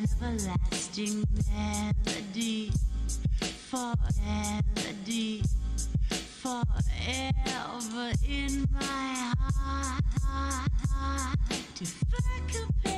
everlasting melody, for melody, forever in my heart. If I could be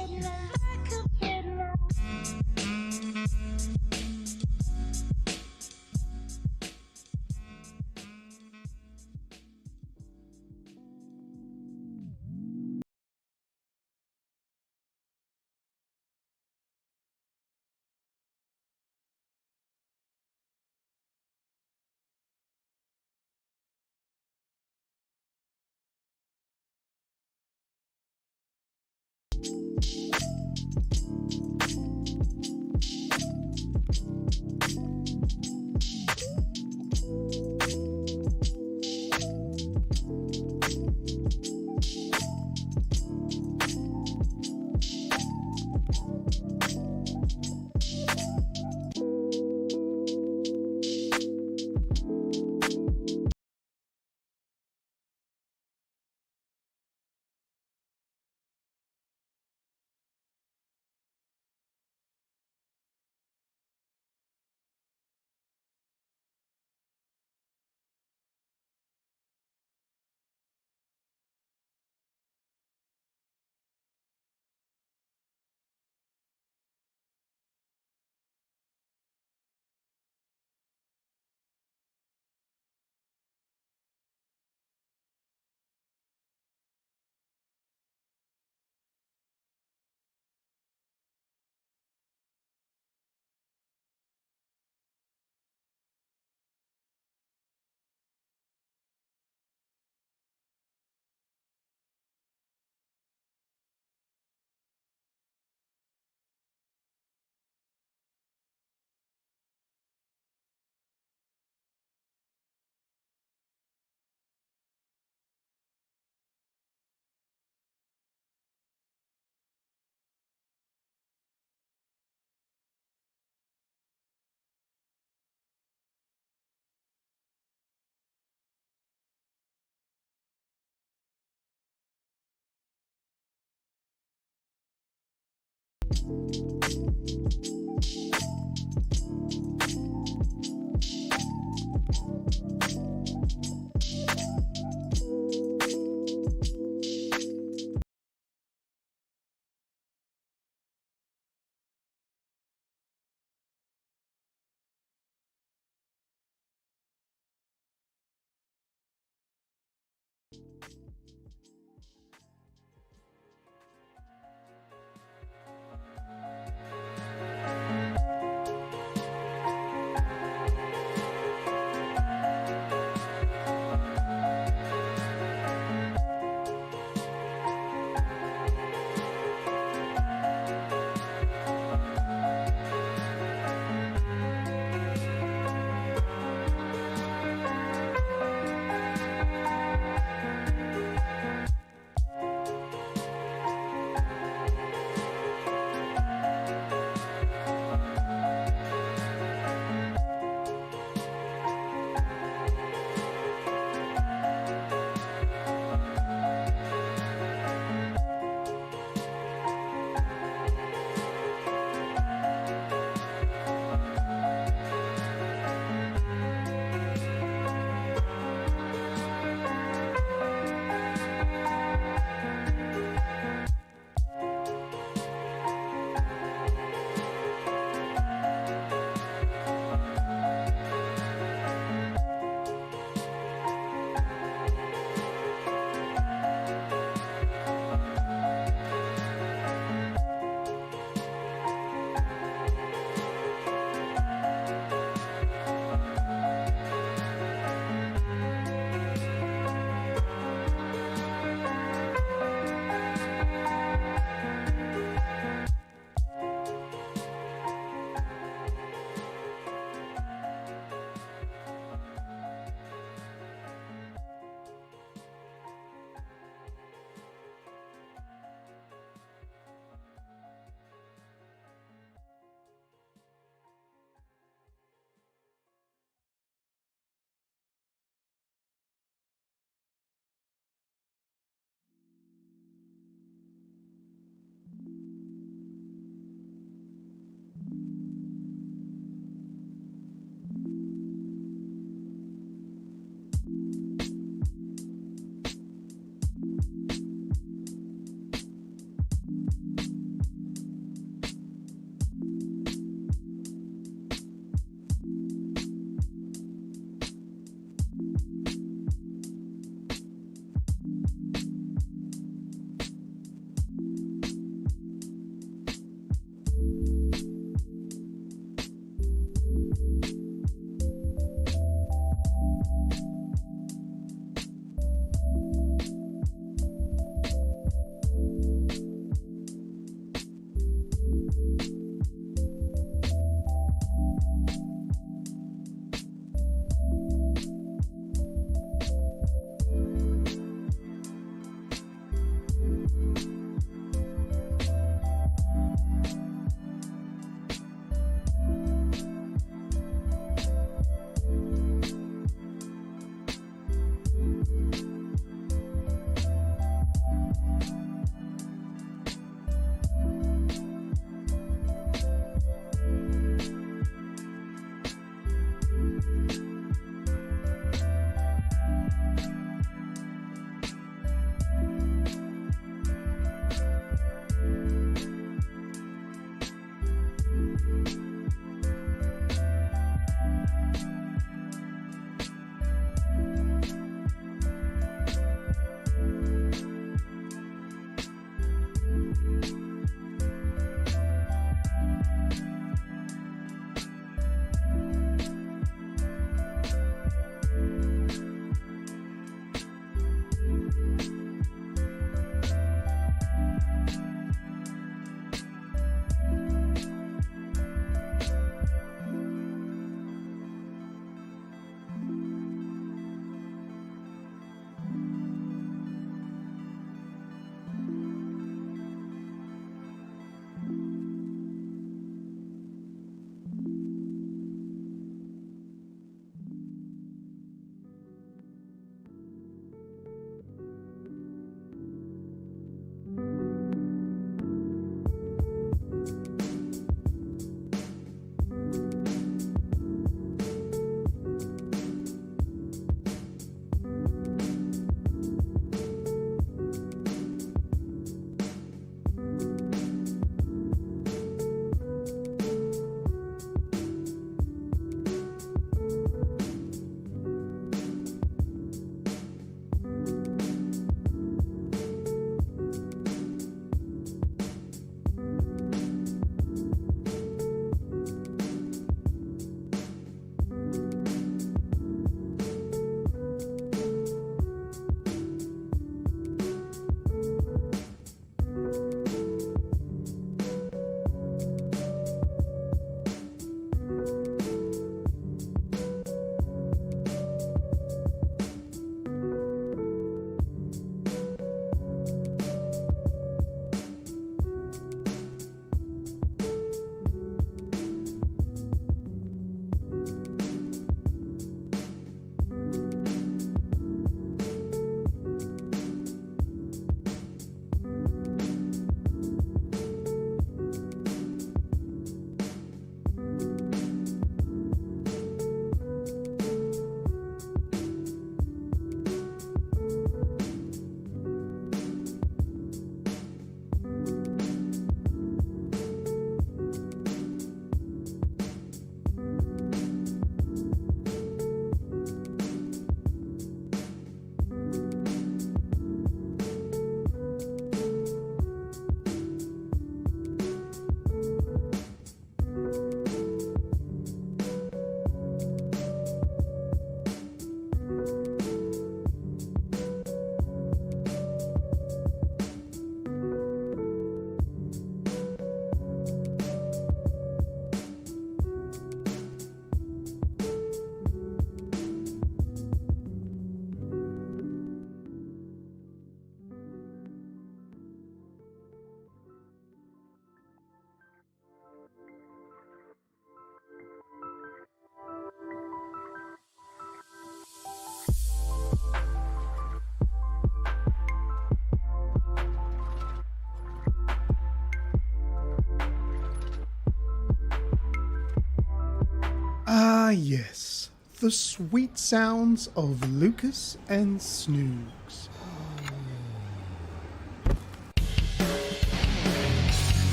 Ah yes, the sweet sounds of Lucas and Snoogs.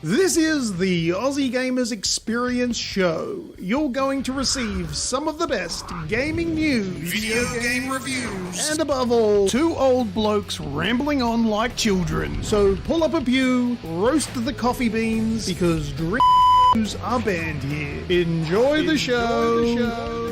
This is the Aussie Gamers Experience Show. You're going to receive some of the best gaming news, video game reviews, and above all, two old blokes rambling on like children. So pull up a pew, roast the coffee beans, because drinks are banned here. Enjoy the show.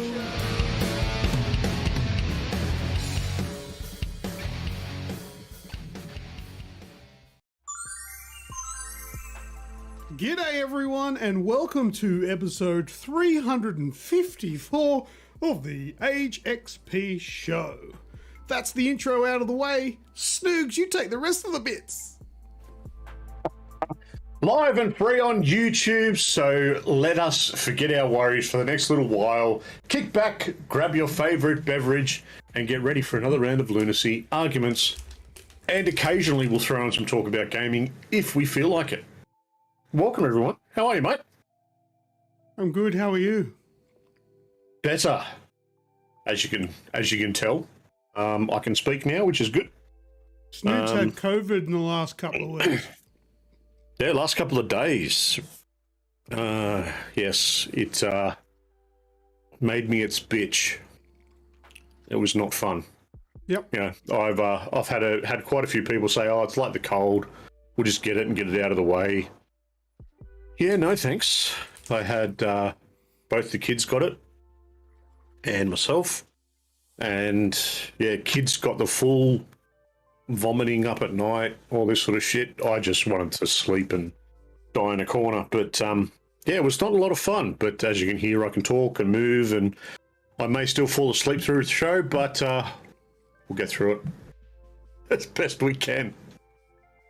G'day everyone, and welcome to episode 354 of the AGExp show. that's the intro out of the way. Snoogs, you take the rest of the bits. Live and free on YouTube, so let us forget our worries for the next little while. Kick back, grab your favourite beverage, and get ready for another round of lunacy, arguments, and occasionally we'll throw in some talk about gaming if we feel like it. Welcome, everyone. How are you, mate? I'm good. How are you? Better, as you can tell. I can speak now, which is good. Snoogs had COVID in the last couple of weeks. Yeah, last couple of days. Yes, it made me its bitch. It was not fun. Yep. You know, I've had quite a few people say, "Oh, it's like the cold. We'll just get it and get it out of the way." Yeah, no thanks. I had both the kids got it and myself, and yeah, kids got the full vomiting up at night, all this sort of shit. I just wanted to sleep and die in a corner. But yeah, it was not a lot of fun. But as you can hear, I can talk and move, and I may still fall asleep through the show, but we'll get through it as best we can.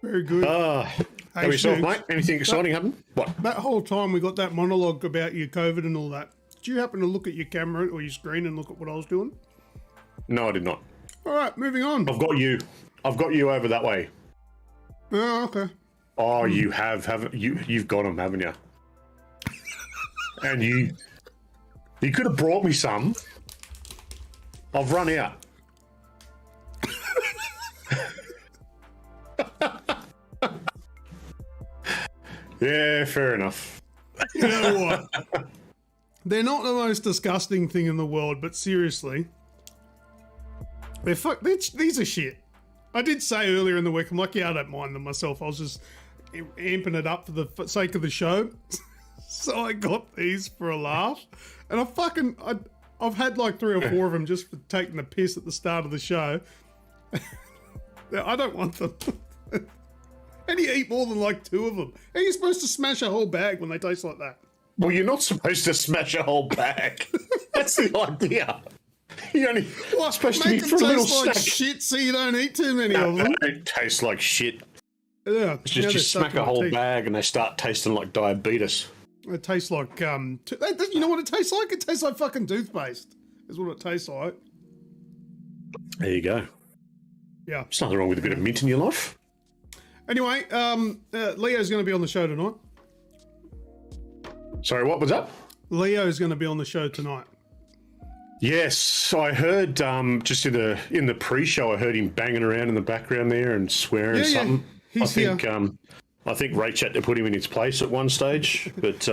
Very good. How yourself, Snoogs, mate? Anything exciting happen? What? That whole time we got that monologue about your COVID and all that. Did you happen to look at your camera or your screen and look at what I was doing? No, I did not. All right, moving on. I've got you. I've got you over that way. Oh, okay. Oh, you haven't you? You've got them, haven't you? And you could have brought me some. I've run out. Yeah, fair enough. You know what? They're not the most disgusting thing in the world, but seriously, these are shit. I did say earlier in the week, I'm like, yeah, I don't mind them myself. I was just amping it up for the sake of the show. So I got these for a laugh. And I've had like 3 or 4 of them just for taking the piss at the start of the show. I don't want them. And you eat more than like 2 of them. How are you supposed to smash a whole bag when they taste like that? Well, you're not supposed to smash a whole bag. That's the idea. You only supposed to be for a little like snack. shit, so you don't eat too many of them. They taste like shit. Yeah, It's just you smack a whole bag and they start tasting like diabetes. It tastes like you know what it tastes like? It tastes like fucking toothpaste. Is what it tastes like. There you go. Yeah. There's nothing wrong with a bit of mint in your life. Anyway, Leo's going to be on the show tonight. Sorry, what was that? Leo's going to be on the show tonight. Yes, I heard just in the pre-show, I heard him banging around in the background there and swearing something. Yeah. He's here. I think Rach had to put him in his place at one stage, but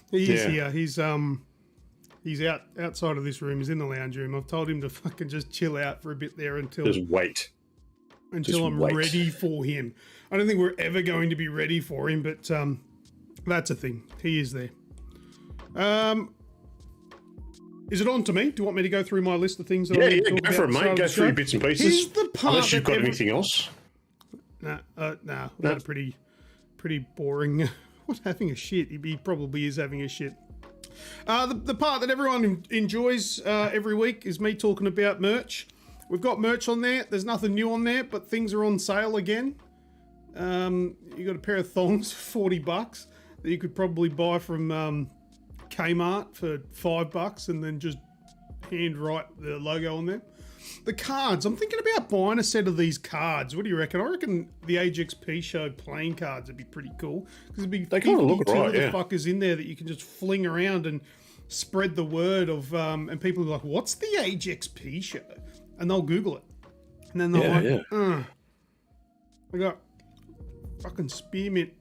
he's here. He's outside of this room. He's in the lounge room. I've told him to fucking just chill out for a bit there until just wait. Until I'm ready for him. I don't think we're ever going to be ready for him, but that's a thing. He is there. Is it on to me? Do you want me to go through my list of things that I need to talk about? Go for it, mate. Go through your bits and pieces. Here's the part unless you've got anything else. Nah. That's pretty boring. What, having a shit? He probably is having a shit. The part that everyone enjoys every week is me talking about merch. We've got merch on there. There's nothing new on there, but things are on sale again. You got a pair of thongs for $40 that you could probably buy from Kmart for $5 and then just hand write the logo on there. The cards, I'm thinking about buying a set of these cards. What do you reckon? I reckon the AGExp show playing cards would be pretty cool because it'd be 52 fuckers in there that you can just fling around and spread the word of, and people are like, "What's the AGExp show?" And they'll Google it, and then they're I got fucking spearmint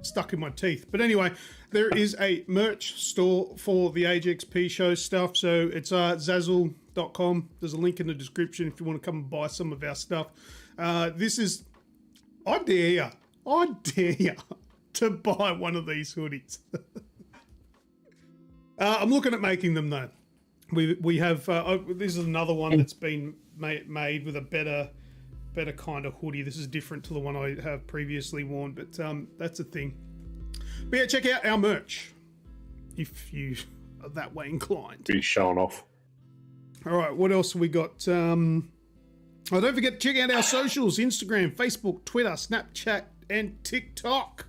stuck in my teeth. But anyway, there is a merch store for the AGExp show stuff. So it's Zazzle.com. There's a link in the description if you want to come and buy some of our stuff. This is, I dare you to buy one of these hoodies. I'm looking at making them though. We have, this is another one that's been made with a better kind of hoodie. This is different to the one I have previously worn, but that's a thing. But yeah, check out our merch if you are that way inclined. Be showing off. All right, what else have we got? Oh, don't forget to check out our socials: Instagram, Facebook, Twitter, Snapchat, and TikTok.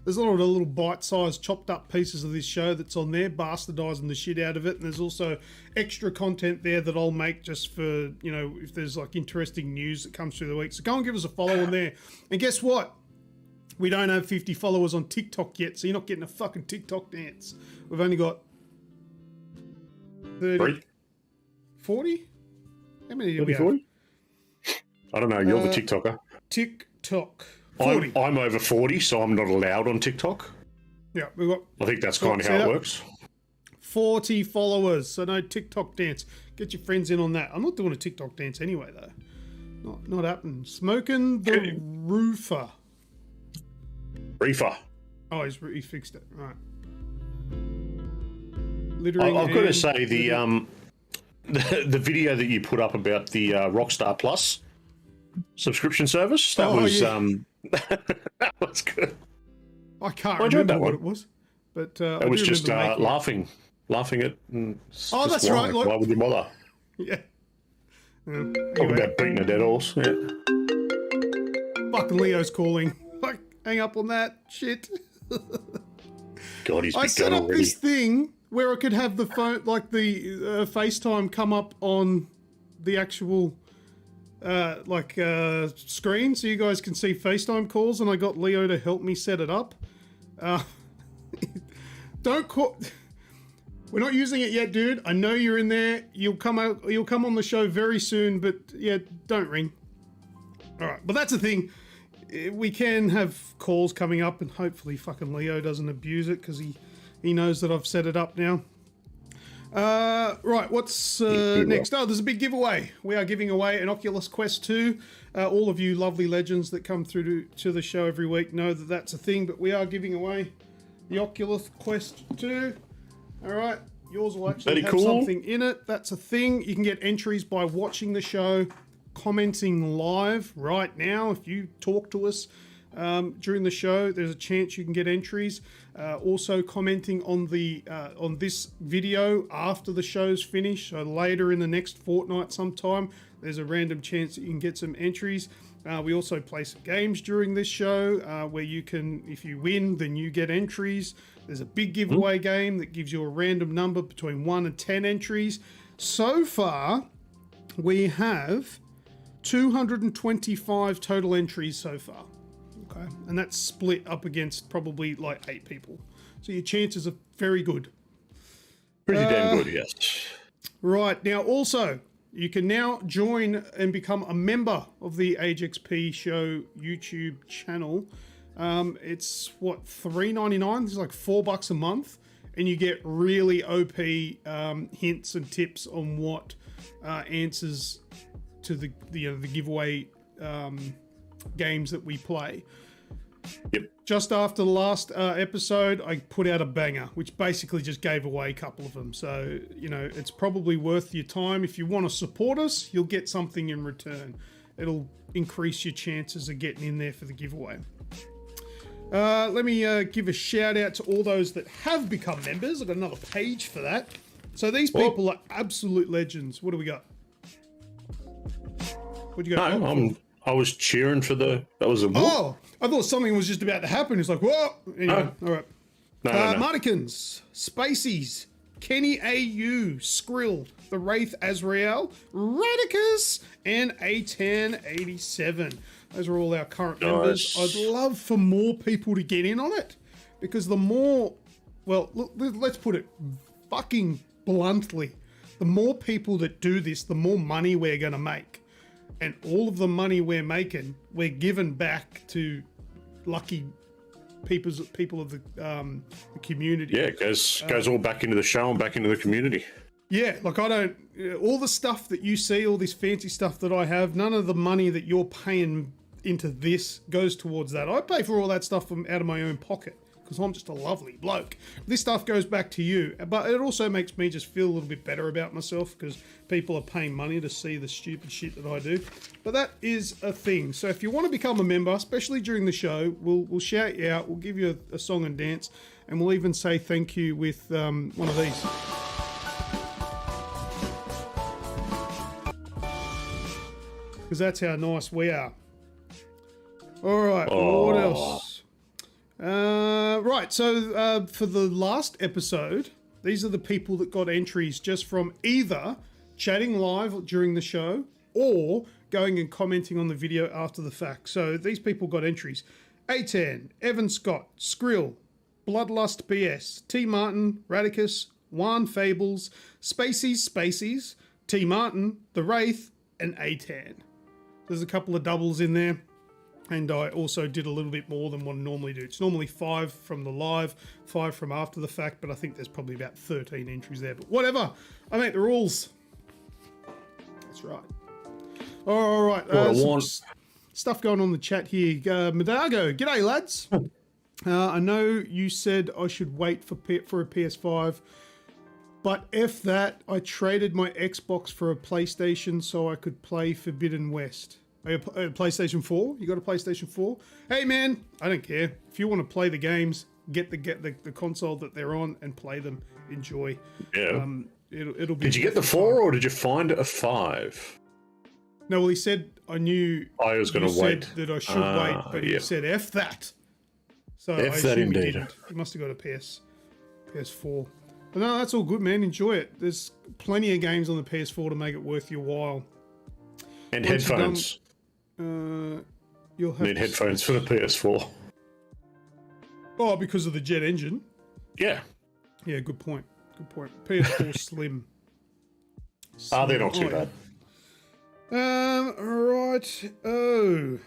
There's a lot of the little bite-sized, chopped-up pieces of this show that's on there, bastardising the shit out of it. And there's also extra content there that I'll make just for, you know, if there's like interesting news that comes through the week. So go and give us a follow on there. And guess what? We don't have 50 followers on TikTok yet, so you're not getting a fucking TikTok dance. We've only got 30, 40? How many do we have? 40? I don't know. You're the TikToker. TikTok. 40. I'm over 40, so I'm not allowed on TikTok. Yeah, we've got. I think that's kind of how it works. 40 followers, so no TikTok dance. Get your friends in on that. I'm not doing a TikTok dance anyway, though. Not happening. Smoking the roofer. Reefer. Oh, he fixed it. Right. Littering. I've got to say the video that you put up about the Rockstar Plus subscription service that that was good. I can't remember what it was, but it was just laughing at. Oh, that's right. Why would you bother? Yeah. Talking about beating a dead horse. Yeah. Fucking Leo's calling. Like, hang up on that shit. God, he's I big set up already. this thing where I could have the phone, like the FaceTime, come up on the actual screen, so you guys can see FaceTime calls, and I got Leo to help me set it up. Don't call. We're not using it yet, dude. I know you're in there. You'll come on the show very soon, but yeah, don't ring. All right, but that's the thing. We can have calls coming up, and hopefully fucking Leo doesn't abuse it because he knows that I've set it up now. Right, what's next? Oh, there's a big giveaway. We are giving away an Oculus Quest 2. All of you lovely legends that come through to the show every week know that that's a thing, but we are giving away the Oculus Quest 2. All right, yours will actually have something in it. That's a thing. You can get entries by watching the show, commenting live right now. If you talk to us during the show, there's a chance you can get entries. Also commenting on the on this video after the show's finished, so later in the next fortnight sometime, there's a random chance that you can get some entries. We also play some games during this show where you can, if you win, then you get entries. There's a big giveaway game that gives you a random number between 1 and 10 entries. So far, we have 225 total entries so far. Okay, and that's split up against probably like 8 people. So your chances are very good. Pretty damn good, yes. Right, now also, you can now join and become a member of the AGExp show YouTube channel. It's what, $3.99? It's like $4 a month, and you get really OP hints and tips on what answers to the giveaway games that we play. Yep. Just after the last episode, I put out a banger, which basically just gave away a couple of them. So, you know, it's probably worth your time. If you want to support us, you'll get something in return. It'll increase your chances of getting in there for the giveaway. Let me give a shout out to all those that have become members. I've got another page for that. So these people are absolute legends. What do we got? What'd you got? No, I was cheering for that was a whoop. Oh, I thought something was just about to happen. It's like, whoa. Anyway, all right. No. Martikins, Spaceys, Kenny AU, Skrill, The Wraith Azrael, Radicus, and A1087. Those are all our current members. I'd love for more people to get in on it, because the more, well, look, let's put it fucking bluntly, the more people that do this, the more money we're going to make. And all of the money we're making, we're giving back to lucky people of the community. Yeah, it goes all back into the show and back into the community. Yeah, like all the stuff that you see, all this fancy stuff that I have, none of the money that you're paying into this goes towards that. I pay for all that stuff out of my own pocket, because I'm just a lovely bloke. This stuff goes back to you, but it also makes me just feel a little bit better about myself, because people are paying money to see the stupid shit that I do. But that is a thing. So if you want to become a member, especially during the show, we'll shout you out, we'll give you a song and dance, and we'll even say thank you with one of these. because that's how nice we are. All right, Oh. what else? Right, so for the last episode, these are the people that got entries just from either chatting live during the show or going and commenting on the video after the fact. So these people got entries. A10, Evan Scott, Skrill, Bloodlust BS, T Martin, Radicus, Juan Fables, Spacies, T Martin, The Wraith, and A10. There's a couple of doubles in there. And I also did a little bit more than what I normally do. It's normally 5 from the live, 5 from after the fact, but I think there's probably about 13 entries there. But whatever, I make the rules. That's right. All right. Stuff going on in the chat here. Madago, g'day lads. I know you said I should wait for a PS5, but F that, I traded my Xbox for a PlayStation so I could play Forbidden West. Are you a PlayStation 4? You got a PlayStation 4? Hey man, I don't care. If you want to play the games, get the console that they're on and play them. Enjoy. Yeah. It'll be. Did you get the 4 or did you find a 5? No, well, he said I knew. I was going to wait. That I should wait, but he said F that. So F that indeed. He must have got a PS4. But no, that's all good, man. Enjoy it. There's plenty of games on the PS4 to make it worth your while. And headphones. You'll have Need headphones for the PS4. Oh, because of the jet engine. Yeah. Yeah, good point. PS4 Slim. They're not too bad. Right. Oh,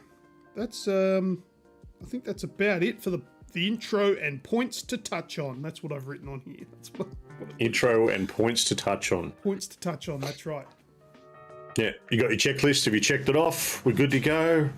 that's I think that's about it for the intro and points to touch on. That's what I've written on here. That's what Intro and points to touch on. Points to touch on. That's right. Yeah, you got your checklist. Have you checked it off? We're good to go.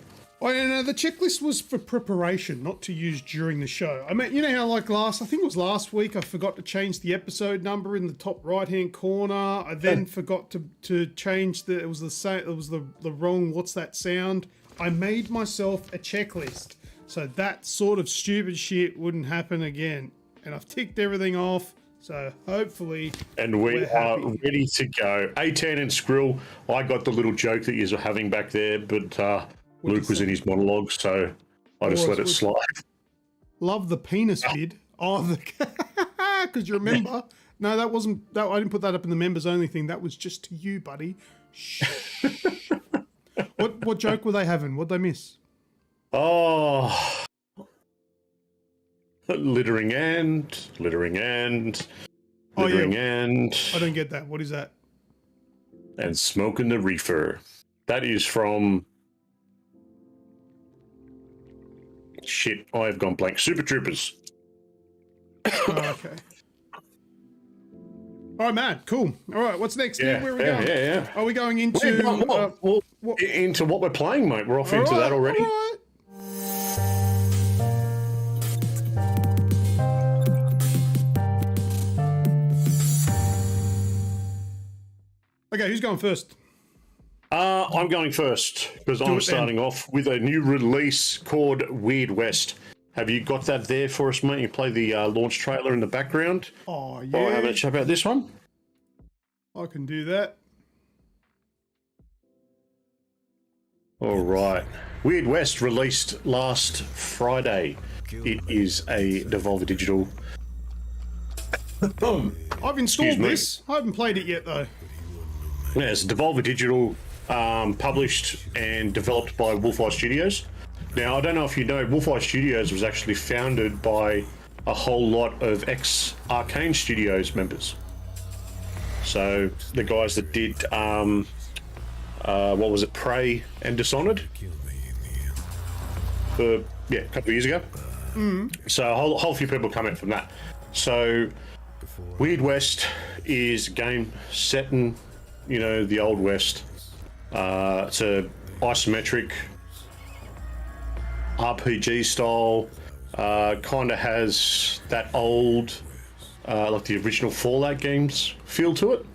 Oh, no, the checklist was for preparation, not to use during the show. I mean, you know how like I think it was last week, I forgot to change the episode number in the top right-hand corner. I then forgot to change it was the wrong what's that sound. I made myself a checklist so that sort of stupid shit wouldn't happen again. And I've ticked everything off. So hopefully, and we are ready to go. A10 and Skrill, I got the little joke that you were having back there, but Luke was in his monologue, so I just let it slide. Love the penis bid. Oh, because you remember? No, that wasn't. That I didn't put that up in the members only thing. That was just to you, buddy. Shh. What joke were they having? What'd they miss? Oh. Littering and I don't get that. What is that? And smoking the reefer. That is from shit. I've gone blank. Super Troopers. Oh, okay. All right, man. Cool. All right. What's next? Yeah, Where are we going? Yeah. Are we going into into what we're playing, mate? We're off into that already. All right. Okay, who's going first? I'm going first because I'm starting off with a new release called Weird West. Have you got that there for us, mate? You play the launch trailer in the background. Oh, yeah. While I have a chat about this one. I can do that. All right. Weird West released last Friday. It is a Devolver Digital. I've installed this. I haven't played it yet, though. Yeah, it's Devolver Digital, published and developed by Wolfeye Studios. Now, I don't know if you know, Wolfeye Studios was actually founded by a whole lot of ex-Arcane Studios members. So, the guys that did, what was it, Prey and Dishonored? A couple of years ago. So, a whole few people come in from that. So, Weird West is a game set in, the Old West. It's a isometric RPG style. Kind of has that old, like the original Fallout games feel to it.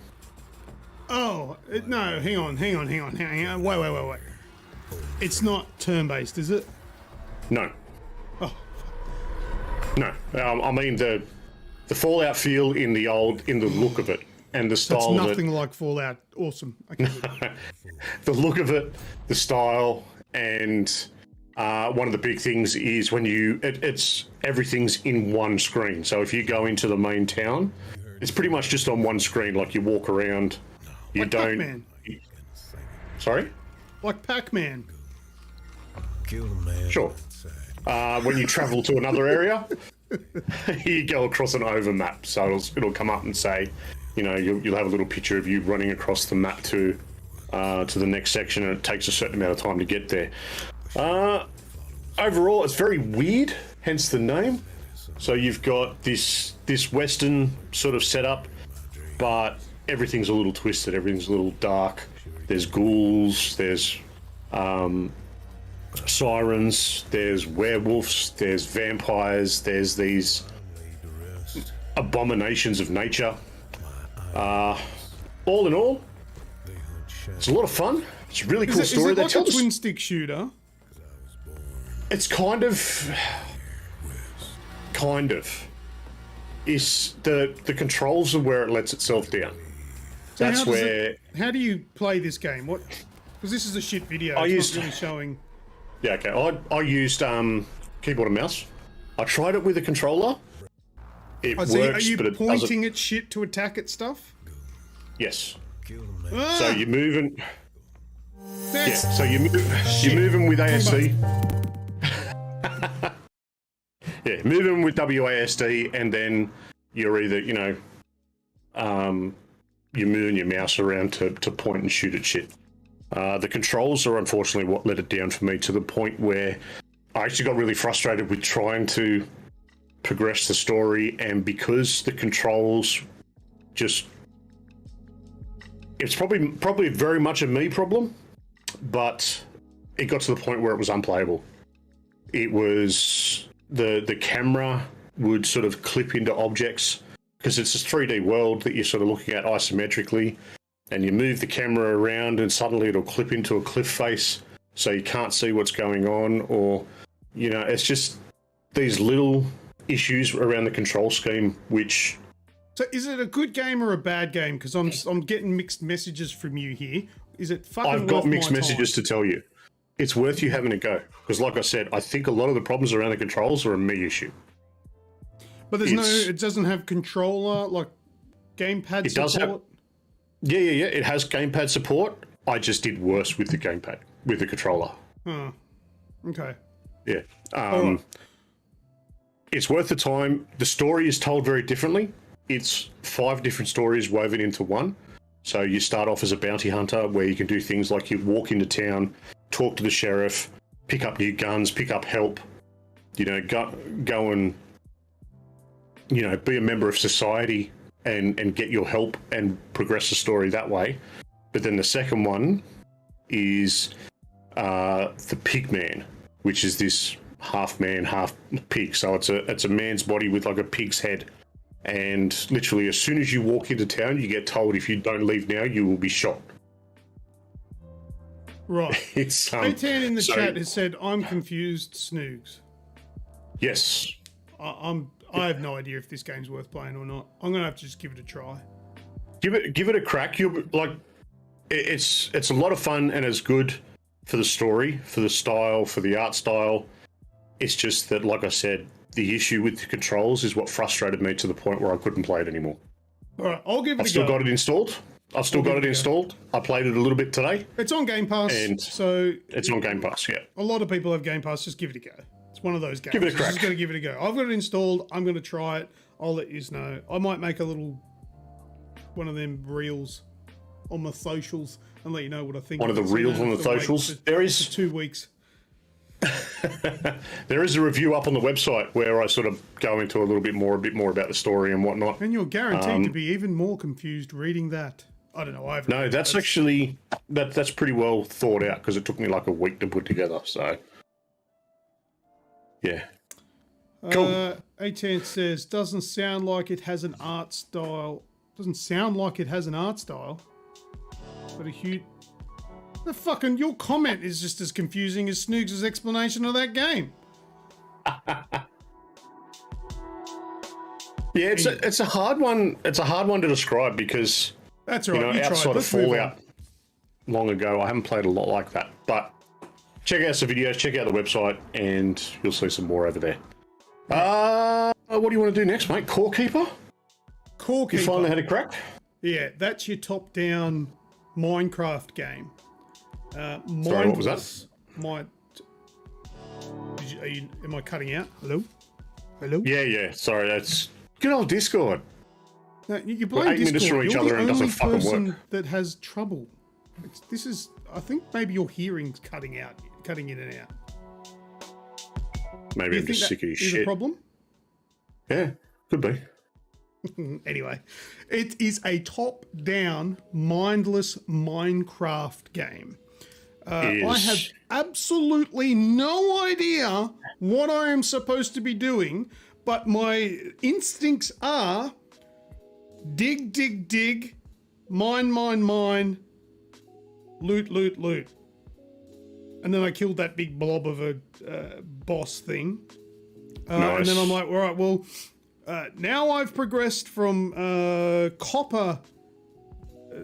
Oh, no, hang on. Wait. It's not turn-based, is it? No. Oh. No. I mean the Fallout feel in the look of it. And the style That's nothing like Fallout. Awesome. Okay. the look of it, the style, and one of the big things is when it's everything's in one screen. So if you go into the main town, it's pretty much just on one screen. Like you walk around, you Like don't. Pac-Man. Sorry. Like Pac-Man. Sure. When you travel to another area, you go across an over map, so it'll come up and say, you know, you'll have a little picture of you running across the map to the next section, and it takes a certain amount of time to get there. Overall, it's very weird, hence the name. So you've got this Western sort of setup, but everything's a little twisted, everything's a little dark. There's ghouls, there's sirens, there's werewolves, there's vampires, there's these abominations of nature. All in all, it's a lot of fun. It's a really cool story. Is it like a twin stick shooter? It's kind of. It's the controls are where it lets itself down. So That's where. How do you play this game? What? Because this is a shit video. It's not really showing. Yeah, okay. I used keyboard and mouse. I tried it with a controller. It works, are you but it pointing at shit to attack at stuff? Yes. Ah, So you're moving. Yeah. that's So you're moving with ASD. Yeah, moving with WASD, and then you're either you're moving your mouse around to point and shoot at shit. The controls are unfortunately what let it down for me, to the point where I actually got really frustrated with trying to progress the story, and because the controls just, it's probably very much a me problem, but it got to the point where it was unplayable. It was the camera would sort of clip into objects, because it's a 3D world that you're sort of looking at isometrically, and you move the camera around and suddenly it'll clip into a cliff face, so you can't see what's going on, or it's just these little issues around the control scheme, which. So is it a good game or a bad game? Because I'm getting mixed messages from you here. Is it fucking I've got worth mixed my messages time? to tell you. It's worth you having a go, because like I said, I think a lot of the problems around the controls are a me issue. But it doesn't have controller, like gamepad It support? does have. Yeah. It has gamepad support. I just did worse with the gamepad, with the controller. Oh, okay. Yeah. Alright. It's worth the time. The story is told very differently. It's 5 different stories woven into one. So you start off as a bounty hunter, where you can do things like you walk into town, talk to the sheriff, pick up new guns, pick up help, go and, be a member of society and get your help and progress the story that way. But then the second one is the pig man, which is this half man, half pig. So it's a man's body with like a pig's head. And literally, as soon as you walk into town, you get told, if you don't leave now, you will be shot. Right. It's Eitan in the chat has said, "I'm confused, Snoogs." Yes. I have no idea if this game's worth playing or not. I'm gonna have to just give it a try. Give it a crack. It's a lot of fun, and it's good for the story, for the style, for the art style. It's just that, like I said, the issue with the controls is what frustrated me to the point where I couldn't play it anymore. All right, I'll give it a go. I've still got it installed. I played it a little bit today. It's on Game Pass, so it's on Game Pass. Yeah. a lot of people have Game Pass. Just give it a go. It's one of those games. Give it a crack. Just going to give it a go. I've got it installed. I'm going to try it. I'll let you know. I might make a little one of them reels on my socials and let you know what I think. One of the reels on the socials. There is 2 weeks. There is a review up on the website where I sort of go into a bit more about the story and whatnot. And you're guaranteed to be even more confused reading that. I don't know. No, that's actually that's pretty well thought out, because it took me like a week to put together. So, yeah, cool. 18 says, doesn't sound like it has an art style. Doesn't sound like it has an art style. But a huge. Your comment is just as confusing as Snoogs' explanation of that game. Yeah, it's a hard one. It's a hard one to describe, because That's right. outside of Fallout, long ago. I haven't played a lot like that, but check out some videos, check out the website, and you'll see some more over there. What do you want to do next, mate? Core Keeper? Core Keeper. You finally had a crack? Yeah, that's your top-down Minecraft game. Sorry, what was that? Am I cutting out? Hello? Hello? Yeah. Sorry, that's good old Discord. No, you We're blame 8 minutes Discord. from each You're other the and it only doesn't fucking person work. that has trouble. I think maybe your hearing's cutting in and out. Maybe I'm just sick of your is shit. a problem? Yeah, could be. Anyway, it is a top-down, mindless Minecraft game. I have absolutely no idea what I am supposed to be doing, but my instincts are dig, dig, dig, mine, mine, mine, loot, loot, loot. And then I killed that big blob of a boss thing. Nice. And then I'm like, all right, well, now I've progressed from copper,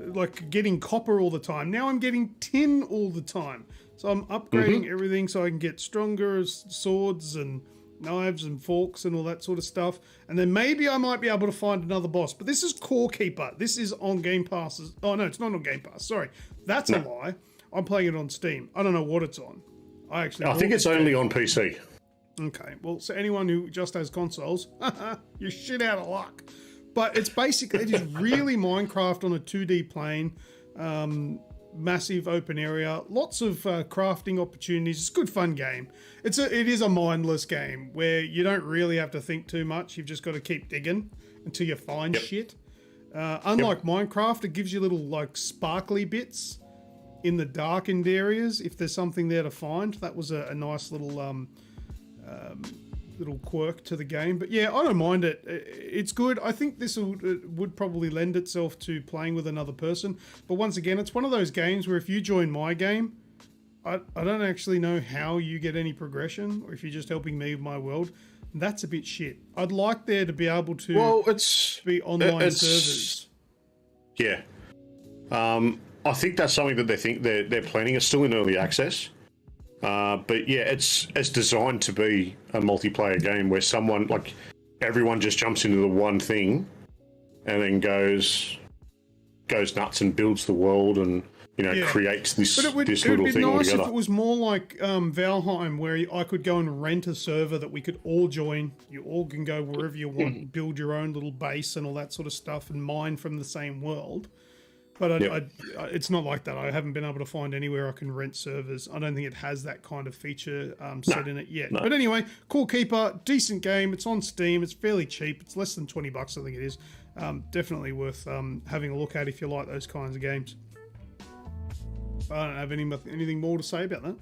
like getting copper all the time. Now I'm getting tin all the time. So I'm upgrading everything so I can get stronger swords and knives and forks and all that sort of stuff. And then maybe I might be able to find another boss. But this is Core Keeper. This is on Game Pass. Oh, no, it's not on Game Pass. Sorry. That's a lie. I'm playing it on Steam. I don't know what it's on. I think it's only on PC. Okay, well, so anyone who just has consoles, you're shit out of luck. But it's basically, it is really Minecraft on a 2D plane, massive open area, lots of crafting opportunities. It's a good fun game. It is a mindless game where you don't really have to think too much. You've just got to keep digging until you find shit. Unlike Minecraft, it gives you little like sparkly bits in the darkened areas if there's something there to find. That was a nice little little quirk to the game. But yeah, I don't mind it. It's good. I think this would probably lend itself to playing with another person. But once again, it's one of those games where if you join my game, I don't actually know how you get any progression, or if you're just helping me with my world. That's a bit shit. I'd like there to be able to be online servers. Yeah. I think that's something that they're planning. It's still in early access. But yeah, it's designed to be a multiplayer game where everyone just jumps into the one thing and then goes nuts and builds the world and creates this little thing altogether. It would be nice if it was more like Valheim, where I could go and rent a server that we could all join. You all can go wherever you want, build your own little base and all that sort of stuff, and mine from the same world. But it's not like that. I haven't been able to find anywhere I can rent servers. I don't think it has that kind of feature set in it yet. No. But anyway, Core Keeper, decent game. It's on Steam. It's fairly cheap. It's less than $20, I think it is. Definitely worth having a look at if you like those kinds of games. I don't have anything more to say about that.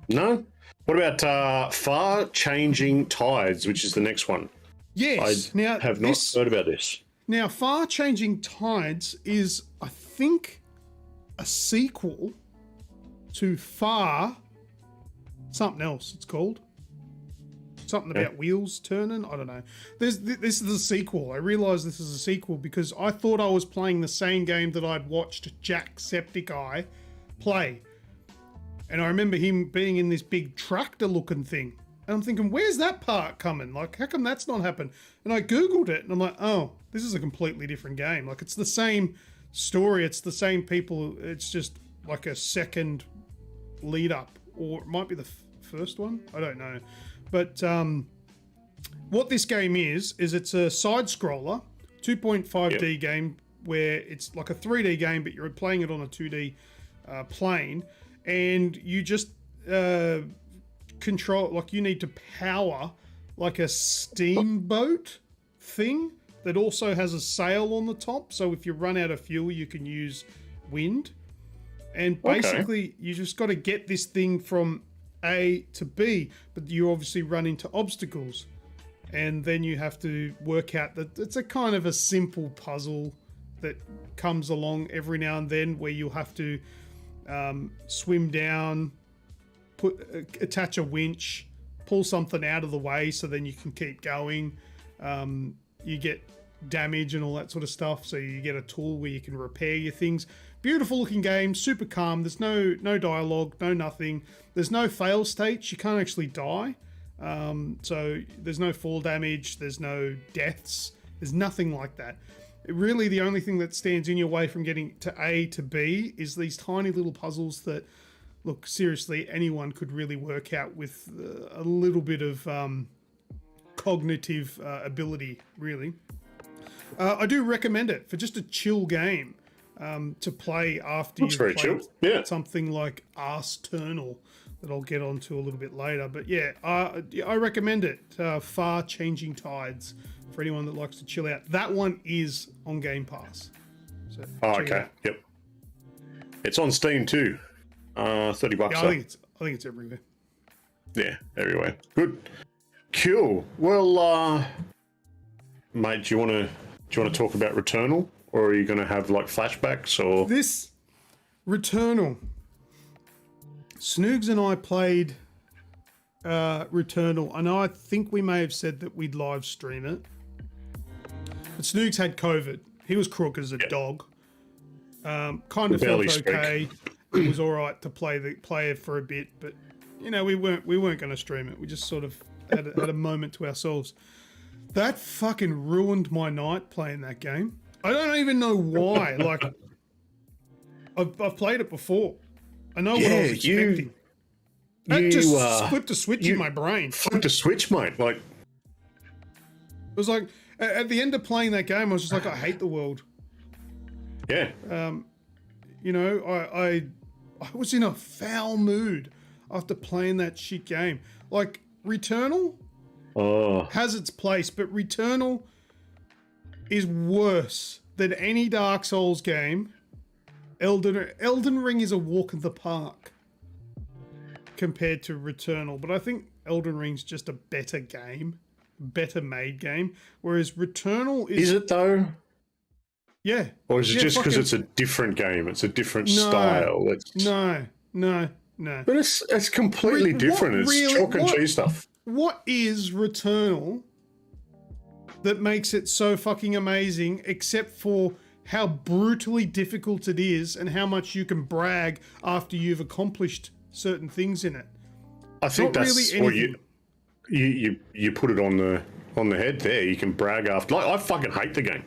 No. What about Far Changing Tides, which is the next one? Yes. I have not heard about this. Now, Far Changing Tides is, I think, a sequel to Far something else. It's called something about wheels turning. I don't know. This is the sequel. I realised this is a sequel because I thought I was playing the same game that I'd watched Jacksepticeye play, and I remember him being in this big tractor-looking thing. And I'm thinking, where's that part coming? Like, how come that's not happened? And I Googled it, and I'm like, oh, this is a completely different game. Like, it's the same story. It's the same people. It's just like a second lead up. Or it might be the first one. I don't know. But what this game is it's a side-scroller, 2.5D game, where it's like a 3D game, but you're playing it on a 2D plane. And you just... control, like you need to power like a steamboat thing that also has a sail on the top, so if you run out of fuel you can use wind, and basically you just got to get this thing from A to B, but you obviously run into obstacles, and then you have to work out that it's a kind of a simple puzzle that comes along every now and then where you'll have to swim down, attach a winch, pull something out of the way so then you can keep going. You get damage and all that sort of stuff, so you get a tool where you can repair your things. beautiful looking game, super calm. There's no dialogue, no nothing. There's no fail states. You can't actually die. So there's no fall damage. There's no deaths. There's nothing like that. Really, the only thing that stands in your way from getting to A to B is these tiny little puzzles that, look, seriously, anyone could really work out with a little bit of cognitive ability, really. I do recommend it for just a chill game to play after you've played something like Arse-ternal that I'll get onto a little bit later. But yeah, I recommend it. Far Changing Tides for anyone that likes to chill out. That one is on Game Pass. So okay. Yep. It's on Steam too. $30. Yeah, I think it's everywhere. Yeah, everywhere. Good. Cool. Well, mate, do you want to talk about Returnal, or are you going to have like flashbacks or this Returnal? Snoogs and I played Returnal. I know I think we may have said that we'd live stream it, but Snoogs had COVID. He was crook as a dog. Kind of felt okay. It was all right to play it for a bit, but you know we weren't going to stream it. We just sort of had a moment to ourselves. That fucking ruined my night playing that game. I don't even know why. Like, I've played it before. I know what I was expecting. That just flipped a switch in my brain. Flipped a switch, mate. Like, it was like at the end of playing that game, I was just like, I hate the world. Yeah. You know, I was in a foul mood after playing that shit game. Like, Returnal has its place, but Returnal is worse than any Dark Souls game. Elden Ring is a walk in the park compared to Returnal, but I think Elden Ring's just a better game, better made game, whereas Returnal is... Is it though? Yeah. Or is it just because it's a different game? It's a different style. No. But it's completely different. It's chalk and cheese stuff. What is Returnal that makes it so fucking amazing, except for how brutally difficult it is and how much you can brag after you've accomplished certain things in it? I think that's what you put it on the head there. You can brag after. Like, I fucking hate the game.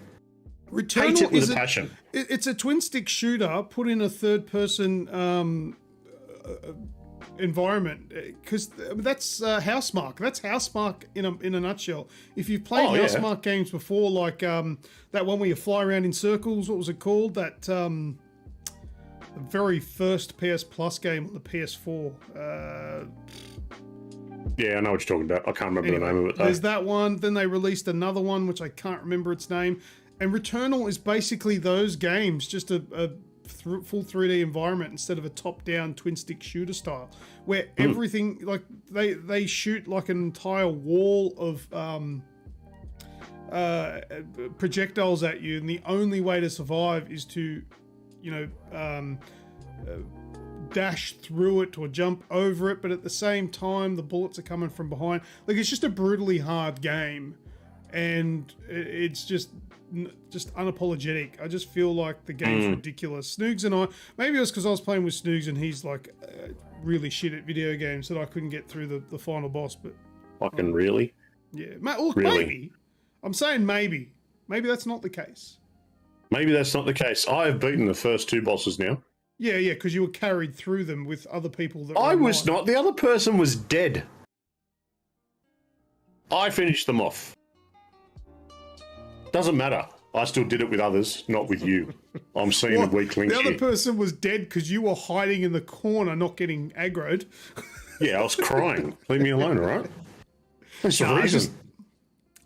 Returnal hate it with a passion. It's a twin stick shooter put in a third person environment, because that's Housemarque. That's Housemarque in a nutshell. If you've played Housemarque games before, like that one where you fly around in circles, what was it called? That the very first PS Plus game on the PS4. Yeah, I know what you're talking about. I can't remember the name of it though. There's that one. Then they released another one which I can't remember its name. And Returnal is basically those games, just a full 3D environment instead of a top-down twin-stick shooter style, where everything, like, they shoot like an entire wall of projectiles at you, and the only way to survive is to, you know, dash through it or jump over it, but at the same time, the bullets are coming from behind. Like, it's just a brutally hard game, and it's just unapologetic. I just feel like the game's ridiculous. Snoogs and I, maybe it was because I was playing with Snoogs and he's like really shit at video games that I couldn't get through the final boss. But fucking really? Yeah, look, really? Maybe. I'm saying maybe. Maybe that's not the case. Maybe that's not the case. I have beaten the first two bosses now. Yeah, because you were carried through them with other people that I was not. The other person was dead. I finished them off. Doesn't matter. I still did it with others, not with you. I'm seeing a weak link here. The other here. person was dead because you were hiding in the corner, not getting aggroed. Yeah, I was crying. Leave me alone, all right? That's the reason.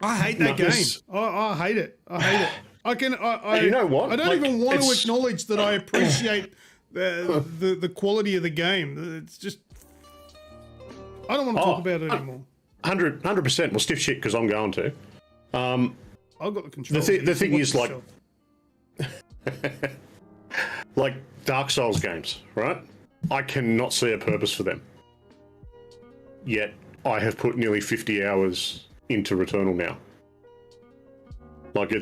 I hate that game. I hate it. I hate it. You know what? I don't even want to acknowledge that I appreciate the quality of the game. It's just... I don't want to talk about it anymore. 100%. Well, stiff shit, because I'm going to. I've got the control. The thing is, like, like Dark Souls games, right? I cannot see a purpose for them. Yet, I have put nearly 50 hours into Returnal now. Like,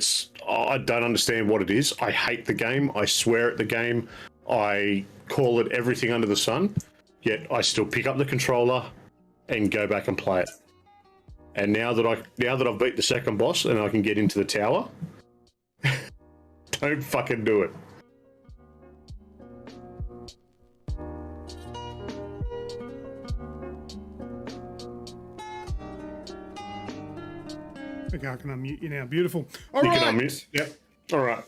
I don't understand what it is. I hate the game. I swear at the game. I call it everything under the sun. Yet I still pick up the controller and go back and play it. And now that I've beat the second boss and I can get into the tower, don't fucking do it. Okay, I can unmute you now. Beautiful. All You right. can unmute. Yep. All right.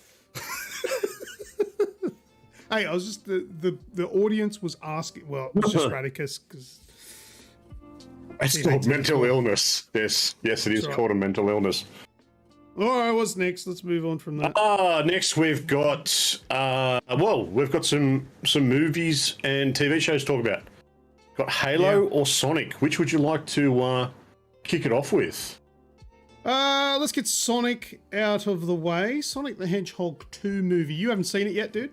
Hey, I was just the audience was asking. Well, it was just Radicus because It's called mental illness. Yes, it is right. called a mental illness. all right. What's next? Let's move on from that. Next we've got we've got some movies and TV shows to talk about. Got Halo or Sonic. Which would you like to kick it off with? Let's get Sonic out of the way. Sonic the Hedgehog 2 movie. You haven't seen it yet, dude?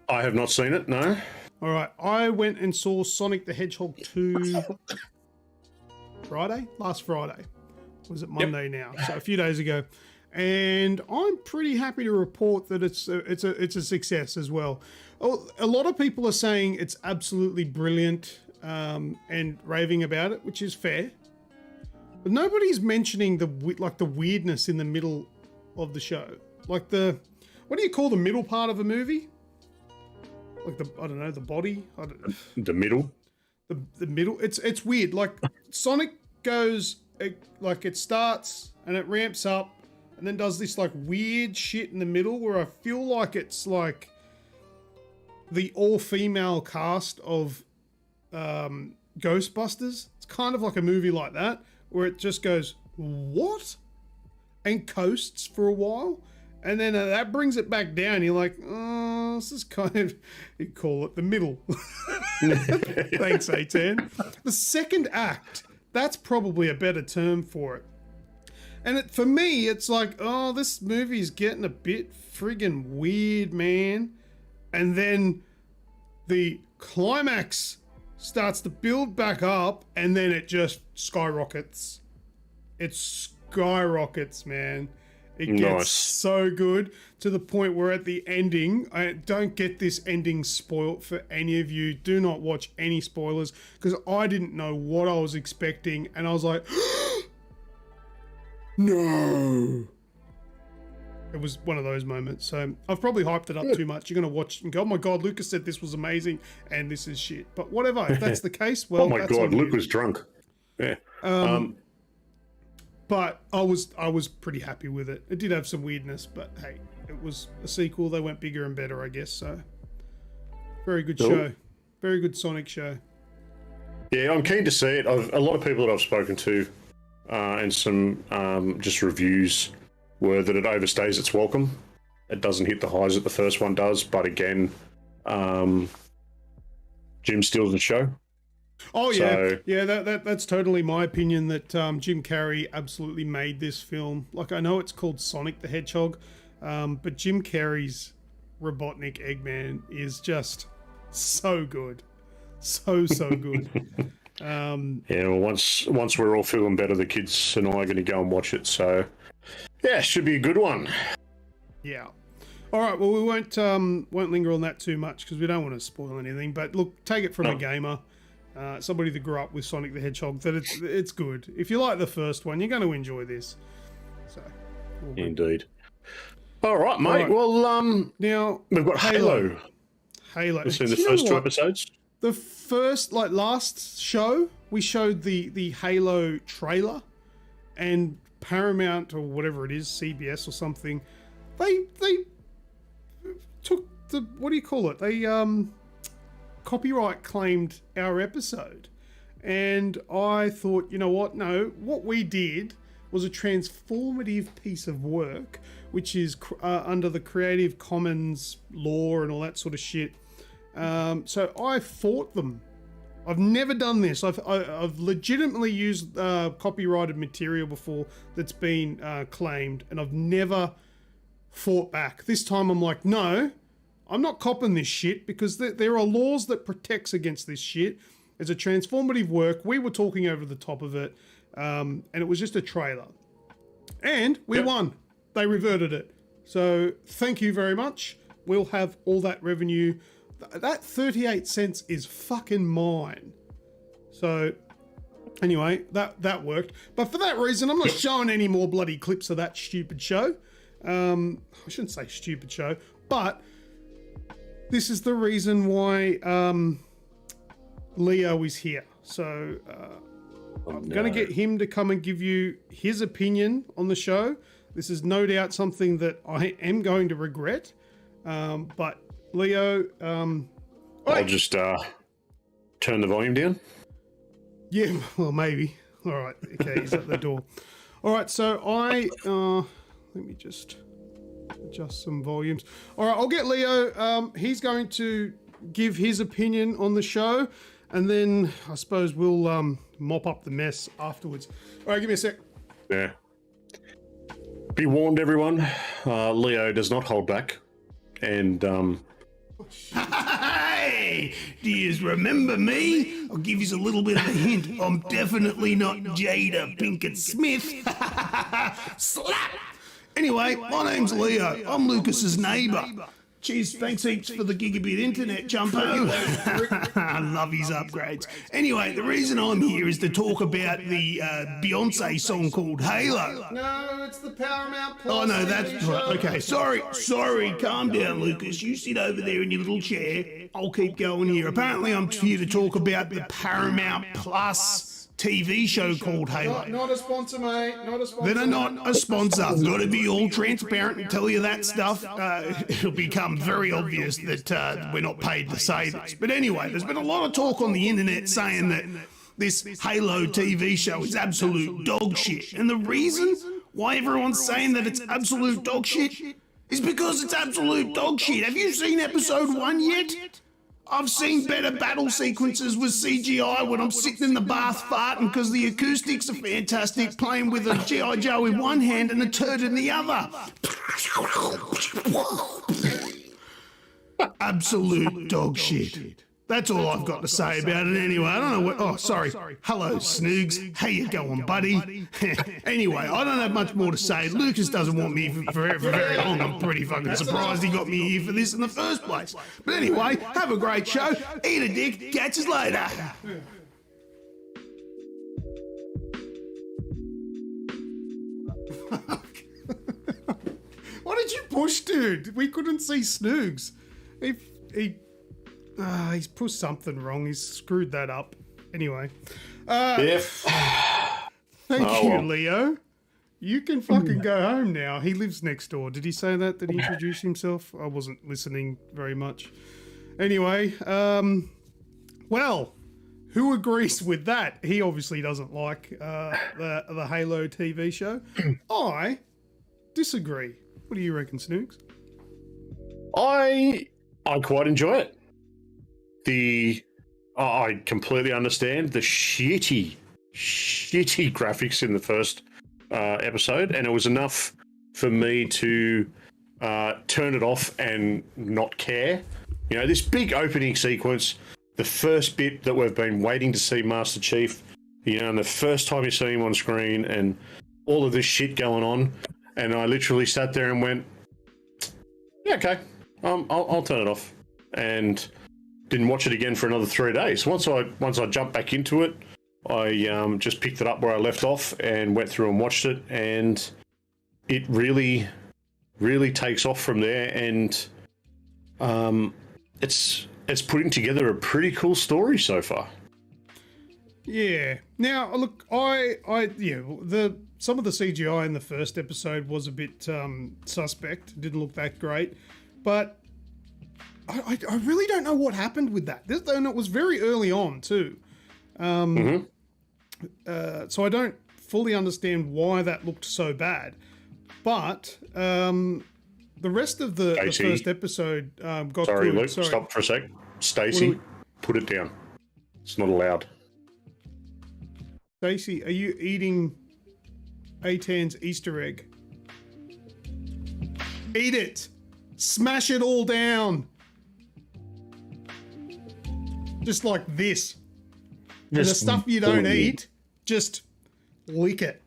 I have not seen it. No. All right. I went and saw Sonic the Hedgehog 2 last Friday. Was it Monday now? So a few days ago. And I'm pretty happy to report that it's a success as well. A lot of people are saying it's absolutely brilliant and raving about it, which is fair. But nobody's mentioning the weirdness in the middle of the show. Like what do you call the middle part of a movie? Like the body? The middle. The middle. It's weird. Like Sonic goes, it starts and it ramps up and then does this like weird shit in the middle where I feel like it's like the all-female cast of Ghostbusters. It's kind of like a movie like that where it just goes, what? And coasts for a while. And then that brings it back down. You're like, oh, this is kind of, you call it the middle. Thanks, A10. The second act, that's probably a better term for it. And for me, it's like, oh, this movie's getting a bit friggin' weird, man. And then the climax starts to build back up and then it just skyrockets. It skyrockets, man. It gets so good to the point where at the ending, I don't get this ending spoilt for any of you. Do not watch any spoilers because I didn't know what I was expecting and I was like, no. It was one of those moments. So I've probably hyped it up too much. You're going to watch and go, oh my God, Lucas said this was amazing and this is shit. But whatever, if that's the case, well, oh my God, Luke was drunk. Yeah. But I was pretty happy with it. It did have some weirdness, but hey, it was a sequel. They went bigger and better, I guess. So very good show. Very good Sonic show. Yeah, I'm keen to see it. A lot of people that I've spoken to and some just reviews were that it overstays its welcome. It doesn't hit the highs that the first one does, but again, Jim steals the show. Oh yeah, So- yeah. That's totally my opinion. That Jim Carrey absolutely made this film. Like I know it's called Sonic the Hedgehog, but Jim Carrey's Robotnik Eggman is just so good, so good. Yeah, well, once we're all feeling better, the kids and I are going to go and watch it. So, yeah, should be a good one. Yeah. All right. Well, we won't linger on that too much because we don't want to spoil anything. But look, take it from a gamer, somebody that grew up with Sonic the Hedgehog, that it's good. If you like the first one, you're going to enjoy this. So. Indeed. All right, mate. All right. Well, Now we've got Halo. Halo. We've seen the Do you know first two what? episodes. The first, last show, we showed the Halo trailer, and Paramount or whatever it is, CBS or something, they took the, what do you call it? They copyright claimed our episode, and I thought, you know what? No, what we did was a transformative piece of work, which is under the Creative Commons law and all that sort of shit. So I fought them. I've never done this. I've legitimately used copyrighted material before that's been claimed, and I've never fought back. This time I'm like, no, I'm not copping this shit because there are laws that protects against this shit. It's a transformative work. We were talking over the top of it, and it was just a trailer. And we won. They reverted it. So thank you very much. We'll have all that revenue. That 38 cents is fucking mine. So anyway, that worked. But for that reason, I'm not showing any more bloody clips of that stupid show. I shouldn't say stupid show, but this is the reason why Leo is here. So I'm going to get him to come and give you his opinion on the show. This is no doubt something that I am going to regret. But Leo, I'll just turn the volume down. Yeah, well, maybe. All right. Okay, he's at the door. All right, so let me just adjust some volumes. All right, I'll get Leo. He's going to give his opinion on the show, and then I suppose we'll mop up the mess afterwards. All right, give me a sec. Yeah. Be warned, everyone. Leo does not hold back, and Hey, do you remember me? I'll give you a little bit of a hint. I'm definitely not Jada Pinkett Smith. Slap! Anyway, my name's Leo. I'm Lucas's neighbour. Cheers, thanks heaps for the gigabit internet, Jumpo. I love his upgrades. Anyway, the reason I'm here is to talk about the Beyonce song called Halo. No, it's the Paramount Plus. Oh, no, that's TV show. right. Okay, sorry. Calm down, Lucas. You sit over there in your little chair. I'll keep going here. Apparently, I'm here to talk about the Paramount Plus TV show called Halo. Not a sponsor, mate. Not a sponsor. Then I'm not a sponsor. I've got to be all transparent and tell you that stuff. It'll become very obvious that we're not paid to say this. But anyway, there's been a lot of talk on the internet saying that this Halo TV show is absolute dog shit. And the reason why everyone's saying that it's absolute dog shit is because it's absolute dog shit. Have you seen episode 1 yet? I've seen better battle sequences with CGI when I'm sitting in the bath farting because the acoustics are fantastic, playing with a G.I. Joe in one hand and a turd in the other. Absolute dog shit. That's all I've got to say about it anyway. I don't know what... Oh, sorry. Hello, Snoogs. How you going, buddy? Anyway, I don't have much more to say. Lucas doesn't want me for very long. I'm pretty fucking surprised he got me here for this in the first place. But anyway, have a great show. Eat a dick. Catch us later. What did you push, dude? We couldn't see Snoogs. He's pushed something wrong. He's screwed that up. Anyway. Thank you, Leo. You can fucking go home now. He lives next door. Did he say that? Did he introduce himself? I wasn't listening very much. Anyway, well, who agrees with that? He obviously doesn't like the Halo TV show. I disagree. What do you reckon, Snoogs? I quite enjoy it. I completely understand the shitty graphics in the first episode, and it was enough for me to turn it off and not care. You know, this big opening sequence, the first bit that we've been waiting to see Master Chief, you know, and the first time you see him on screen and all of this shit going on, and I literally sat there and went, yeah, okay, I'll turn it off, and didn't watch it again for another 3 days. Once I jumped back into it, I just picked it up where I left off and went through and watched it, and it really, really takes off from there. And it's putting together a pretty cool story so far. Yeah. Now, look, some of the CGI in the first episode was a bit suspect. Didn't look that great, but I really don't know what happened with that. It was very early on too. So I don't fully understand why that looked so bad. But the rest of the first episode got Sorry, good. Luke, stop for a sec. Stacey, put it down. It's not allowed. Stacey, are you eating Atan's Easter egg? Eat it! Smash it all down! Just like this. And the stuff you don't eat, just lick it.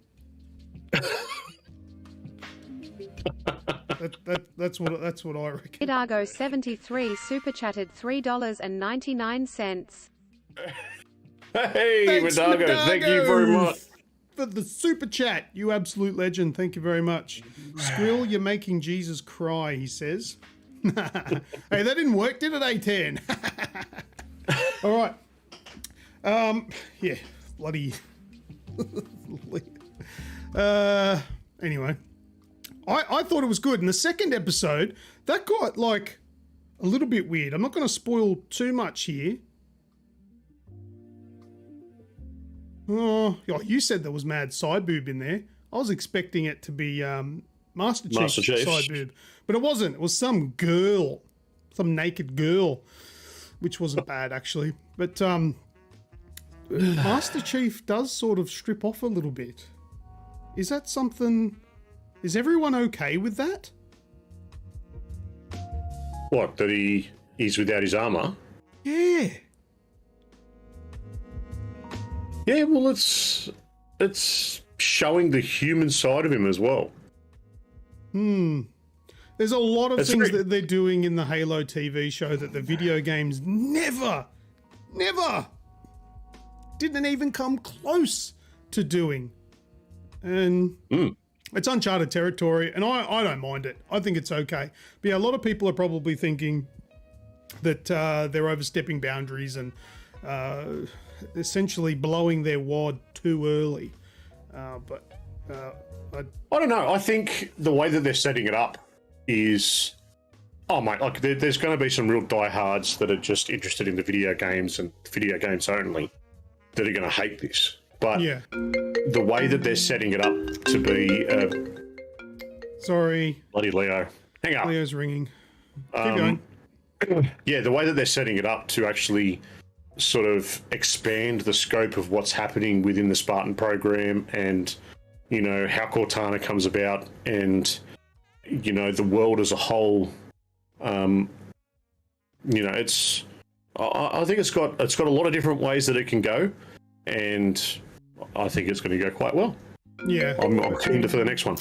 That's what I reckon. Idago 73 super chatted $3.99. Hey, Thanks, Madago, thank you very much. For the super chat, you absolute legend. Thank you very much. Skrill, you're making Jesus cry, he says. Hey, that didn't work, did it, A10? All right. Yeah, bloody. Anyway, I thought it was good. And the second episode, that got like a little bit weird. I'm not going to spoil too much here. Oh, you said there was mad side boob in there. I was expecting it to be Master Chief side boob, but it wasn't. It was some girl, some naked girl, which wasn't bad actually. But Master Chief does sort of strip off a little bit. Is that something? Is everyone okay with that? What, that he's without his armor? Yeah. Yeah, well, it's showing the human side of him as well. There's a lot of things that they're doing in the Halo TV show that the video games never didn't even come close to doing. And it's uncharted territory, and I don't mind it. I think it's okay. But yeah, a lot of people are probably thinking that they're overstepping boundaries and essentially blowing their wad too early. But I don't know. I think the way that they're setting it up is, oh mate, like there's going to be some real diehards that are just interested in the video games and video games only that are going to hate this. But yeah, the way that they're setting it up to be, sorry, bloody Leo, hang up. Leo's ringing. Keep going. Yeah, the way that they're setting it up to actually sort of expand the scope of what's happening within the Spartan program, and you know how Cortana comes about, and you know the world as a whole. You know, it's. I think it's got a lot of different ways that it can go, and I think it's going to go quite well. Yeah, I'm keen for the next one.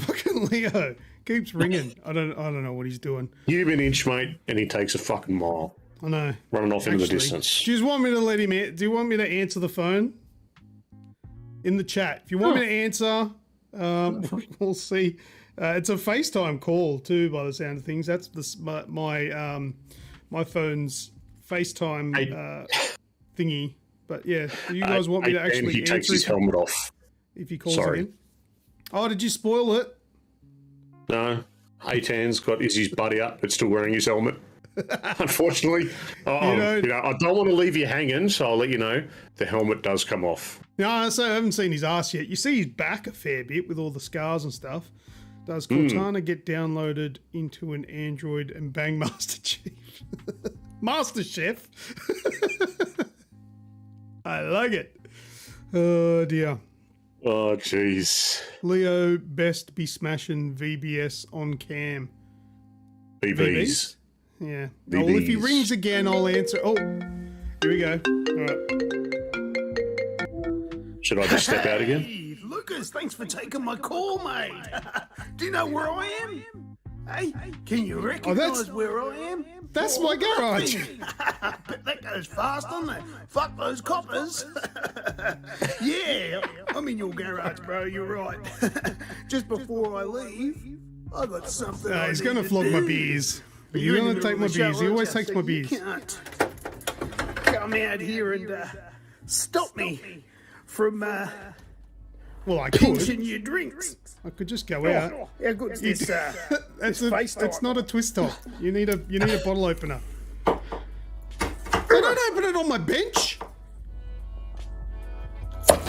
Fucking Leo keeps ringing. I don't know what he's doing. You an inch, mate, and he takes a fucking mile. I know. Running off into the distance. Do you want me to let him? Do you want me to answer the phone in the chat? If you want me to answer, we'll see. It's a FaceTime call too, by the sound of things. That's my phone's FaceTime thingy. But yeah, do you guys want me to actually he answer? Takes his helmet off. If he calls again. Oh, did you spoil it? No. A10's got Izzy's buddy up, but still wearing his helmet. Unfortunately, I don't want to leave you hanging, so I'll let you know the helmet does come off. No, so I haven't seen his ass yet. You see his back a fair bit with all the scars and stuff. Does Cortana get downloaded into an Android and bang Master Chief? Master Chef? I like it. Oh, dear. Oh, jeez. Leo, best be smashing VBS on cam. VBs? Yeah. Oh, well, if he rings again, I'll answer. Oh, here we go. All right. Should I just step out again? Hey, Lucas, thanks for taking my call, mate. Do you know where I am? Hey, can you recognise where I am? That's my garage. But that goes fast, doesn't it? Fuck those coppers. Yeah, I'm in your garage, bro. You're right. Just before I leave, I got something. He's going to flog my beers. You're going to take my beers. He always takes my beers. You can't come out here and stop me from well, I pinching could. your drinks. I could just go out. How good's this? It's not a twist top. You need a bottle opener. Don't open it on my bench.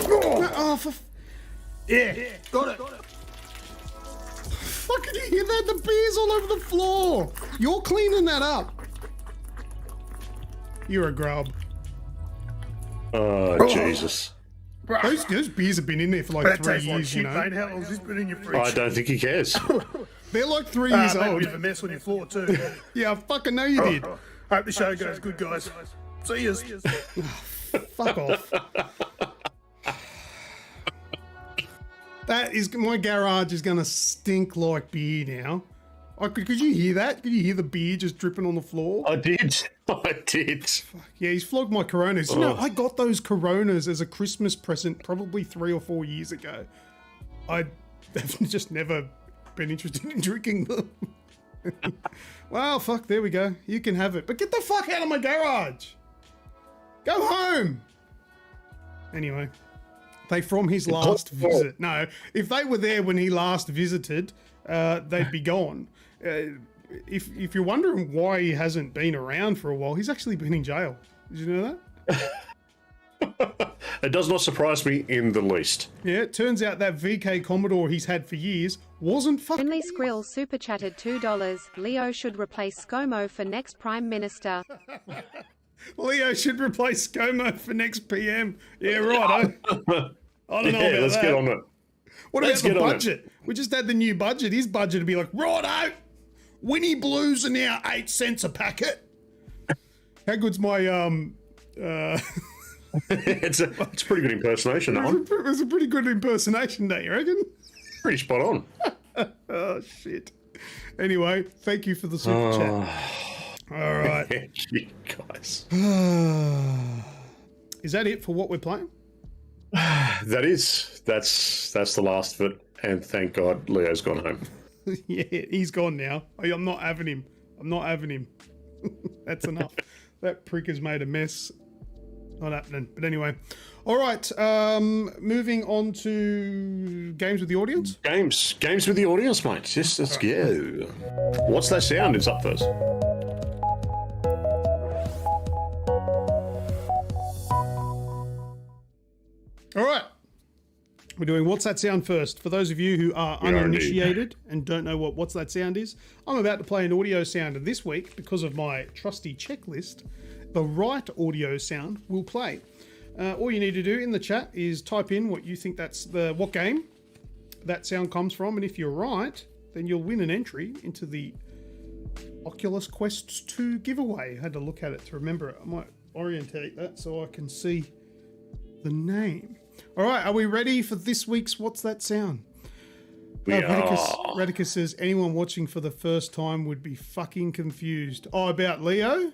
Oh, Yeah, got it. Fucking you hear that? The beer's all over the floor. You're cleaning that up. You're a grub. Oh, Jesus. Those beers have been in there for like 3 years, you know. Mate, how long's this been in your fridge? I don't think he cares. They're like 3 years Made a old. bit of a mess on your floor too. Yeah, I fucking know you did. Hope the show goes good, guys. See yous. Fuck off. That is, my garage is going to stink like beer now. Oh, could you hear that? Could you hear the beer just dripping on the floor? I did. I did. Yeah, he's flogged my Coronas. You know, I got those Coronas as a Christmas present probably 3 or 4 years ago. I have just never been interested in drinking them. Well, fuck, there we go. You can have it. But get the fuck out of my garage. Go home. Anyway, they from his last visit. No, if they were there when he last visited, they'd be gone. If you're wondering why he hasn't been around for a while, he's actually been in jail. Did you know that? It does not surprise me in the least. Yeah, it turns out that VK Commodore he's had for years wasn't fucking... Finley Skrill super chatted $2. Leo should replace ScoMo for next Prime Minister. Leo should replace ScoMo for next PM. Yeah, right. I don't know about let's that. get on it. What about the budget? We just had the new budget. His budget would be like, righto, Winnie Blues are now 8 cents a packet. How good's my it's a pretty good impersonation, that one. It was a pretty good impersonation, don't you reckon? Pretty spot on. Oh shit. Anyway, thank you for the super chat. All right. You guys. Is that it for what we're playing? That's the last of it, and thank God Leo's gone home. Yeah, he's gone now. I'm not having him. That's enough. That prick has made a mess. Not happening. But anyway. All right. Moving on to games with the audience. Games with the audience, mate. Yes, let's go. What's that sound? Is up first. All right. We're doing What's That Sound first. For those of you who are uninitiated and don't know what What's That Sound is, I'm about to play an audio sound, and this week, because of my trusty checklist, the right audio sound will play. All you need to do in the chat is type in what you think what game that sound comes from, and if you're right, then you'll win an entry into the Oculus Quest 2 giveaway. I had to look at it to remember it. I might orientate that so I can see the name. All right, are we ready for this week's What's That Sound? Radicus says, anyone watching for the first time would be fucking confused. Oh, about Leo?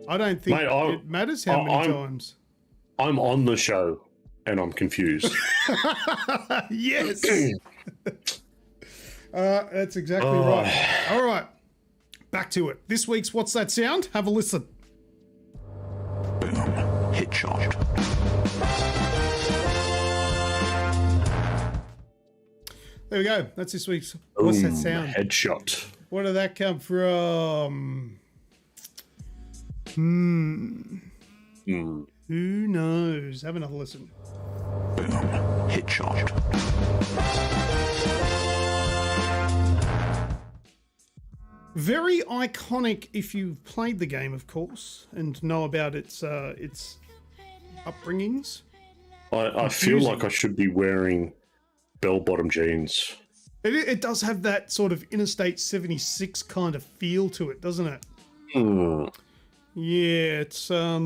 I don't think it matters how many times. I'm on the show, and I'm confused. Yes! That's exactly right. All right, back to it. This week's What's That Sound? Have a listen. Boom. Hit shot. There we go. That's this week's What's That Sound? Headshot. Where did that come from? Who knows? Have another listen. Boom. Hit shot. Very iconic if you've played the game, of course, and know about its upbringings. I feel like I should be wearing bell-bottom jeans. It does have that sort of Interstate 76 kind of feel to it, doesn't it? Yeah, it's I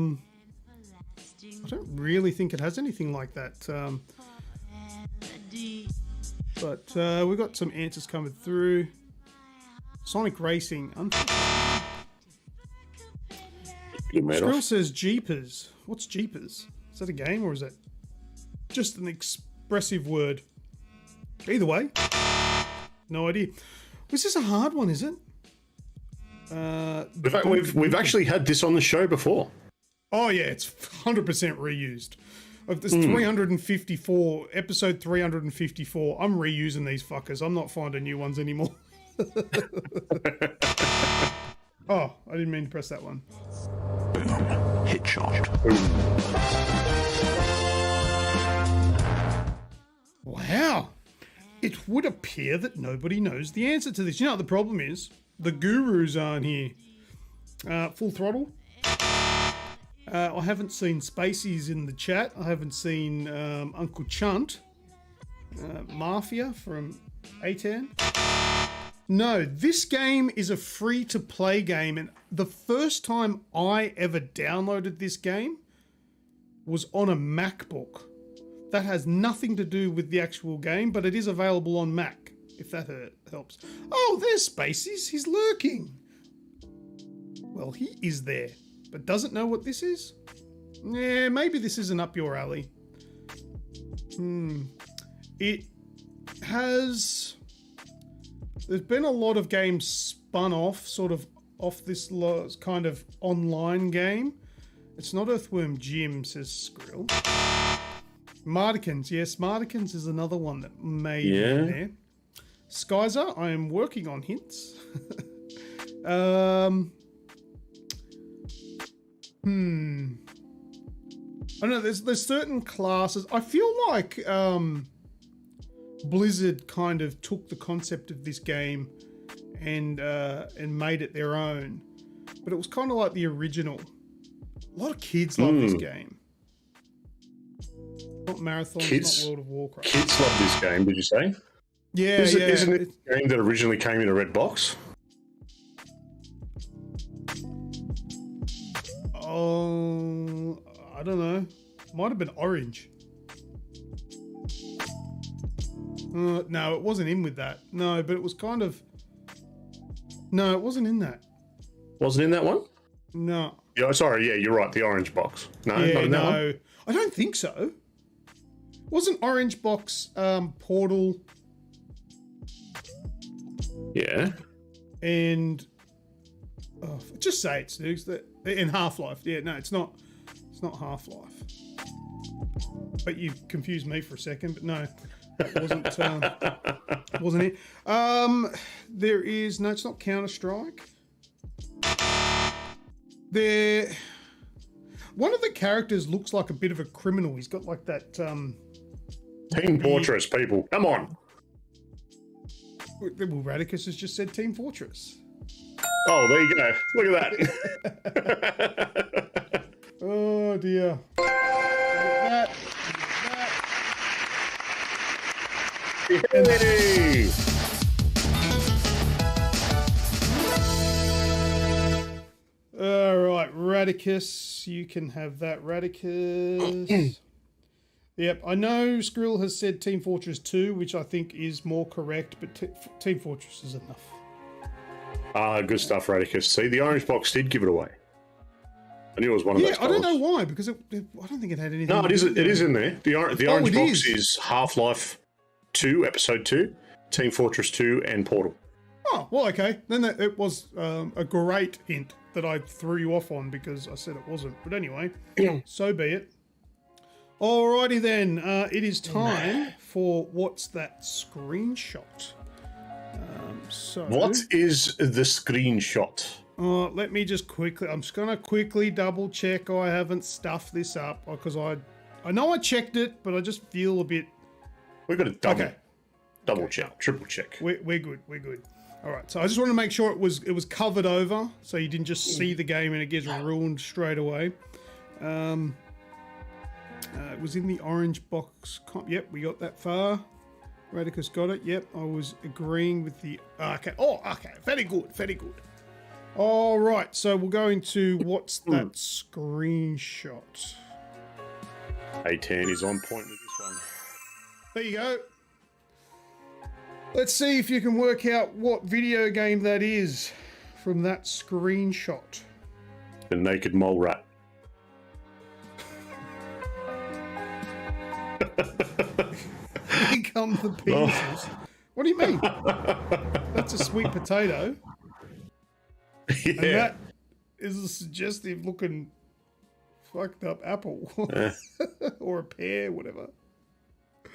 don't really think it has anything like that. But we've got some answers coming through. Sonic Racing. Skrill says Jeepers. What's Jeepers? Is that a game or is that just an expressive word? Either way, no idea. Was this a hard one, is it? We've actually had this on the show before. Oh yeah, it's 100% reused. There's 354, episode 354. I'm reusing these fuckers. I'm not finding new ones anymore. Oh, I didn't mean to press that one. Boom. Hit shot. Wow. It would appear that nobody knows the answer to this. You know what the problem is? The gurus aren't here. Full Throttle. I haven't seen Spaceys in the chat. I haven't seen Uncle Chunt. Mafia from A10. No, this game is a free-to-play game, and the first time I ever downloaded this game was on a MacBook. that has nothing to do with the actual game, but it is available on Mac, if that helps. Oh, there's Spaceys. He's lurking. Well, he is there, but doesn't know what this is? Yeah, maybe this isn't up your alley. It has... There's been a lot of games spun off, sort of off this kind of online game. It's not Earthworm Jim, says Skrill. Smartikins, yes, Smartikins is another one that may be in there. Skyzer, I am working on hints. I don't know, there's certain classes. I feel like Blizzard kind of took the concept of this game and made it their own. But it was kind of like the original. A lot of kids love this game. Not marathons, not World of Warcraft. Kids love this game, did you say? Yeah, Isn't it a game that originally came in a red box? Oh, I don't know. Might have been orange. No, it wasn't in with that. No, but it was kind of... No, it wasn't in that. Wasn't in that one? No. Yeah, sorry, yeah, you're right, the orange box. No, Yeah, not in that no. one? I don't think so. Wasn't Orange Box Portal Yeah. and... Oh, just say it, Snoogs. In Half-Life. Yeah, no, it's not. It's not Half-Life. But you confused me for a second, but no. That wasn't it. There is... No, it's not Counter-Strike. One of the characters looks like a bit of a criminal. He's got like that... Team Fortress, people. Come on. Well, Radicus has just said Team Fortress. Oh, there you go. Look at that. Oh, dear. That. Hey. All right, Radicus. You can have that, Radicus. Yep, I know Skrill has said Team Fortress 2, which I think is more correct, but Team Fortress is enough. Good stuff, Radicus. See, the orange box did give it away. I knew it was one of those. Yeah, I don't know why, because I don't think it had anything. No, it is in there. The orange box is Half-Life 2, Episode 2, Team Fortress 2, and Portal. Oh, well, okay. Then it was a great hint that I threw you off on because I said it wasn't. But anyway, so be it. Alrighty then, it is time for What's That Screenshot? What is the screenshot? Let me just I'm just going to quickly double check I haven't stuffed this up because I know I checked it, but I just feel a bit... We've got to double check, triple check. We're good. All right, so I just want to make sure it was covered over so you didn't just see the game and it gets ruined straight away. It was in the orange box. Yep, we got that far. Radicus got it. Yep, I was agreeing with the... Okay. Oh, okay. Very good. All right, so we're going to What's That Screenshot? A10 is on point with this one. There you go. Let's see if you can work out what video game that is from that screenshot. The naked mole rat. Here come the penises. What do you mean? That's a sweet potato. Yeah. And that is a suggestive looking fucked up apple. Or a pear, whatever.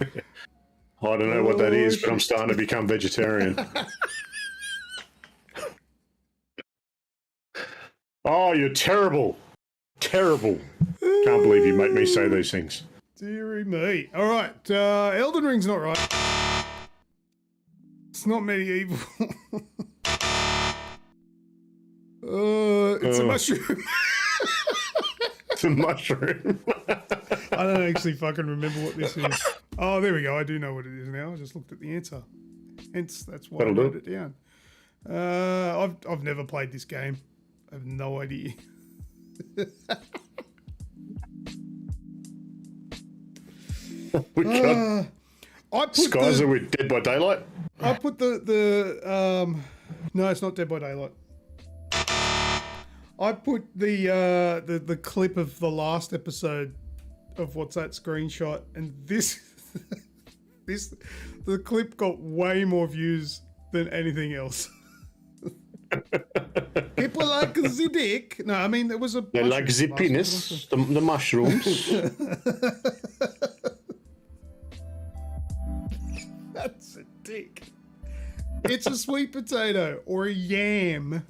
I don't know what that is, but I'm starting to become vegetarian. Oh, you're terrible. Terrible. Can't believe you make me say those things. Deary me. All right, Elden Ring's not right. It's not medieval. It's a mushroom. It's a mushroom. I don't actually fucking remember what this is. Oh, there we go. I do know what it is now. I just looked at the answer. Hence, that's why I wrote it down. I've never played this game. I have no idea. We got I put Skyzer with Dead by Daylight. I put no, it's not Dead by Daylight. I put the clip of the last episode of What's That screenshot, and this the clip got way more views than anything else. People like the dick. No, I mean there was a. They like the penis, the mushrooms. That's a dick. It's a sweet potato or a yam.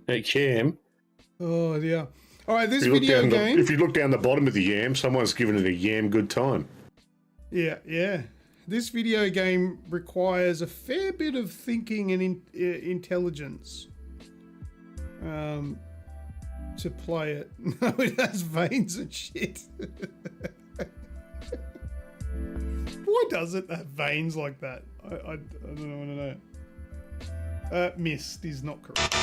A yam. Oh yeah. All right, this If you look video down game. if you look down the bottom of the yam, someone's giving it a yam good time. Yeah. This video game requires a fair bit of thinking and intelligence to play it. No, it has veins and shit. Why does it have veins like that? I don't want to know. Missed is not correct.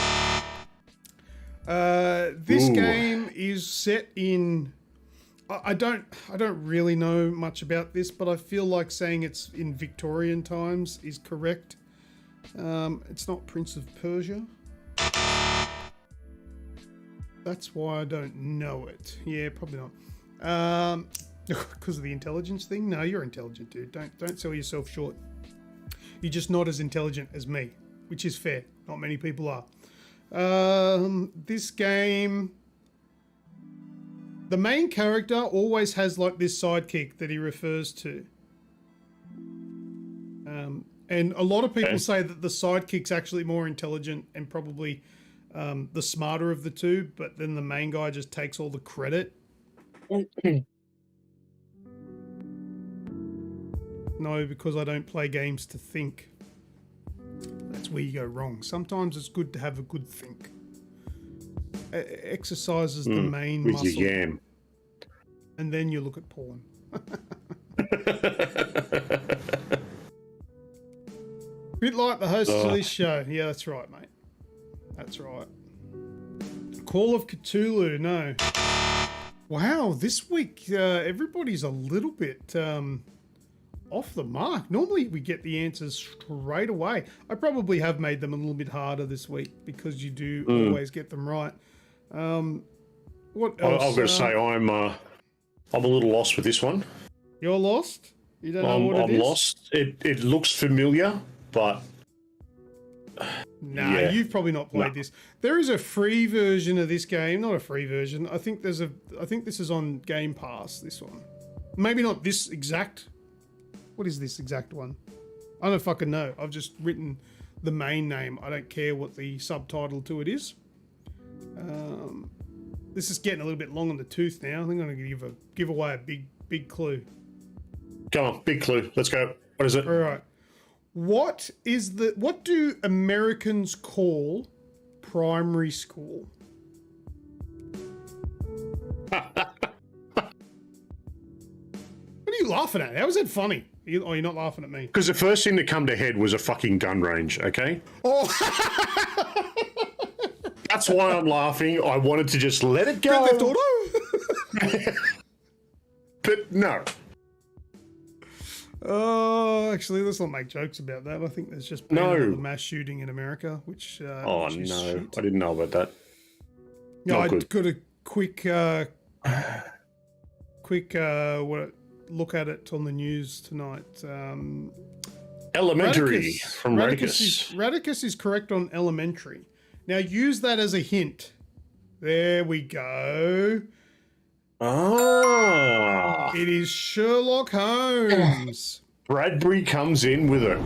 This Ooh. game is set in. I don't really know much about this, but I feel like saying it's in Victorian times is correct. It's not Prince of Persia. That's why I don't know it. Yeah, probably not. Because of the intelligence thing? No, you're intelligent, dude. Don't sell yourself short. You're just not as intelligent as me, which is fair. Not many people are. This game, the main character always has like this sidekick that he refers to. And a lot of people say that the sidekick's actually more intelligent and probably the smarter of the two, but then the main guy just takes all the credit. No, because I don't play games to think. That's where you go wrong. Sometimes it's good to have a good think. Exercises the main with muscle. your yam. And then you look at porn. Bit like the hosts of this show. Yeah, that's right, mate. That's right. Call of Cthulhu, no. Wow, this week everybody's a little bit off the mark. Normally we get the answers straight away. I probably have made them a little bit harder this week because you do always get them right. What else? I've got to say I'm a little lost with this one. You're lost? You don't know what it is? I'm lost. It looks familiar, but Nah, yeah. you've probably not played this. There is a free version of this game, not a free version. I think this is on Game Pass, this one. Maybe not this exact. What is this exact one? I don't fucking know. I've just written the main name. I don't care what the subtitle to it is. This is getting a little bit long on the tooth now. I think I'm going to give away a big clue. Come on, big clue. Let's go. What is it? All right. What do Americans call primary school? What are you laughing at? How is that funny? You're not laughing at me. Because the first thing that come to head was a fucking gun range, okay? Oh, That's why I'm laughing. I wanted to just let it go. Grand Theft Auto? But no. Oh, actually, let's not make jokes about that. I think there's just been another mass shooting in America, which Oh which is no, shit. I didn't know about that. Yeah, Not I good. got a quick look at it on the news tonight. Elementary from Radicus. Radicus is correct on elementary. Now use that as a hint. There we go. Ah, It is Sherlock Holmes. Bradbury comes in with it.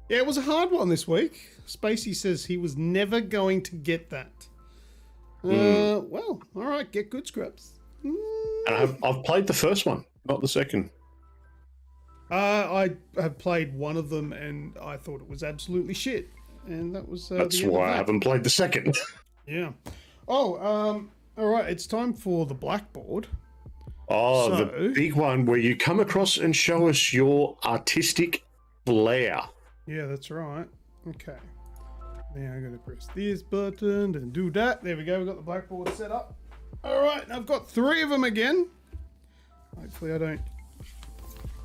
Yeah, it was a hard one this week. Spacey says he was never going to get that. Well, all right, get good, Scrubs. And I've played the first one, not the second. I have played one of them, and I thought it was absolutely shit. And that was That's the end of why I that. haven't played the second. Yeah. Oh, All right, it's time for the blackboard. Oh, So- the big one where you come across and show us your artistic flair. Yeah, that's right. Okay. Now I'm going to press this button and do that. There we go. We've got the blackboard set up. All right, and I've got 3 of them again. Hopefully I don't...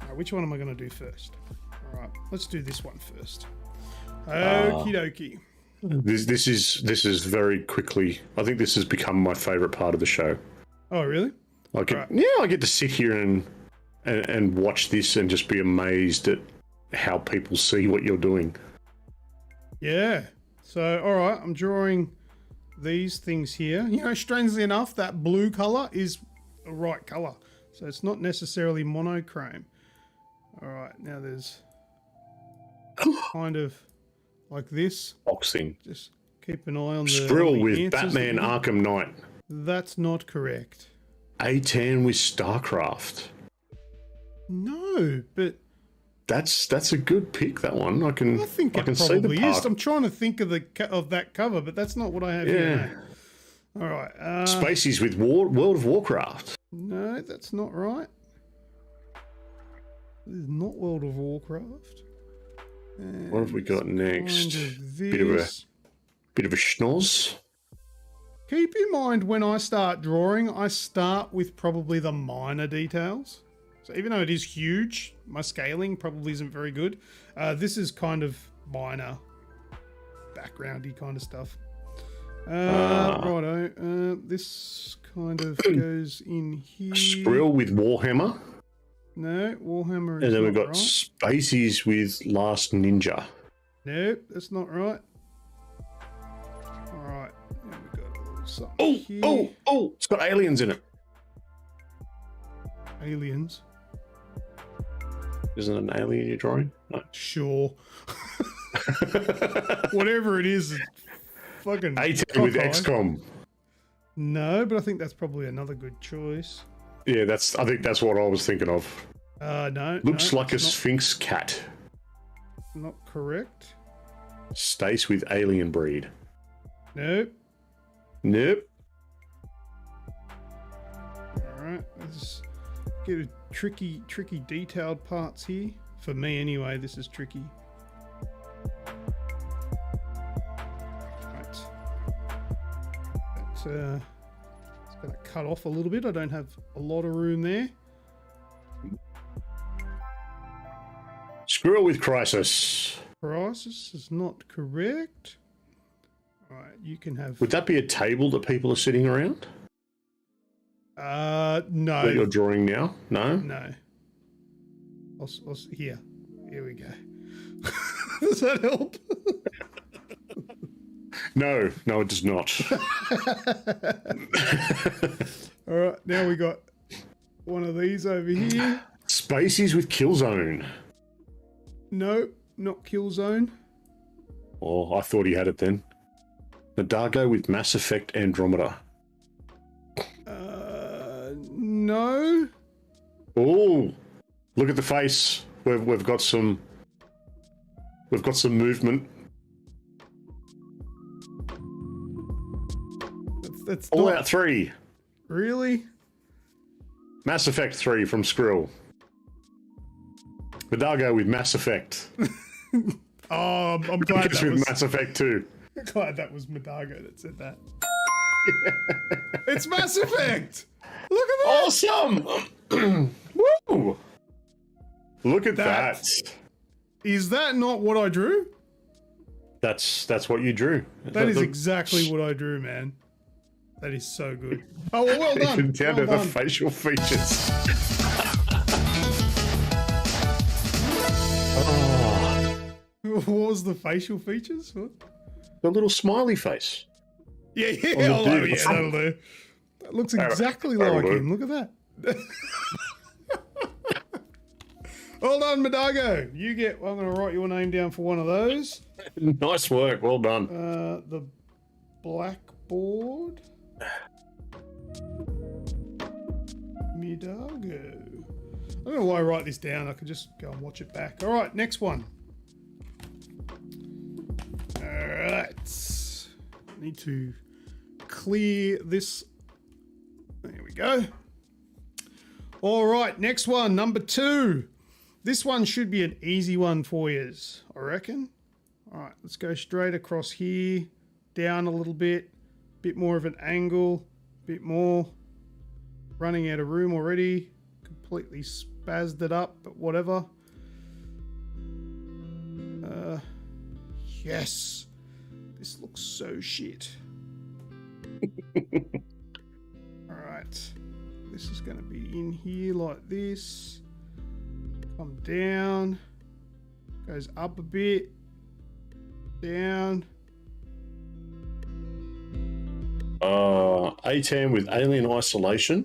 All right, which one am I going to do first? All right, let's do this one first. Okie dokie. This is very quickly. I think this has become my favourite part of the show. Oh, really? I get, Right. yeah, I get to sit here and watch this and just be amazed at how people see what you're doing. Yeah. So, all right, I'm drawing these things here. You know, strangely enough, that blue color is the right color. So it's not necessarily monochrome. All right, now there's kind of like this. Boxing. Just keep an eye on the Skrill on the with answers Batman that you- Arkham Knight. That's not correct. A10 with StarCraft. No, but That's a good pick. That one. I can I think it see the probably is. part. I'm trying to think of that cover, but that's not what I have here. No. All right. Spaces with World of Warcraft. No, that's not right. This is not World of Warcraft. What have we got And next? kind of Bit of a this. schnoz. Keep in mind when I start drawing, I start with probably the minor details. So even though it is huge, my scaling probably isn't very good. This is kind of minor, backgroundy kind of stuff. Righto. This kind of goes in here. Skrill with Warhammer. No, Warhammer is And then not we've got right. Spaces with Last Ninja. Nope, that's not right. Alright, now we've got a little something Oh, here. oh, it's got aliens in it. Aliens. Isn't it an alien you're drawing? No. Sure. Whatever it is, it's fucking A10 with cockeyed. XCOM. No, but I think that's probably another good choice. Yeah, I think that's what I was thinking of. No. Looks no, like a it's Sphinx cat. not correct. Stace with alien breed. Nope. Nope. Alright, let's get a tricky detailed parts here. For me anyway, this is tricky. Right. It's going to cut off a little bit. I don't have a lot of room there. Squirrel with Crisis. Crisis is not correct. Alright, you can have... Would that be a table that people are sitting around? no. That you're drawing now? No? No. Here we go. Does that help? No, it does not. All right, now we got one of these over here. Spaces with Killzone. Nope, not Killzone. Oh, I thought he had it then. Nadago with Mass Effect Andromeda. No. Oh, look at the face. We've got some movement. That's All not Out 3. really. Mass Effect 3 from Skrill. Nadago with Mass Effect. Oh, I'm glad It's that with was. Mass Effect 2. Glad that was Madago that said that. It's Mass Effect. Look at that. Awesome! Woo! Look at that. Is that not what I drew? That's what you drew. That is Look, exactly what I drew, man. That is so good. Oh, well done. even down to Well the done. facial features. What was the facial features? What? The little smiley face. Yeah, the oh, dude. yeah, that'll do. That looks exactly that'll like do. him. Look at that. Well done, Madago. You get. I'm going to write your name down for one of those. Nice work. Well done. The blackboard. Madago. I don't know why I write this down. I could just go and watch it back. All right, next one. All right. Need to clear this go. All right, next one, number 2. This one should be an easy one for you, I reckon. All right, let's go straight across here, down a little bit more of an angle, bit more. Running out of room already. Completely spazzed it up, but whatever. Yes. This looks so shit. All right. This is going to be in here like this. Come down. Goes up a bit. Down. A10 with alien isolation.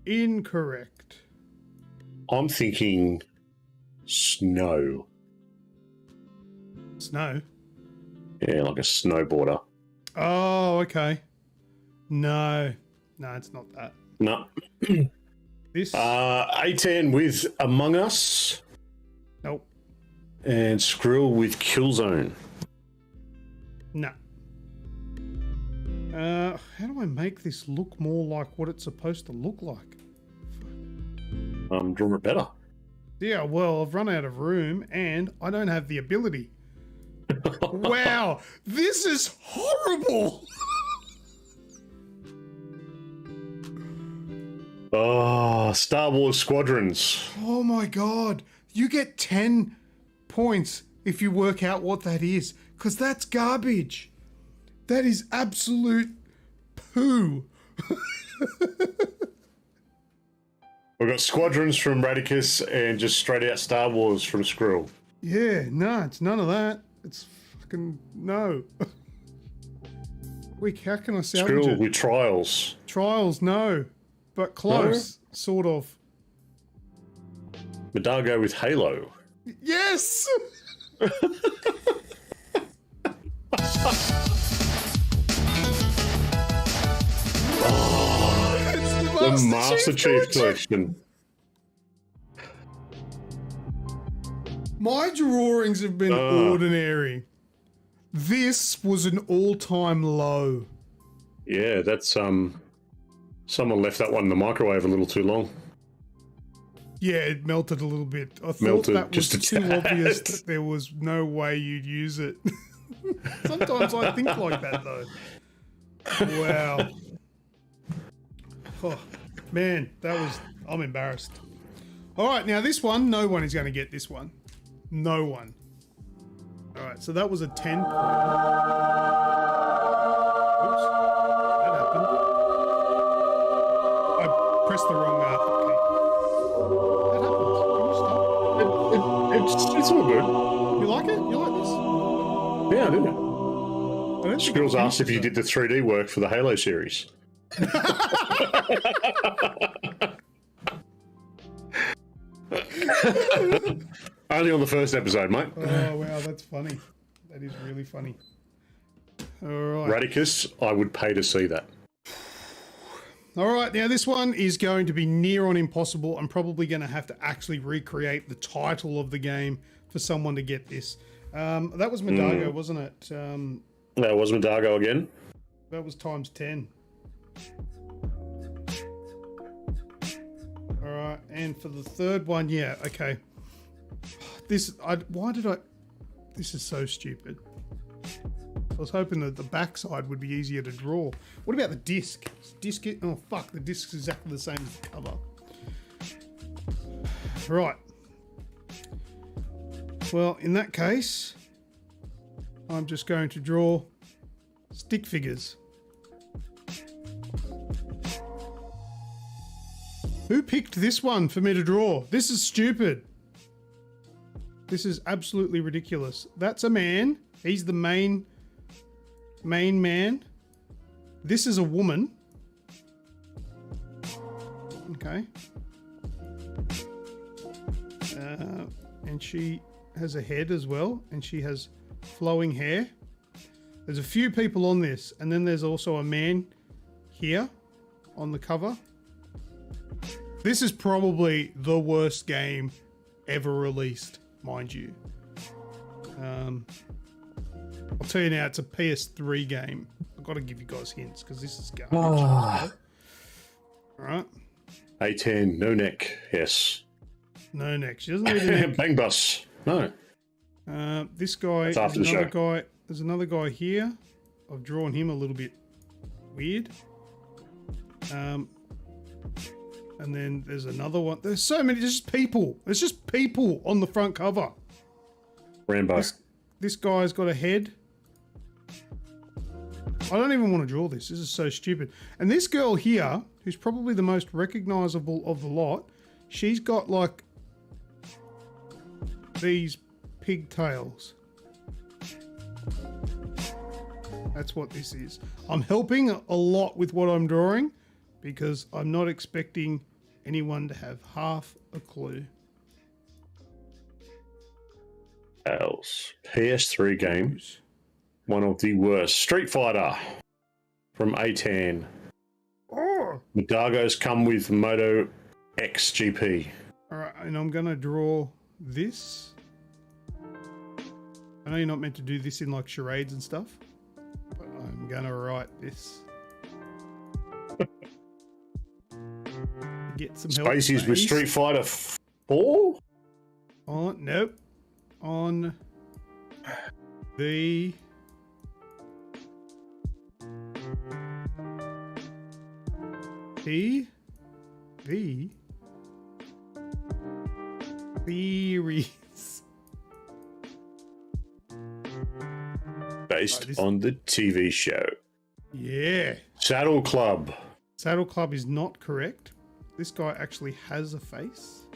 Incorrect. I'm thinking snow. Snow? Yeah, like a snowboarder. Oh, okay. No, it's not that. No. This? A10 with Among Us. Nope. And Skrill with Killzone. No. How do I make this look more like what it's supposed to look like? Draw it better. Yeah, well, I've run out of room and I don't have the ability. Wow, this is horrible. Oh, Star Wars Squadrons. Oh my God. You get 10 points if you work out what that is, because that's garbage. That is absolute poo. We've got Squadrons from Radicus and just straight out Star Wars from Skrill. Yeah, no, it's none of that. It's fucking no. Wait, how can I salvage Skrill it? with Trials. Trials, no. But close, sort of. Medago with Halo. Yes! The Master Chief Collection. My drawings have been ordinary. This was an all-time low. Yeah, that's someone left that one in the microwave a little too long. Yeah, it melted a little bit. I thought Melted that was just a too tad. obvious that there was no way you'd use it. Sometimes I think like that though. Wow. Oh, man, I'm embarrassed. All right, now this one, no one is going to get this one. No one. All right, so that was a 10 point. Oops, that happened. I pressed the wrong key. That happens. Can you stop? It's all good. You like it? You like this? Yeah, I do. I don't think Skrill's it asked if you finishes did the 3D work for the Halo series. Only on the first episode, mate. Oh, wow, that's funny. That is really funny. All right. Radicus, I would pay to see that. All right, now this one is going to be near on impossible. I'm probably going to have to actually recreate the title of the game for someone to get this. That was Medago, wasn't it? That was Medago again. That was times 10. All right, and for the third one, yeah, okay. This is so stupid. I was hoping that the backside would be easier to draw. What about the disc? Oh fuck, the disc's exactly the same as the cover. Right. Well, in that case, I'm just going to draw stick figures. Who picked this one for me to draw? This is stupid. This is absolutely ridiculous. That's a man. He's the main man. This is a woman. Okay. And she has a head as well, and she has flowing hair. There's a few people on this, and then there's also a man here on the cover. This is probably the worst game ever released, mind you. I'll tell you now, it's a PS3 game. I've got to give you guys hints because this is garbage. All All right. A10, no neck. Yes. No neck. She doesn't need a neck. Bang bus. No. This guy. That's after the another show. guy. There's another guy here. I've drawn him a little bit weird. And then there's another one. There's so many. There's just people. There's just people on the front cover. Rambo. This guy's got a head. I don't even want to draw this. This is so stupid. And this girl here, who's probably the most recognizable of the lot, she's got like these pigtails. That's what this is. I'm helping a lot with what I'm drawing because I'm not expecting anyone to have half a clue. Else. PS3 games. One of the worst. Street Fighter from A10. Oh! Madagos come with Moto X GP. All right, and I'm going to draw this. I know you're not meant to do this in like charades and stuff, but I'm going to write this. Get some help. Spaces with Street Fighter 4? Nope. On the theories. Based on the TV show. Yeah. Saddle Club. Saddle Club is not correct. This guy actually has a face.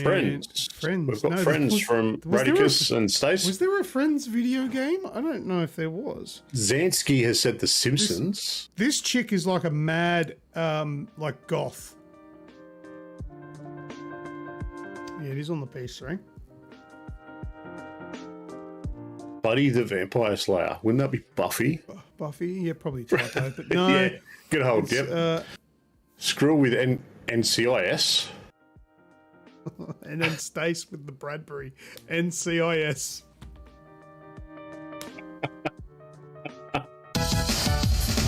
Friends. Friends. We've got No, Friends from Radicus and Stace. Was there a Friends video game? I don't know if there was. Zansky has said The Simpsons. This chick is like a mad, like goth. Yeah, it is on the PS3. Buddy the Vampire Slayer. Wouldn't that be Buffy? Buffy? Yeah, probably typo, but no. Yeah, good hold. It's, Yep. Screw with NCIS. And then Stace with the Bradbury. NCIS.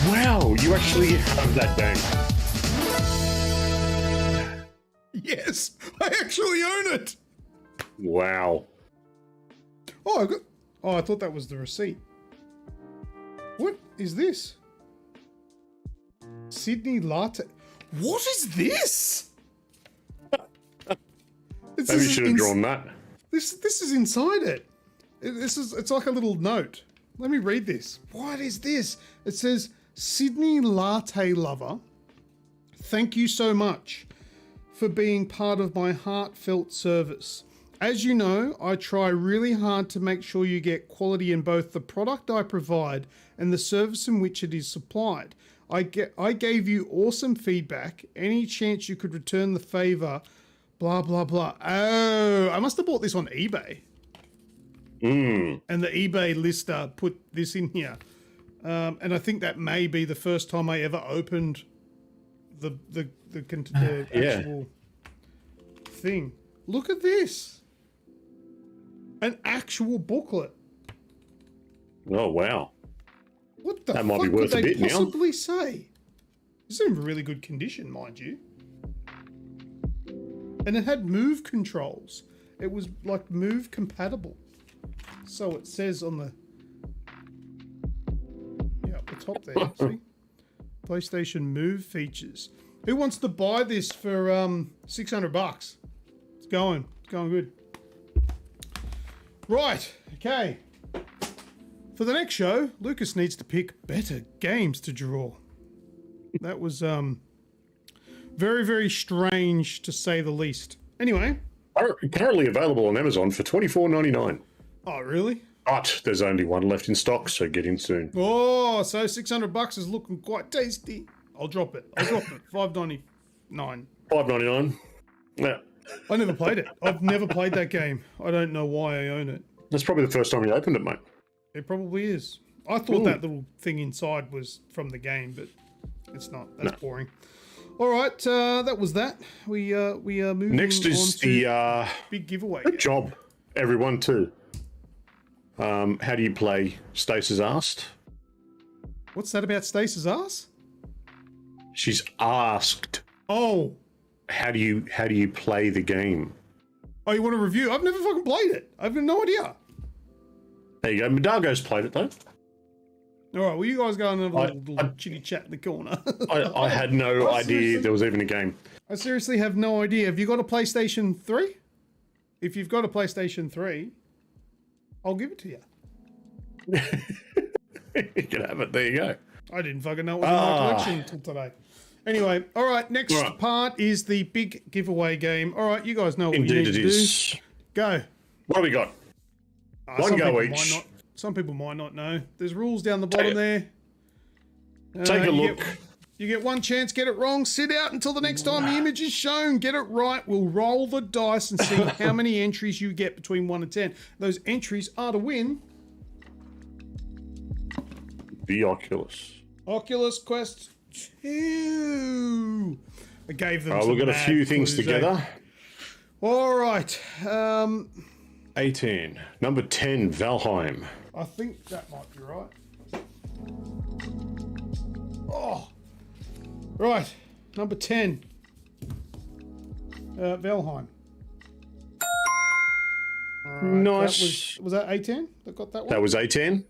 Wow, you actually have that game. Yes, I actually own it. Wow. Oh, I thought that was the receipt. What is this? Sydney Latte. What is this? Maybe you should have drawn that. This is inside it. It's like a little note. Let me read this. What is this? It says, Sydney Latte Lover, thank you so much for being part of my heartfelt service. As you know, I try really hard to make sure you get quality in both the product I provide and the service in which it is supplied. I gave you awesome feedback. Any chance you could return the favor? Blah, blah, blah. Oh, I must have bought this on eBay. And the eBay lister put this in here. And I think that may be the first time I ever opened the actual thing. Look at this. An actual booklet. Oh, wow. What the That fuck might be could worth a they bit now. possibly say? This is in really good condition, mind you. And it had move controls. It was like move compatible. So it says on the up the top there, see? PlayStation Move features. Who wants to buy this for $600? It's going good. Right, okay. For the next show, Lucas needs to pick better games to draw. That was very, very strange to say the least. Anyway. Currently available on Amazon for $24.99. Oh, really? But there's only one left in stock, so get in soon. Oh, so $600 is looking quite tasty. I'll drop it. $5.99. $5.99. Yeah. I never played it. I've never played that game. I don't know why I own it. That's probably the first time you opened it, mate. It probably is. I thought that little thing inside was from the game, but it's not. That's boring. All right, that was that. We are moving Next is on to the big giveaway. good job, everyone, too. How do you play Stace has asked? What's that about Stace's ass? She's asked, Oh. how do you play the game? Oh, you want a review? I've never fucking played it. I've no idea. There you go. Medago's played it, though. All right, well, you guys go and have a little chitty chat in the corner. I had no idea there was even a game. I seriously have no idea. Have you got a PlayStation 3? If you've got a PlayStation 3, I'll give it to you. You can have it. There you go. I didn't fucking know it was in my collection until today. Anyway, all right, next part is the big giveaway game. All right, you guys know what Indeed you need it to is. do. Go. What have we got? One go each. Some people might not know. There's rules down the bottom there. Take a look. You get one chance, get it wrong, sit out until the next time the image is shown. Get it right, we'll roll the dice and see how many entries you get between 1 and 10. Those entries are to win The Oculus. Oculus Quest 2. I gave them some we've got a few things clues, together. All right. 18. Number 10, Valheim. I think that might be right. Oh. Right. Number 10. Valheim. Right, Nice. Was that A10 that got that one? That was 18.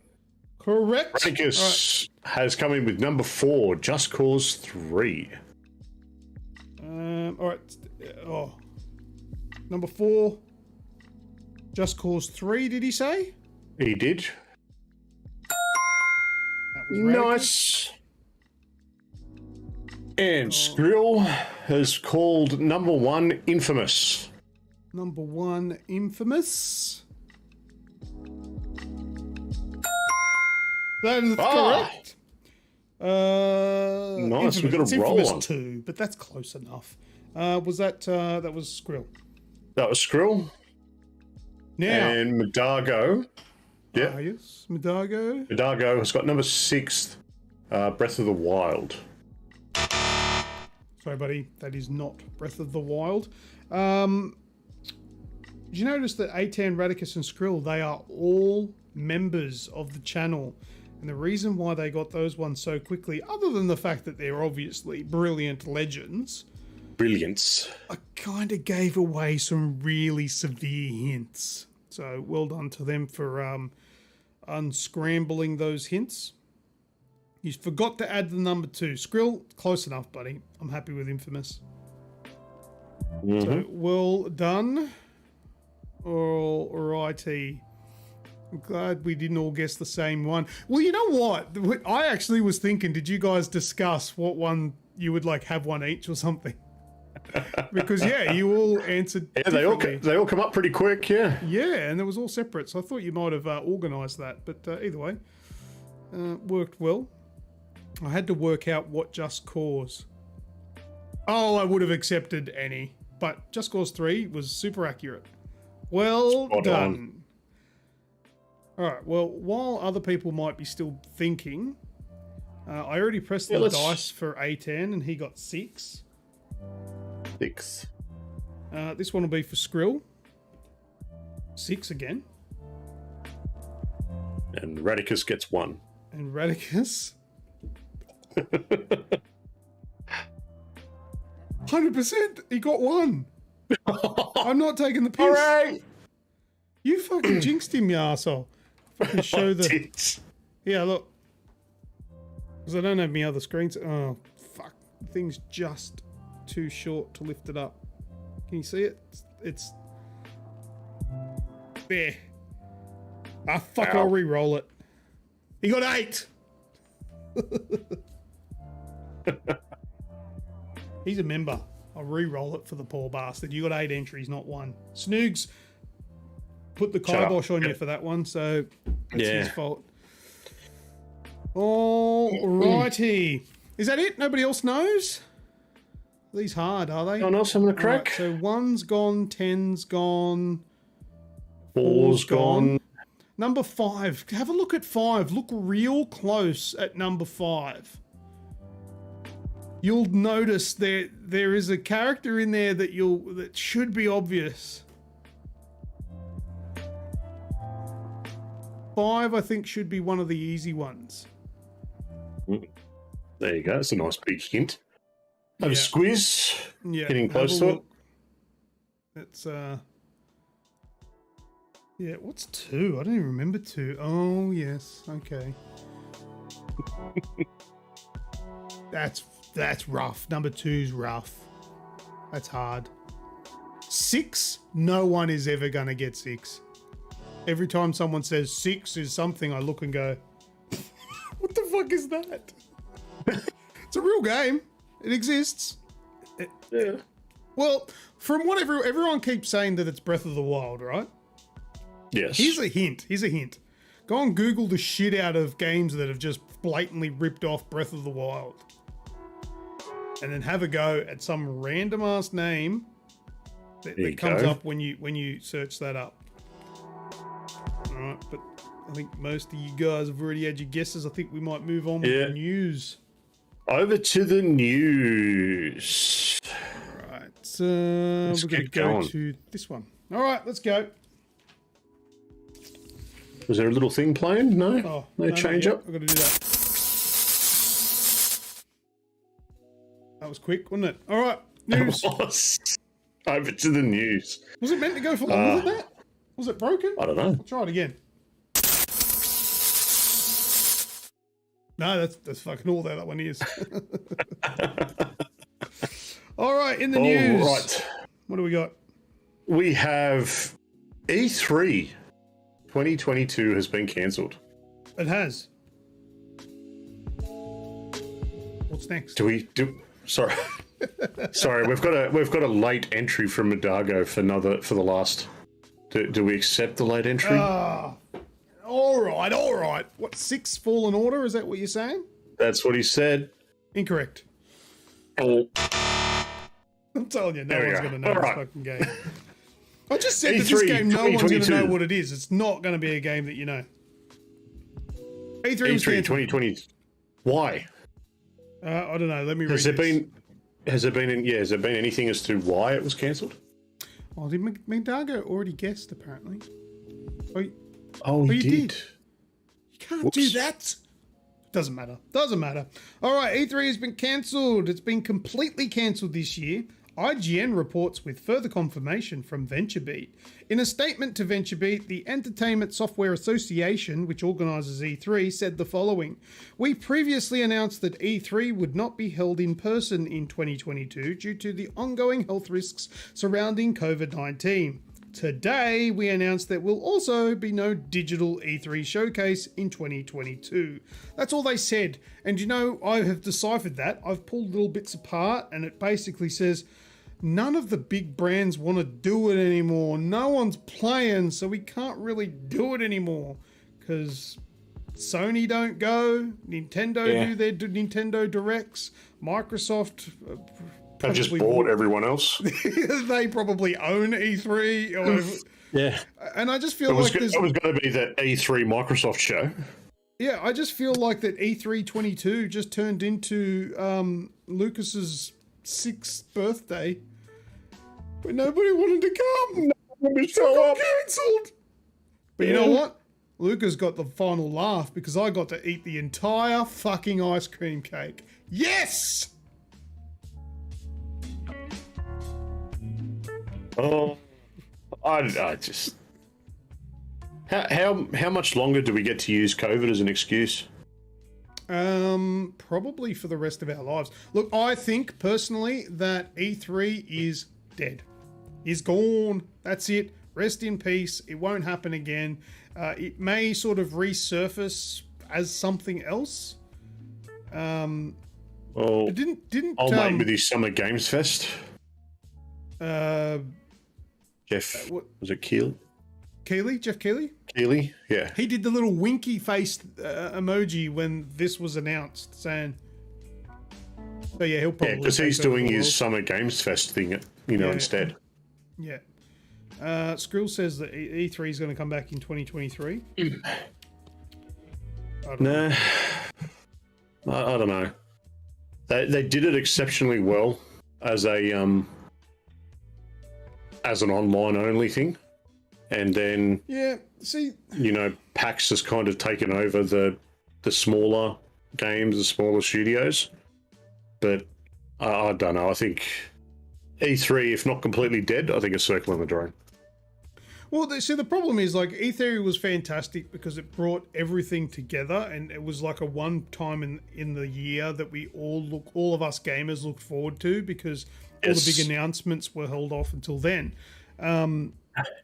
Correct. Radicus has come in with number 4, Just Cause 3. All right. Oh. Number 4. Just Cause 3, did he say? He did. That was Radicus. Nice. And Skrill has called number 1, Infamous. Number 1, Infamous. That is correct. Nice, we've got it's a roll Infamous on. 2, but that's close enough. Was that was Skrill? That was Skrill. Now, And Medago. Yeah. yes, Medago. Medago has got number 6, Breath of the Wild. Sorry, buddy, that is not Breath of the Wild. Did you notice that A10, Radicus, and Skrill, they are all members of the channel? And the reason why they got those ones so quickly, other than the fact that they're obviously brilliant legends, Brilliance. I kind of gave away some really severe hints. So well done to them for unscrambling those hints. You forgot to add the number 2. Skrill, close enough, buddy. I'm happy with Infamous. So well done. All righty. I'm glad we didn't all guess the same one. Well, you know what? I actually was thinking, did you guys discuss what one you would like have one each or something? Because yeah, you all answered. Yeah, they all come up pretty quick, yeah. Yeah, and it was all separate, so I thought you might have organised that. But either way, worked well. I had to work out what Just Cause. Oh, I would have accepted any, but Just Cause 3 was super accurate. Well Spot done. on. All right. Well, while other people might be still thinking, I already pressed the dice for A10, and he got 6. 6. This one will be for Skrill. 6 again. And Radicus gets 1. And Radicus. 100%. He got 1. I'm not taking the piss. All right. You fucking jinxed him, you arsehole. Fucking show the. Yeah, look. Because I don't have my other screens. Oh, fuck. The thing's just too short to lift it up. Can you see it? It's. There. Ah, fuck, I'll re-roll it. He got 8. He's a member. I'll re-roll it for the poor bastard. You got 8 entries, not 1. Snoogs put the kibosh on you for that one, so that's his fault. Alrighty. Is that it? Nobody else knows? These hard, are they? No one else having a crack? Right, so 1's gone, 10's gone, 4's gone. Number 5. Have a look at 5. Look real close at number 5. You'll notice there is a character in there that should be obvious. 5, I think, should be one of the easy ones. There you go. That's a nice big hint. Have a squiz. Yeah, Getting have close a to it. look. It's yeah, what's 2? I don't even remember 2. Oh yes, okay. That's rough. Number 2's rough. That's hard. 6, no one is ever gonna get 6. Every time someone says 6 is something, I look and go, what the fuck is that? It's a real game. It exists. Yeah. Well, from what everyone keeps saying that it's Breath of the Wild, right? Yes. Here's a hint. Go and Google the shit out of games that have just blatantly ripped off Breath of the Wild. And then have a go at some random ass name that comes up when you search that up. Alright, but I think most of you guys have already had your guesses. I think we might move on with the news. Over to the news. Right, so we're going to go going. to this one. Alright, let's go. Was there a little thing playing? No? Oh, no change up? I've got to do that. That was quick, wasn't it? All right, news. Over to the news. Was it meant to go for longer than that? Was it broken? I don't know. I'll try it again. No, that's fucking all that one is. All right, in the news. All right. What do we got? We have E3 2022 has been cancelled. It has. What's next? Sorry. Sorry, we've got a late entry from Madago for the last. Do we accept the late entry? All right. What, 6 Fallen Order? Is that what you're saying? That's what he said. Incorrect. Oh. I'm telling you, no There we one's go. going to know All this right. fucking game. I just said that E3 this game, no one's going to 2022. know what it is. It's not going to be a game that you know. E3 was E3 cancelled. 2020. Why? I don't know. Let me read Has there this. has there been anything as to why it was cancelled? Oh, did Mendago already guessed, apparently? Oh, you he did. You can't do that. Doesn't matter. All right, E3 has been cancelled. It's been completely cancelled this year. IGN reports with further confirmation from VentureBeat. In a statement to VentureBeat, the Entertainment Software Association, which organises E3, said the following. We previously announced that E3 would not be held in person in 2022 due to the ongoing health risks surrounding COVID-19. Today, we announced there will also be no digital E3 showcase in 2022. That's all they said. And you know, I have deciphered that. I've pulled little bits apart and it basically says, none of the big brands want to do it anymore. No one's playing, so we can't really do it anymore. Because Sony don't go, Nintendo do their Nintendo Directs, Microsoft... They've just bought everyone else. They probably own E3. Yeah. And I just feel It was like there's... going to be that E3 Microsoft show. Yeah, I just feel like that E3 22 just turned into Lucas's 6th birthday, but nobody wanted to come. Nobody show up. Cancelled. But you know what? Lucas got the final laugh because I got to eat the entire fucking ice cream cake. Yes. Oh, I just. How much longer do we get to use COVID as an excuse? Probably for the rest of our lives. Look, I think personally that E3 is dead. Is gone. That's it. Rest in peace. It won't happen again. It may sort of resurface as something else. Well, It didn't. old mate with his Summer Games Fest. Jeff, was it Keely? Jeff Keighley? Keely, yeah. He did the little winky faced emoji when this was announced, saying, so yeah, he'll probably. Yeah, because he's take over doing the his world. Summer Games Fest thing, instead. Yeah. Skrill says that E3 is going to come back in 2023. Nah, I don't know. They did it exceptionally well as an online only thing, and then Yeah, see, PAX has kind of taken over the smaller games, the smaller studios. But I don't know. I think E3, if not completely dead, I think it's circling the drain. Well, see, the problem is, like, E3 was fantastic because it brought everything together, and it was like a one time in the year that we all of us gamers looked forward to, because all the big announcements were held off until then.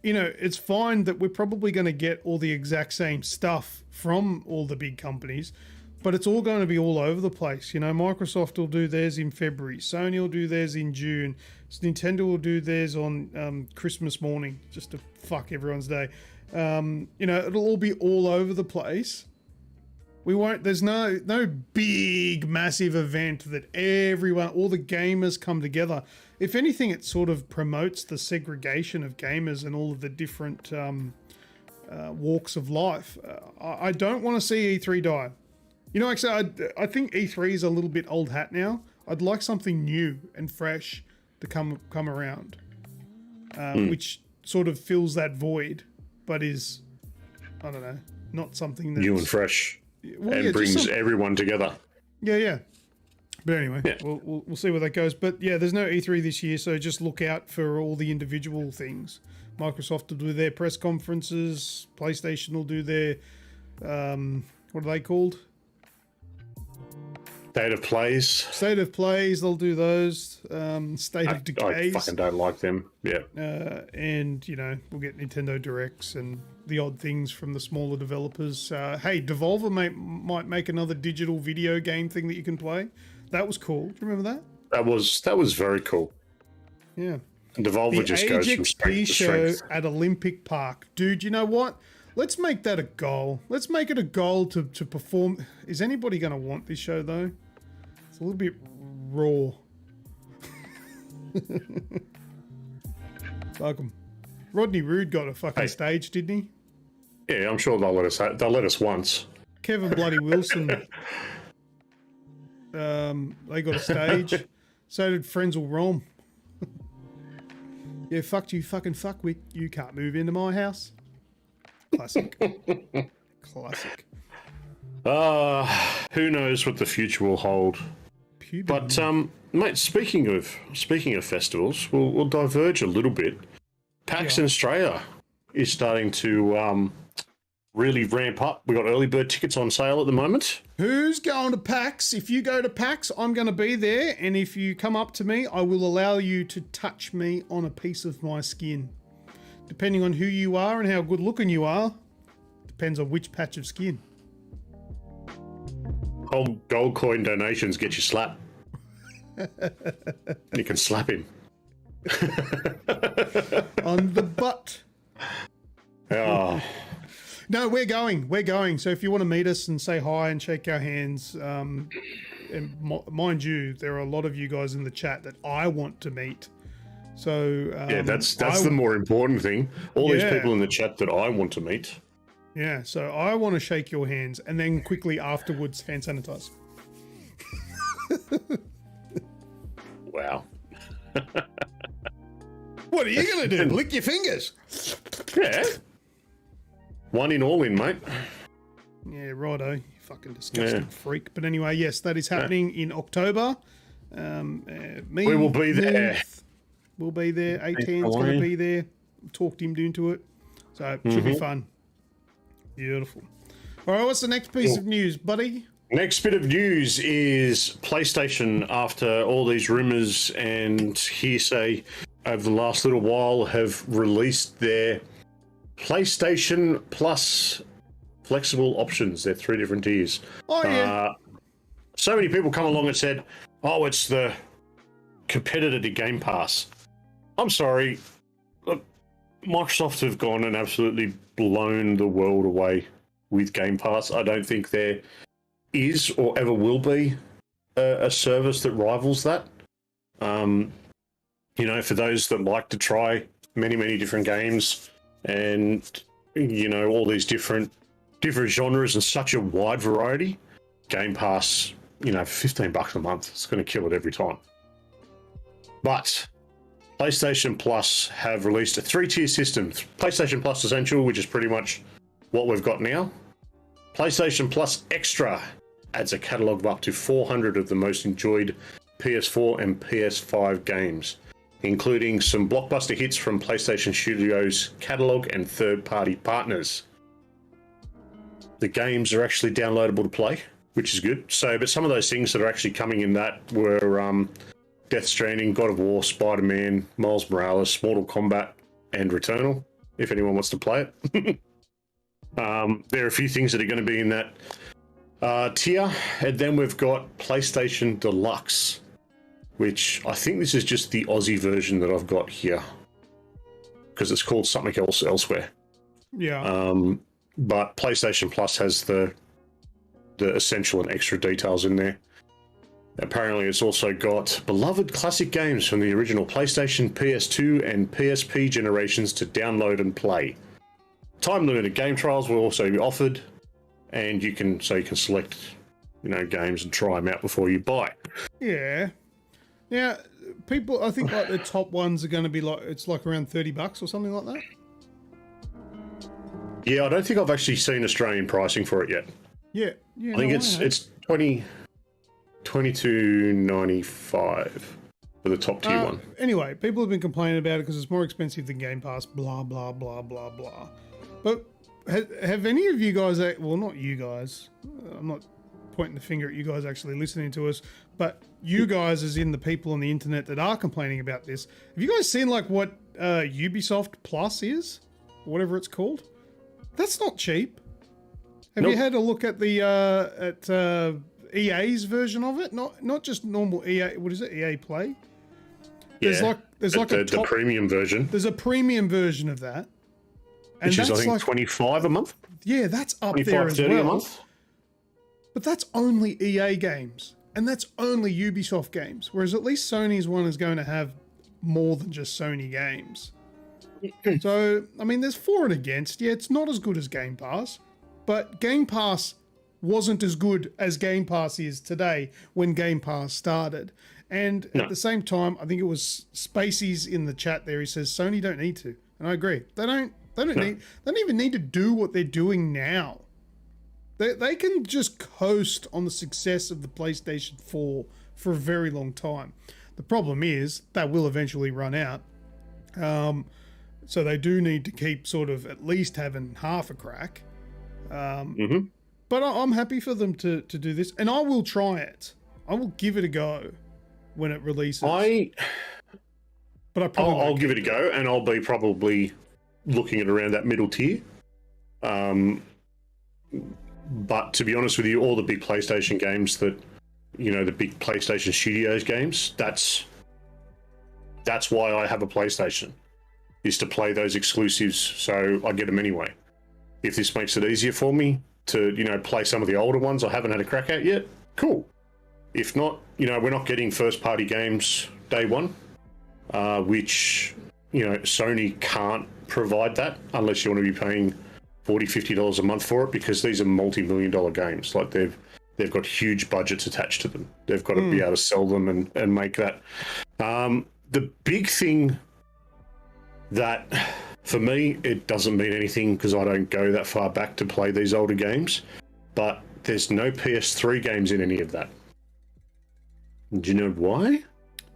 You know, it's fine that we're probably going to get all the exact same stuff from all the big companies, but it's all going to be all over the place. You know, Microsoft will do theirs in February, Sony will do theirs in June, Nintendo will do theirs on Christmas morning, just to fuck everyone's day. You know, it'll all be all over the place. We won't. There's no big massive event that everyone, all the gamers come together. If anything, it sort of promotes the segregation of gamers and all of the different walks of life. I don't want to see E3 die. You know, actually, I think E3 is a little bit old hat now. I'd like something new and fresh to come around, which sort of fills that void, but is, I don't know, not something that's new and fresh, and brings everyone together. Yeah. But anyway, we'll see where that goes. But yeah, there's no E3 this year, so just look out for all the individual things. Microsoft will do their press conferences. PlayStation will do their, what are they called? State of Plays. State of Plays, they'll do those. State of Decays. I fucking don't like them. Yeah. And, you know, we'll get Nintendo Directs and the odd things from the smaller developers. Hey, Devolver might make another digital video game thing that you can play. That was cool. Do you remember that? That was very cool. Yeah. And Devolver just goes from strength to strength. Show at Olympic Park. Dude, you know what? Let's make that a goal. Let's make it a goal to perform. Is anybody going to want this show, though? It's a little bit raw. Fuck 'em. Rodney Roode got a fucking stage, didn't he? Yeah, I'm sure they'll let us once. Kevin Bloody Wilson. They got a stage. So did Frenzal Rome. Yeah, fucked you, fucking fuckwit. You can't move into my house. Classic. Classic. Who knows what the future will hold? But mate, speaking of festivals, we'll diverge a little bit. PAX in Australia is starting to really ramp up. We got early bird tickets on sale at the moment. Who's going to PAX? If you go to PAX, I'm going to be there, and if you come up to me, I will allow you to touch me on a piece of my skin. Depending on who you are and how good looking you are, depends on which patch of skin. Whole gold coin donations get you slapped. You can slap him. On the butt. Oh. No, we're going. So if you want to meet us and say hi and shake our hands, and mind you, there are a lot of you guys in the chat that I want to meet. So yeah, that's the more important thing. All these people in the chat that I want to meet. Yeah, so I want to shake your hands and then quickly afterwards hand sanitize. Wow. What are you going to do? Lick your fingers? Yeah. One in, all in, mate. Yeah, righto. You fucking disgusting freak. But anyway, yes, that is happening in October. We will be there. We'll be there. 18's going to be there. Talked him into it. So it should be fun. Beautiful. All right, what's the next piece of news, buddy? Next bit of news is PlayStation, after all these rumors and hearsay over the last little while, have released their PlayStation Plus flexible options. They're 3 different tiers. Oh, yeah. So many people come along and said, oh, it's the competitor to Game Pass. I'm sorry. Look, Microsoft have gone and absolutely blown the world away with Game Pass. I don't think there is or ever will be a service that rivals that. You know, for those that like to try many, many different games and, you know, all these different genres and such a wide variety, Game Pass, you know, for $15 a month, it's going to kill it every time. But PlayStation Plus have released a 3-tier system. PlayStation Plus Essential, which is pretty much what we've got now. PlayStation Plus Extra adds a catalogue of up to 400 of the most enjoyed PS4 and PS5 games, including some blockbuster hits from PlayStation Studios' catalog and third-party partners. The games are actually downloadable to play, which is good. So, but some of those things that are actually coming in that were Death Stranding, God of War, Spider-Man, Miles Morales, Mortal Kombat, and Returnal, if anyone wants to play it. There are a few things that are going to be in that tier. And then we've got PlayStation Deluxe, which I think this is just the Aussie version that I've got here, because it's called something else elsewhere. Yeah. But PlayStation Plus has the essential and extra details in there. Apparently, it's also got beloved classic games from the original PlayStation, PS2, and PSP generations to download and play. Time-limited game trials will also be offered, and you can select, games and try them out before you buy. Yeah. Now, people, I think like the top ones are going to be it's around $30 or something like that. Yeah, I don't think I've actually seen Australian pricing for it yet. Yeah. I think it's $22.95 for the top tier one. Anyway, people have been complaining about it because it's more expensive than Game Pass, blah, blah, blah, blah, blah. But have any of you guys, well, not you guys, I'm not pointing the finger at you guys actually listening to us, but you guys as in the people on the internet that are complaining about this, have you guys seen like what Ubisoft Plus is? Whatever it's called? That's not cheap. Have you had a look at the EA's version of it? Not just normal EA. What is it? EA Play. There's the premium version. There's a premium version of that, and which is that's I think $25 a month. Yeah, that's up there as well. A month. But that's only EA games, and that's only Ubisoft games. Whereas at least Sony's one is going to have more than just Sony games. So I mean, there's for and against. Yeah, it's not as good as Game Pass, but Game Pass wasn't as good as Game Pass is today when Game Pass started. And at the same time, I think it was Spacey's in the chat there. He says Sony don't need to, and I agree. They don't even need to do what they're doing now. They can just coast on the success of the PlayStation 4 for a very long time. The problem is that will eventually run out. So they do need to keep sort of at least having half a crack. But I'm happy for them to do this, and I will try it. I will give it a go when it releases. I'll give it a go, and I'll be probably looking at around that middle tier. But to be honest with you, all the big PlayStation games that, the big PlayStation Studios games, that's why I have a PlayStation, is to play those exclusives, so I get them anyway. If this makes it easier for me to, play some of the older ones I haven't had a crack at yet, cool. If not, we're not getting first-party games day one, which, Sony can't provide that unless you want to be paying $40, $50 a month for it, because these are multi-million-dollar games. Like they've got huge budgets attached to them. They've got to be able to sell them and make that. The big thing that, for me, it doesn't mean anything because I don't go that far back to play these older games, but there's no PS3 games in any of that. Do you know why?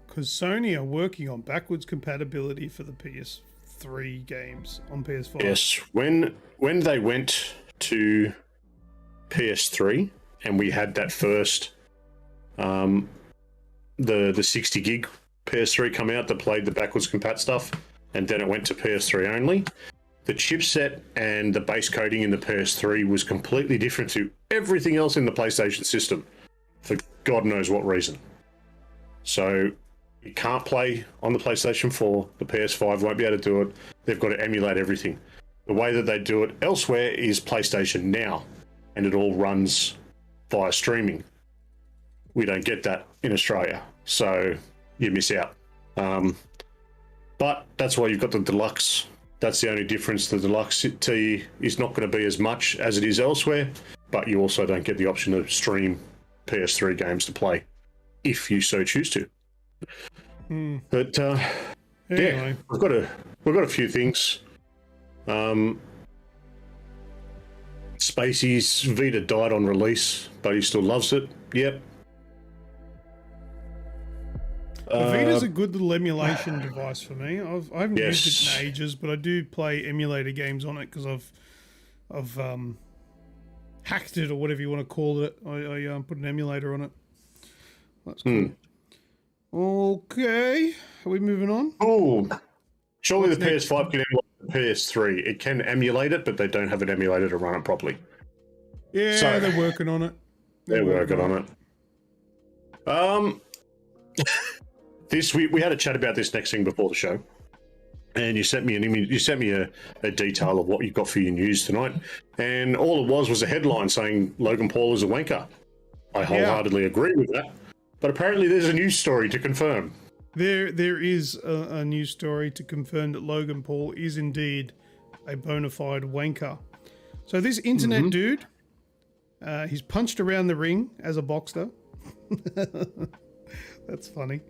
Because Sony are working on backwards compatibility for the PS3 games on PS4. Yes, when they went to PS3 and we had that first, the 60 gig PS3 come out that played the backwards compat stuff, and then it went to PS3 only. The chipset and the base coding in the PS3 was completely different to everything else in the PlayStation system, for God knows what reason. So you can't play on the PlayStation 4. The PS5 won't be able to do it. They've got to emulate everything. The way that they do it elsewhere is PlayStation Now, and it all runs via streaming. We don't get that in Australia, so you miss out. But that's why you've got the deluxe. That's the only difference. The deluxe tier is not going to be as much as it is elsewhere, but you also don't get the option to stream PS3 games to play if you so choose to. But anyway. yeah, we've got a few things. Spacey's Vita died on release, but he still loves it. Yep. The Vita's a good little emulation device for me. I haven't used it in ages, but I do play emulator games on it because I've hacked it or whatever you want to call it. I put an emulator on it. That's cool. Okay, are we moving on? Oh, surely the PS5 can emulate the PS3. It can emulate it, but they don't have an emulator to run it properly. Yeah, so, they're working on it. They're working on it. This we had a chat about this next thing before the show, and you sent me an image. You sent me a detail of what you've got for your news tonight, and all it was a headline saying Logan Paul is a wanker. I wholeheartedly agree with that, but apparently there's a news story to confirm. There is a news story to confirm that Logan Paul is indeed a bona fide wanker. So this internet dude, he's punched around the ring as a boxer. That's funny.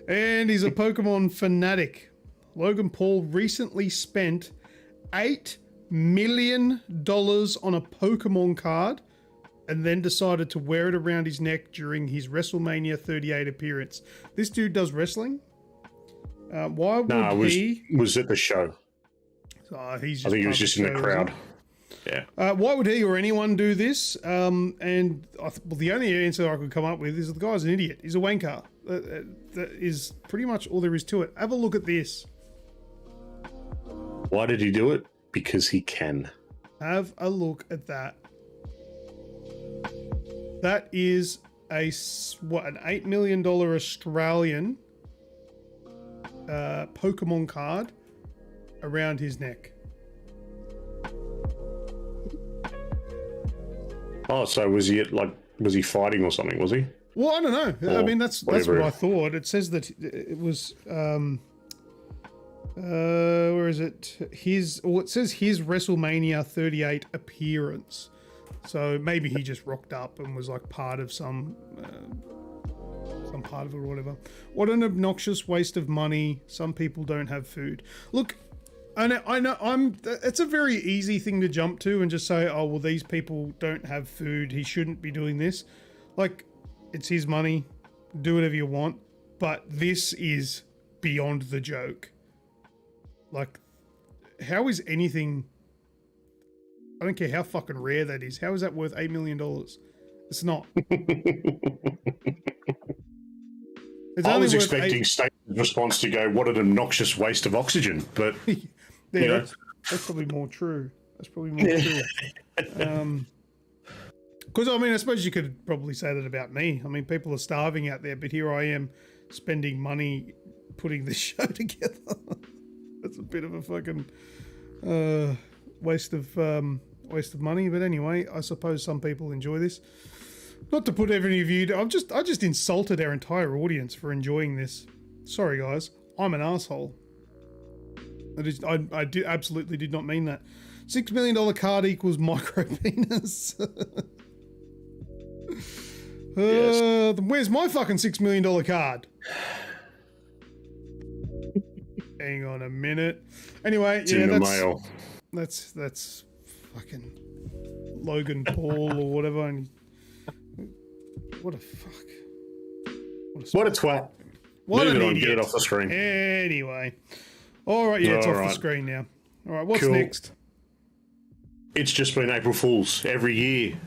And he's a Pokemon fanatic. Logan Paul recently spent $8 million on a Pokemon card and then decided to wear it around his neck during his WrestleMania 38 appearance. This dude does wrestling. Why would he... was at the show. I think he was just in the crowd. Yeah. Why would he or anyone do this? And the only answer I could come up with is the guy's an idiot. He's a wanker. That is pretty much all there is to it. Have a look at this. Why did he do it? Because he can. Have a look at that. That is an $8 million Australian Pokemon card around his neck. Oh, so was he fighting or something? Was he? Well, I don't know. I mean, that's what I thought. It says that it was. Where is it? It says his WrestleMania 38 appearance. So maybe he just rocked up and was like part of some part of it or whatever. What an obnoxious waste of money. Some people don't have food. Look, I know it's a very easy thing to jump to and just say, oh, well, these people don't have food. He shouldn't be doing this. Like, it's his money. Do whatever you want. But this is beyond the joke. Like, how is anything... I don't care how fucking rare that is. How is that worth $8 million? It's not. I was expecting State's response to go, what an obnoxious waste of oxygen. But, yeah, that's probably more true. That's probably more true. Because, I mean, I suppose you could probably say that about me. I mean, people are starving out there, but here I am spending money putting this show together. That's a bit of a fucking waste of money. But anyway, I suppose some people enjoy this. Not to put any of you... I just insulted our entire audience for enjoying this. Sorry, guys. I'm an asshole. I absolutely did not mean that. $6 million card equals micro penis. Yes. Where's my fucking $6 million card? Hang on a minute. Anyway, it's in the mail. That's fucking Logan Paul or whatever. And what a fuck. What a twat. What Leave an it on, idiot. get it off the screen. Anyway. All right, yeah, it's off the screen now. All right, what's next? It's just been April Fool's. Every year,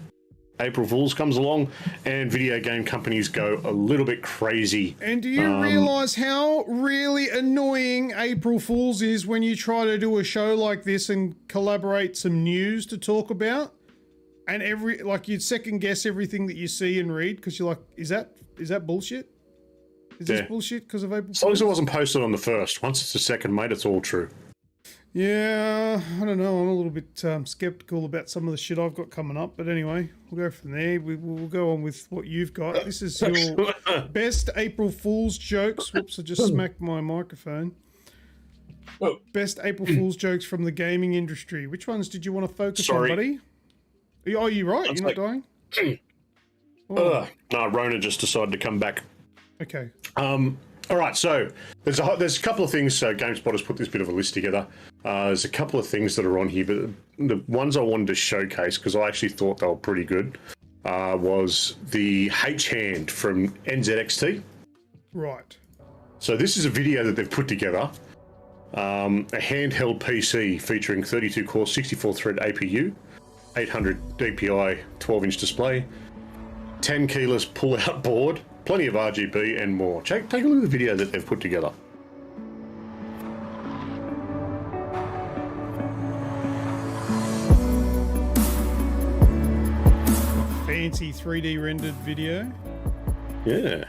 April Fool's comes along and video game companies go a little bit crazy. And do you realise how really annoying April Fool's is when you try to do a show like this and collaborate some news to talk about? And you second guess everything that you see and read because you're like, is that bullshit? Is this bullshit because of April Fool's? As long as it wasn't posted on the first. Once it's the second, mate, it's all true. Yeah, I don't know. I'm a little bit skeptical about some of the shit I've got coming up. But anyway, we'll go from there. We'll go on with what you've got. This is your best April Fool's jokes. Whoops, I just smacked my microphone. Best April Fool's jokes from the gaming industry. Which ones did you want to focus on, buddy? Oh, you're right. You're not dying? No, Rona just decided to come back. Okay. All right, so there's a couple of things. GameSpot has put this bit of a list together. There's a couple of things that are on here, but the ones I wanted to showcase, because I actually thought they were pretty good, was the H-Hand from NZXT. Right. So this is a video that they've put together. A handheld PC featuring 32-core, 64-thread APU, 800 DPI 12-inch display, 10 keyless pull-out board, plenty of RGB and more. Take a look at the video that they've put together. Fancy 3D rendered video. Yeah.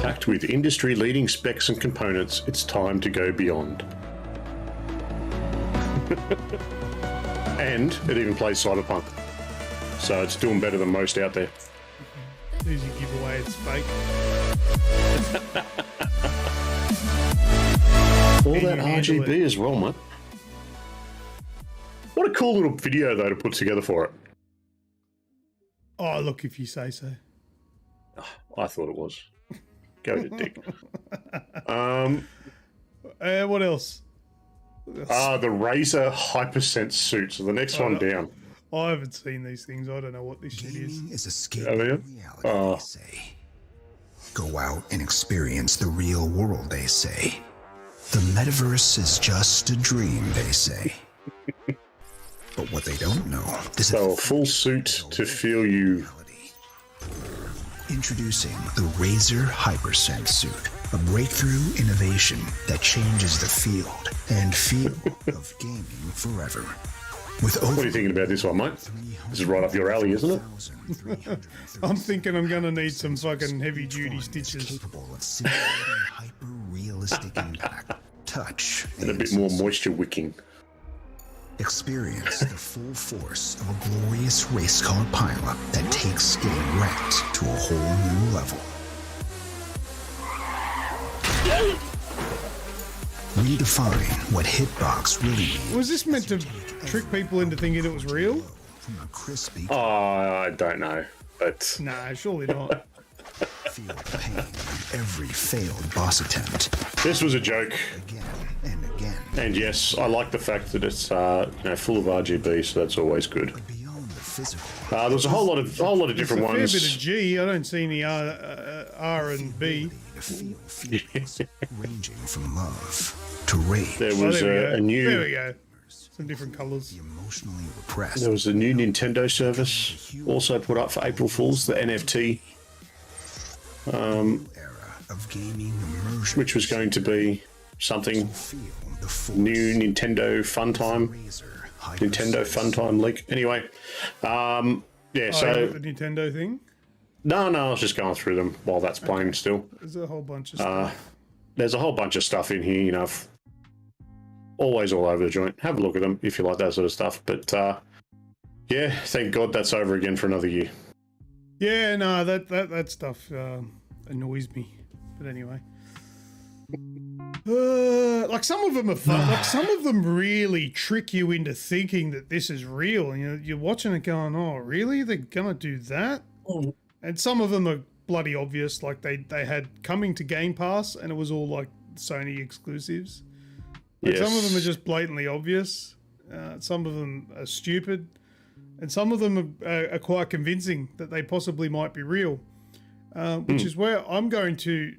Packed with industry-leading specs and components, it's time to go beyond. And it even plays Cyberpunk, so it's doing better than most out there. Easy giveaway, it's fake. All that RGB as well, mate. What a cool little video, though, to put together for it. Oh, look, if you say so. I thought it was. Go to dick. What else? The Razer Hypersense suit. So the next one down. I haven't seen these things. I don't know what this shit is. Gaming is escape Oh, yeah? reality, they say. Go out and experience the real world, they say. The metaverse is just a dream, they say. But what they don't know, this So a is full suit to feel you. reality. Introducing the Razer Hypersense suit, a breakthrough innovation that changes the field and feel of gaming forever. With What over are you thinking about this one, mate? This is right up your alley, isn't it? I'm thinking I'm going to need some fucking heavy duty stitches. Capable of simulating hyper-realistic impact, touch, And a bit more moisture wicking. Experience the full force of a glorious race car pileup that takes getting wrecked to a whole new level. Redefine what hitbox really means. Was this meant to trick people into thinking it was real? From a crispy Oh, I don't know. But Nah, surely not. feel the pain in every failed boss attempt this was a joke. again and again. And yes, I like the fact that it's full of RGB, so that's always good. Beyond the physical, There's a whole lot of different A fair ones. bit of G. I don't see any R and B. to feel feelings ranging from love to rage. There Oh, was there we go. There we a go. Some different colours. Emotionally repressed. there was a new Nintendo service also put up for April Fools, the NFT, Era of gaming immersion. which was going to be something Feel the force. new Nintendo Fun Time. Razer Nintendo Fun Time leak. Anyway, yeah. Oh, So the Nintendo thing. no, I was just going through them while that's playing. Still, There's a whole bunch of stuff. there's a whole bunch of stuff in here. You know, always all over the joint. Have a look at them if you like that sort of stuff. But yeah, thank God that's over again for another year. Yeah, no, that stuff annoys me. But anyway, like some of them are fun. Like some of them really trick you into thinking that this is real. And you're watching it going, "Oh, really? They're gonna do that?" And some of them are bloody obvious. Like they had coming to Game Pass, and it was all like Sony exclusives. Like some of them are just blatantly obvious. Some of them are stupid. And some of them are quite convincing that they possibly might be real, which is where I'm going to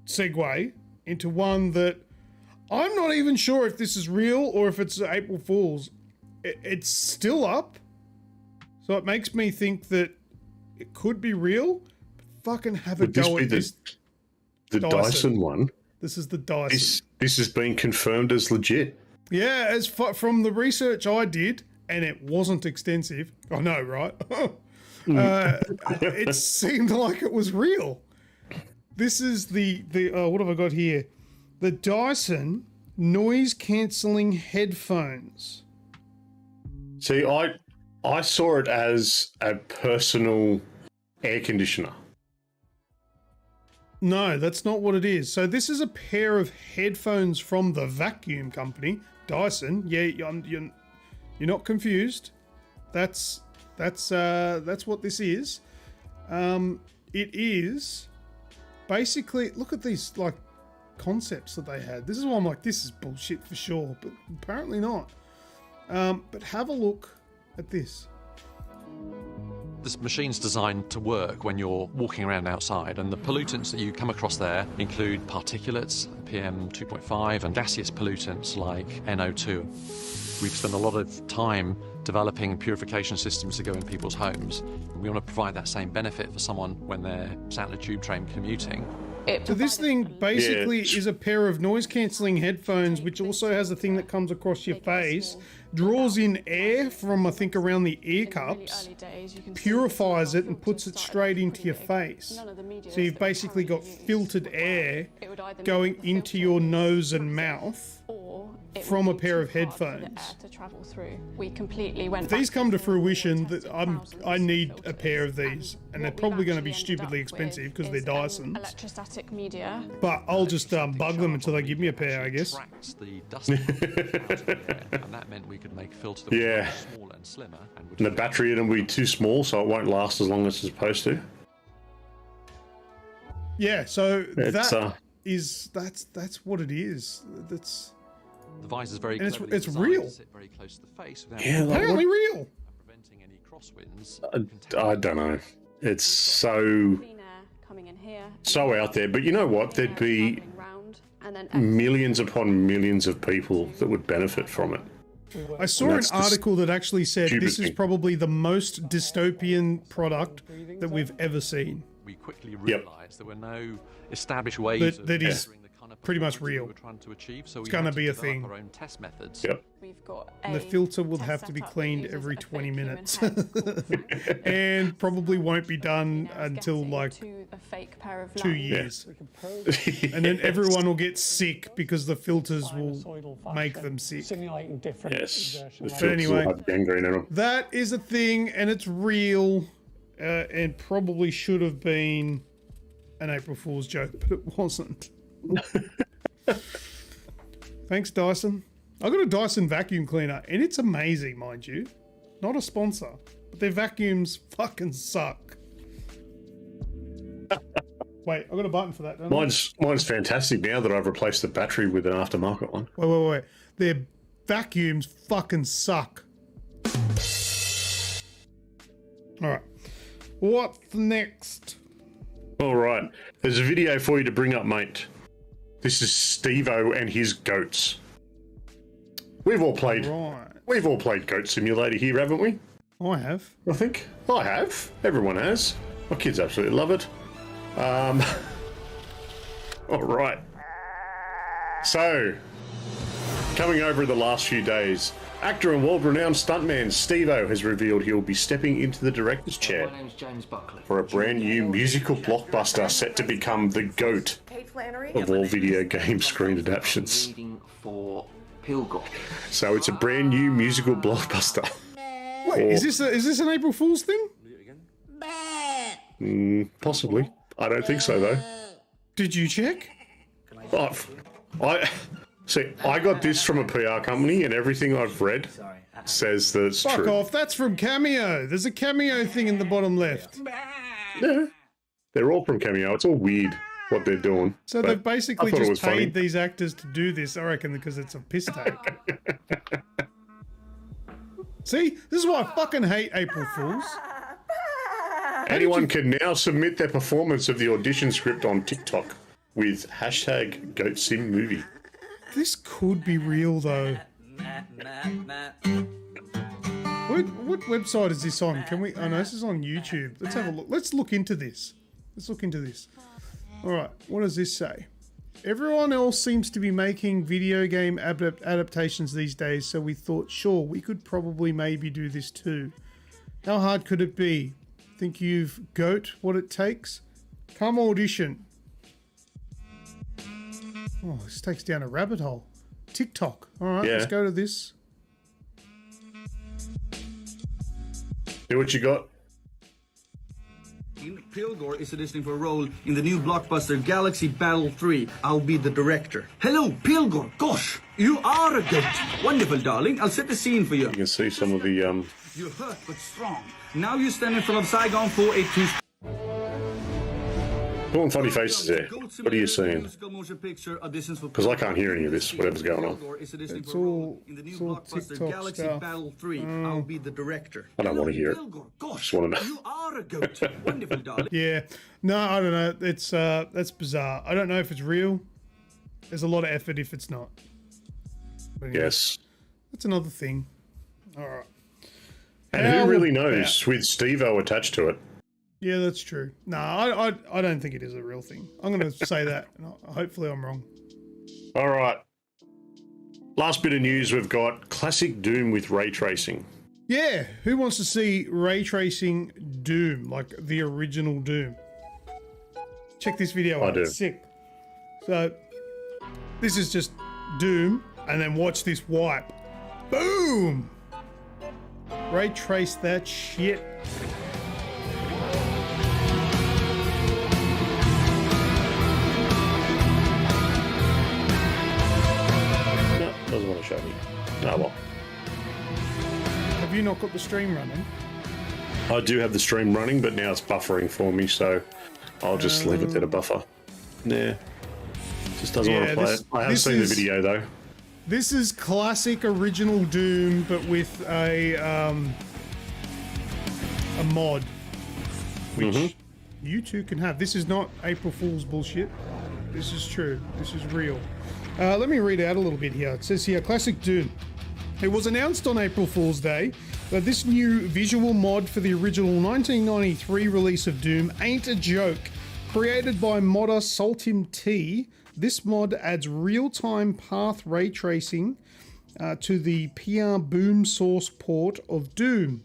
segue into one that I'm not even sure if this is real or if it's April Fool's. It's still up, so it makes me think that it could be real. But fucking have a Would this go be at this. the Dyson one? This is the Dyson. This has been confirmed as legit. Yeah, from the research I did, and it wasn't extensive. I know, right? It seemed like it was real. This is the what have I got here? The Dyson noise cancelling headphones. See, I saw it as a personal air conditioner. No, that's not what it is. So this is a pair of headphones from the vacuum company, Dyson. Yeah, you're not confused. That's what this is. It is basically, look at these like concepts that they had. This is why I'm like, this is bullshit for sure, but apparently not. But have a look at this. This machine's designed to work when you're walking around outside, and the pollutants that you come across there include particulates, PM 2.5, and gaseous pollutants like NO2. We've spent a lot of time developing purification systems to go in people's homes. We want to provide that same benefit for someone when they're sat in a tube train commuting. So this thing basically is a pair of noise-cancelling headphones, which also has a thing that comes across your face, draws in air from, I think, around the ear cups, purifies it and puts it straight into your face. So you've basically got filtered air going into your nose and mouth from a pair of headphones. If these come to fruition, I need a pair of these, and they're probably going to be stupidly expensive because they're Dysons. But I'll just bug them until they give me a pair, I guess. The dust and that meant we could make filters that were smaller and slimmer. And the battery in them will be too small, so it won't last as long as it's supposed to. Yeah, so that's what it is. That's the visor's very and cleverly it's designed real. to sit very close to the face without Apparently real. preventing any crosswinds. I don't know. It's so out there. But you know what? There'd be millions upon millions of people that would benefit from it. I saw an article that actually said this is probably the most dystopian product that we've ever seen. We quickly realised there were no established ways that is pretty much real. We were trying to achieve, so it's we going to had be a develop thing. our own test methods. And the filter will have to be cleaned every 20 minutes. And probably won't be done until like 2 years. And then everyone will get sick because the filters will make them sick. Yes. But anyway, gangrene in them. that is a thing and it's real and probably should have been an April Fool's joke, but it wasn't. Thanks, Dyson. I got a Dyson vacuum cleaner, and it's amazing, mind you. Not a sponsor, but their vacuums fucking suck. Wait, I got a button for that, don't I? Mine's fantastic now that I've replaced the battery with an aftermarket one. Wait. Their vacuums fucking suck. All right. What's next? All right. There's a video for you to bring up, mate. This is Steve-O and his goats. We've all played Goat Simulator here, haven't we? I have. I think. I have. Everyone has. My kids absolutely love it. All right. So, coming over the last few days, actor and world-renowned stuntman Steve-O has revealed he'll be stepping into the director's chair for a brand new musical blockbuster set to become the GOAT of all video game screen adaptations. So it's a brand new musical blockbuster. Wait, is this an April Fool's thing? Possibly. I don't think so, though. Did you check? I got this from a PR company, and everything I've read says that it's true. Fuck off, that's from Cameo. There's a Cameo thing in the bottom left. Yeah. They're all from Cameo. It's all weird what they're doing. So they've basically just paid these actors to do this, I reckon, because it's a piss take. See? This is why I fucking hate April Fools. Anyone can now submit their performance of the audition script on TikTok with hashtag GoatSimMovie. This could be real, though. What website is this on? Can we... Oh, no, this is on YouTube. Let's have a look. Let's look into this. All right, what does this say? Everyone else seems to be making video game adaptations these days, so we thought, sure, we could probably maybe do this too. How hard could it be? Think you've got what it takes? Come audition. Oh, this takes down a rabbit hole. TikTok. All right, let's go to this. See what you got. Pilgor is auditioning for a role in the new blockbuster Galaxy Battle 3. I'll be the director. Hello, Pilgor. Gosh, you are a goat. Wonderful, darling. I'll set the scene for you. You can see some of the... You're hurt but strong. Now you stand in front of Saigon 482. pulling funny faces there. What are you saying? Because I can't hear any of this, whatever's going on. It's all TikTok stuff. Battle 3, I'll be the director. I don't want to hear it. Just want to know. You are a goat. Wonderful, darling. Yeah. No, I don't know. It's that's bizarre. I don't know if it's real. There's a lot of effort if it's not. But anyway, Yes. that's another thing. All right. And who really knows with Steve-O attached to it? Yeah, that's true. No, I don't think it is a real thing. I'm going to say that. And hopefully I'm wrong. All right. Last bit of news, we've got classic Doom with ray tracing. Yeah, who wants to see ray tracing Doom, like the original Doom? Check this video out. do. It's sick. So, this is just Doom, and then watch this wipe. Boom! Ray trace that shit. No, doesn't want to show me. No, well. Have you not got the stream running? I do have the stream running, but now it's buffering for me, so I'll just leave it there to buffer. Nah. Just doesn't want to play it. I have seen the video, though. This is classic original Doom, but with a mod, which you two can have. This is not April Fool's bullshit. This is true. This is real. Let me read out a little bit here. It says here, classic Doom. It was announced on April Fool's Day that this new visual mod for the original 1993 release of Doom ain't a joke. Created by modder Saltim T, this mod adds real-time path ray tracing to the PR boom source port of Doom.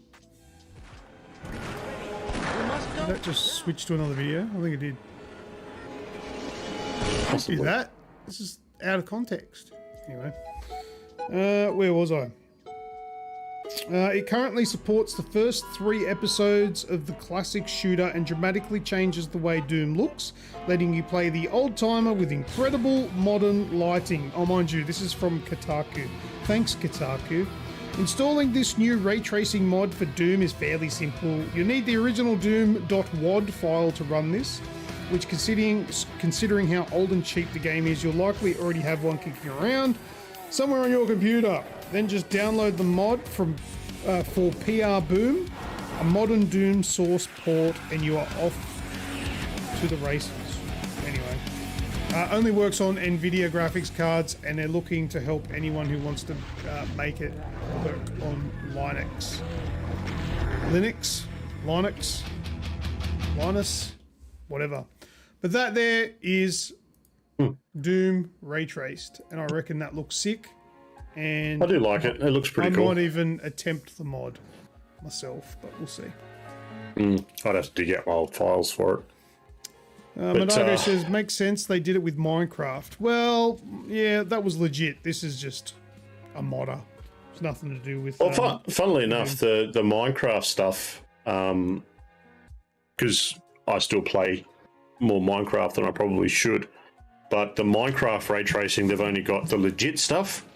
Did that just switch to another video? I think it did. Possibly. Do that. This is out of context. Anyway, where was I? It currently supports the first 3 episodes of the classic shooter and dramatically changes the way Doom looks, letting you play the old timer with incredible modern lighting. Oh, mind you, this is from Kotaku. Thanks, Kotaku. Installing this new ray tracing mod for Doom is fairly simple. You need the original Doom.wad file to run this, which considering how old and cheap the game is, you'll likely already have one kicking around somewhere on your computer. Then just download the mod from for PR Boom, a modern Doom source port, and you are off to the races. Anyway, only works on NVIDIA graphics cards, and they're looking to help anyone who wants to make it work on Linux, whatever. But that there is Doom ray traced, and I reckon that looks sick. And I do like it. It looks pretty I cool. might even attempt the mod myself, but we'll see. I'd have to dig out my old files for it. Monago says, makes sense they did it with Minecraft. Well, yeah, that was legit. This is just a modder. It's nothing to do with... Well, funnily enough, the Minecraft stuff, because I still play more Minecraft than I probably should, but the Minecraft ray tracing, they've only got the legit stuff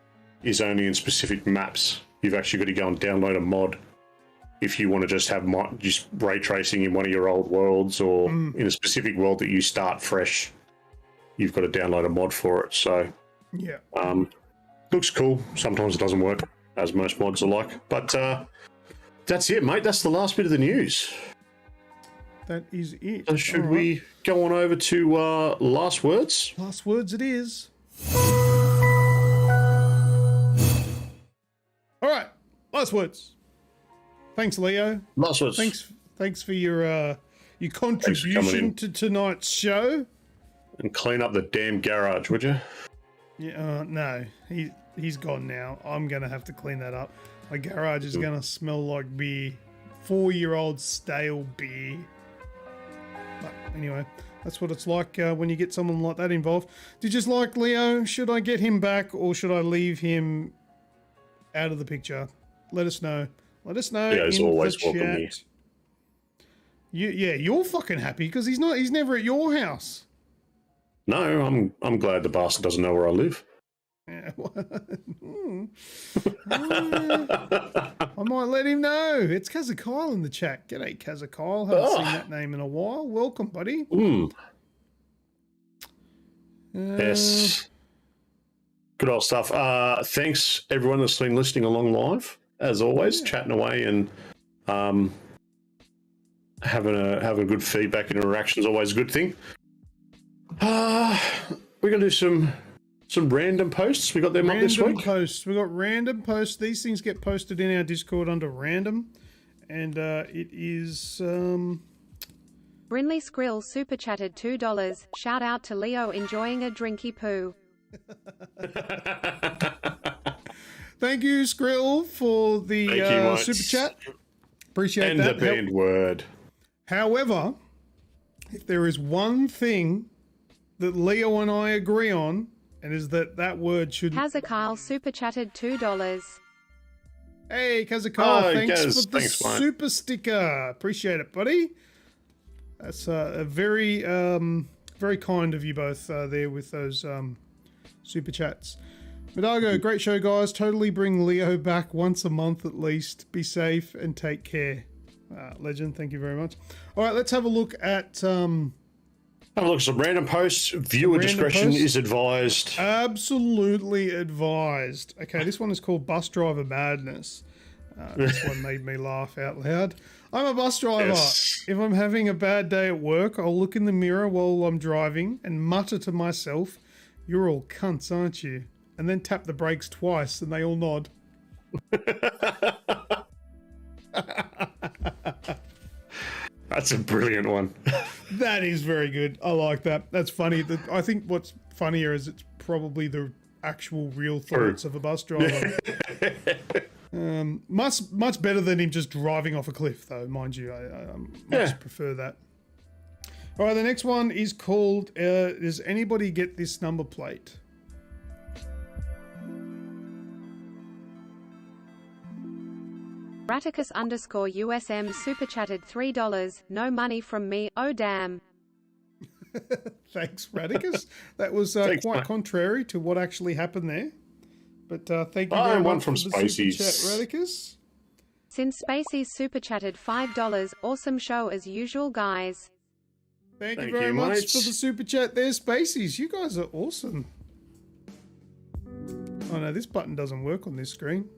is only in specific maps. You've actually got to go and download a mod if you want to just have just ray tracing in one of your old worlds or in a specific world that you start fresh. You've got to download a mod for it. So yeah, looks cool. Sometimes it doesn't work, as most mods are like. But that's it, mate. That's the last bit of the news. That is it. So should we go on over to last words? Last words it is. All right, last words. Thanks, Leo. Last words. Thanks for your contribution to tonight's show. And clean up the damn garage, would you? Yeah, no, he's gone now. I'm gonna have to clean that up. My garage is gonna smell like beer, 4-year-old stale beer. But anyway, that's what it's like when you get someone like that involved. Did you just like Leo? Should I get him back or should I leave him out of the picture? Let us know. Let us know. Yeah, he's always welcome here. You're fucking happy because he's never at your house. No, I'm glad the bastard doesn't know where I live. Yeah, I might let him know. It's Kazakyle in the chat. G'day, Kazakyle. Haven't seen that name in a while. Welcome, buddy. Yes. Good old stuff. Thanks everyone that's been listening along live, as always, chatting away and having good feedback and interaction is always a good thing. We're gonna do some random posts. We got them up this week. Random posts. We got random posts. These things get posted in our Discord under random, and it is. Brinley Skrill super chatted $2. Shout out to Leo enjoying a drinky poo. Thank you, Skrill, for the super chat. Appreciate and that. And the banned word. However, if there is one thing that Leo and I agree on, and is that word shouldn't. Kazakyle super chatted $2. Hey, Kazakyle, thanks Kaz, for the thanks, mate. super sticker. Appreciate it, buddy. That's a very, very kind of you both there with those super chats. Madago, great show, guys. Totally bring Leo back once a month at least. Be safe and take care. Legend, thank you very much. All right, let's have a look at... Have a look at some random posts. Viewer discretion is advised. Absolutely advised. Okay, this one is called Bus Driver Madness. This one made me laugh out loud. I'm a bus driver. Yes. If I'm having a bad day at work, I'll look in the mirror while I'm driving and mutter to myself, "You're all cunts, aren't you?" And then tap the brakes twice and they all nod. That's a brilliant one. That is very good. I like that. That's funny. I think what's funnier is it's probably the actual real thoughts of a bus driver. Much better than him just driving off a cliff, though, mind you. I much prefer that. All right, the next one is called, does anybody get this number plate? Raticus _USM super chatted $3. No money from me. Oh damn. Thanks, Radicus. That was Thanks, quite mate. contrary to what actually happened there. But thank you very one much from for the super Spaceys. chat, Radicus. Since Spacey's super chatted $5. Awesome show as usual, guys. Thank you Thank very you, much mates. for the super chat there, Spaceys. You guys are awesome. Oh no, this button doesn't work on this screen.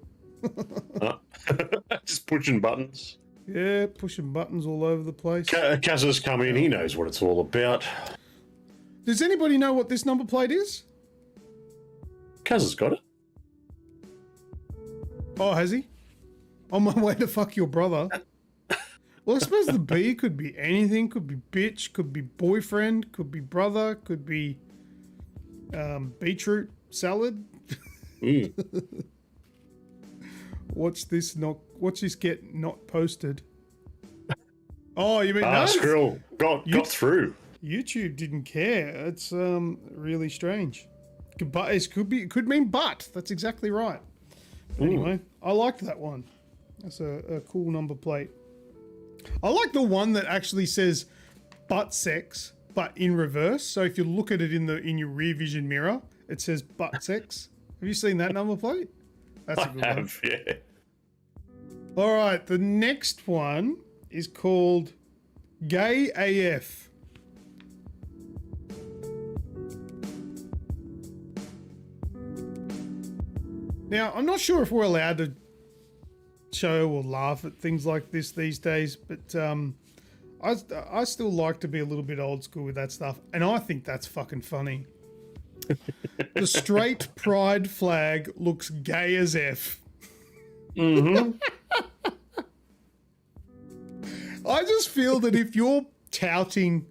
Just pushing buttons. Yeah, pushing buttons all over the place. Kaz has come in. He knows what it's all about. Does anybody know what this number plate is? Kaz has got it. Oh, has he? On my way to fuck your brother. Well, I suppose the B could be anything. Could be bitch, could be boyfriend, could be brother, could be beetroot salad. What's this get not posted? Oh, you mean that? Skrill got through. YouTube didn't care. It's really strange. But it could mean but. That's exactly right. Anyway, I liked that one. That's a cool number plate. I like the one that actually says butt sex, but in reverse. So if you look at it in your rear vision mirror, it says butt sex. Have you seen that number plate? That's a good I one. have, yeah. All right, the next one is called Gay AF. Now, I'm not sure if we're allowed to show or laugh at things like this these days, but I still like to be a little bit old school with that stuff, and I think that's fucking funny. The straight pride flag looks gay as F. Mm-hmm. I just feel that if you're touting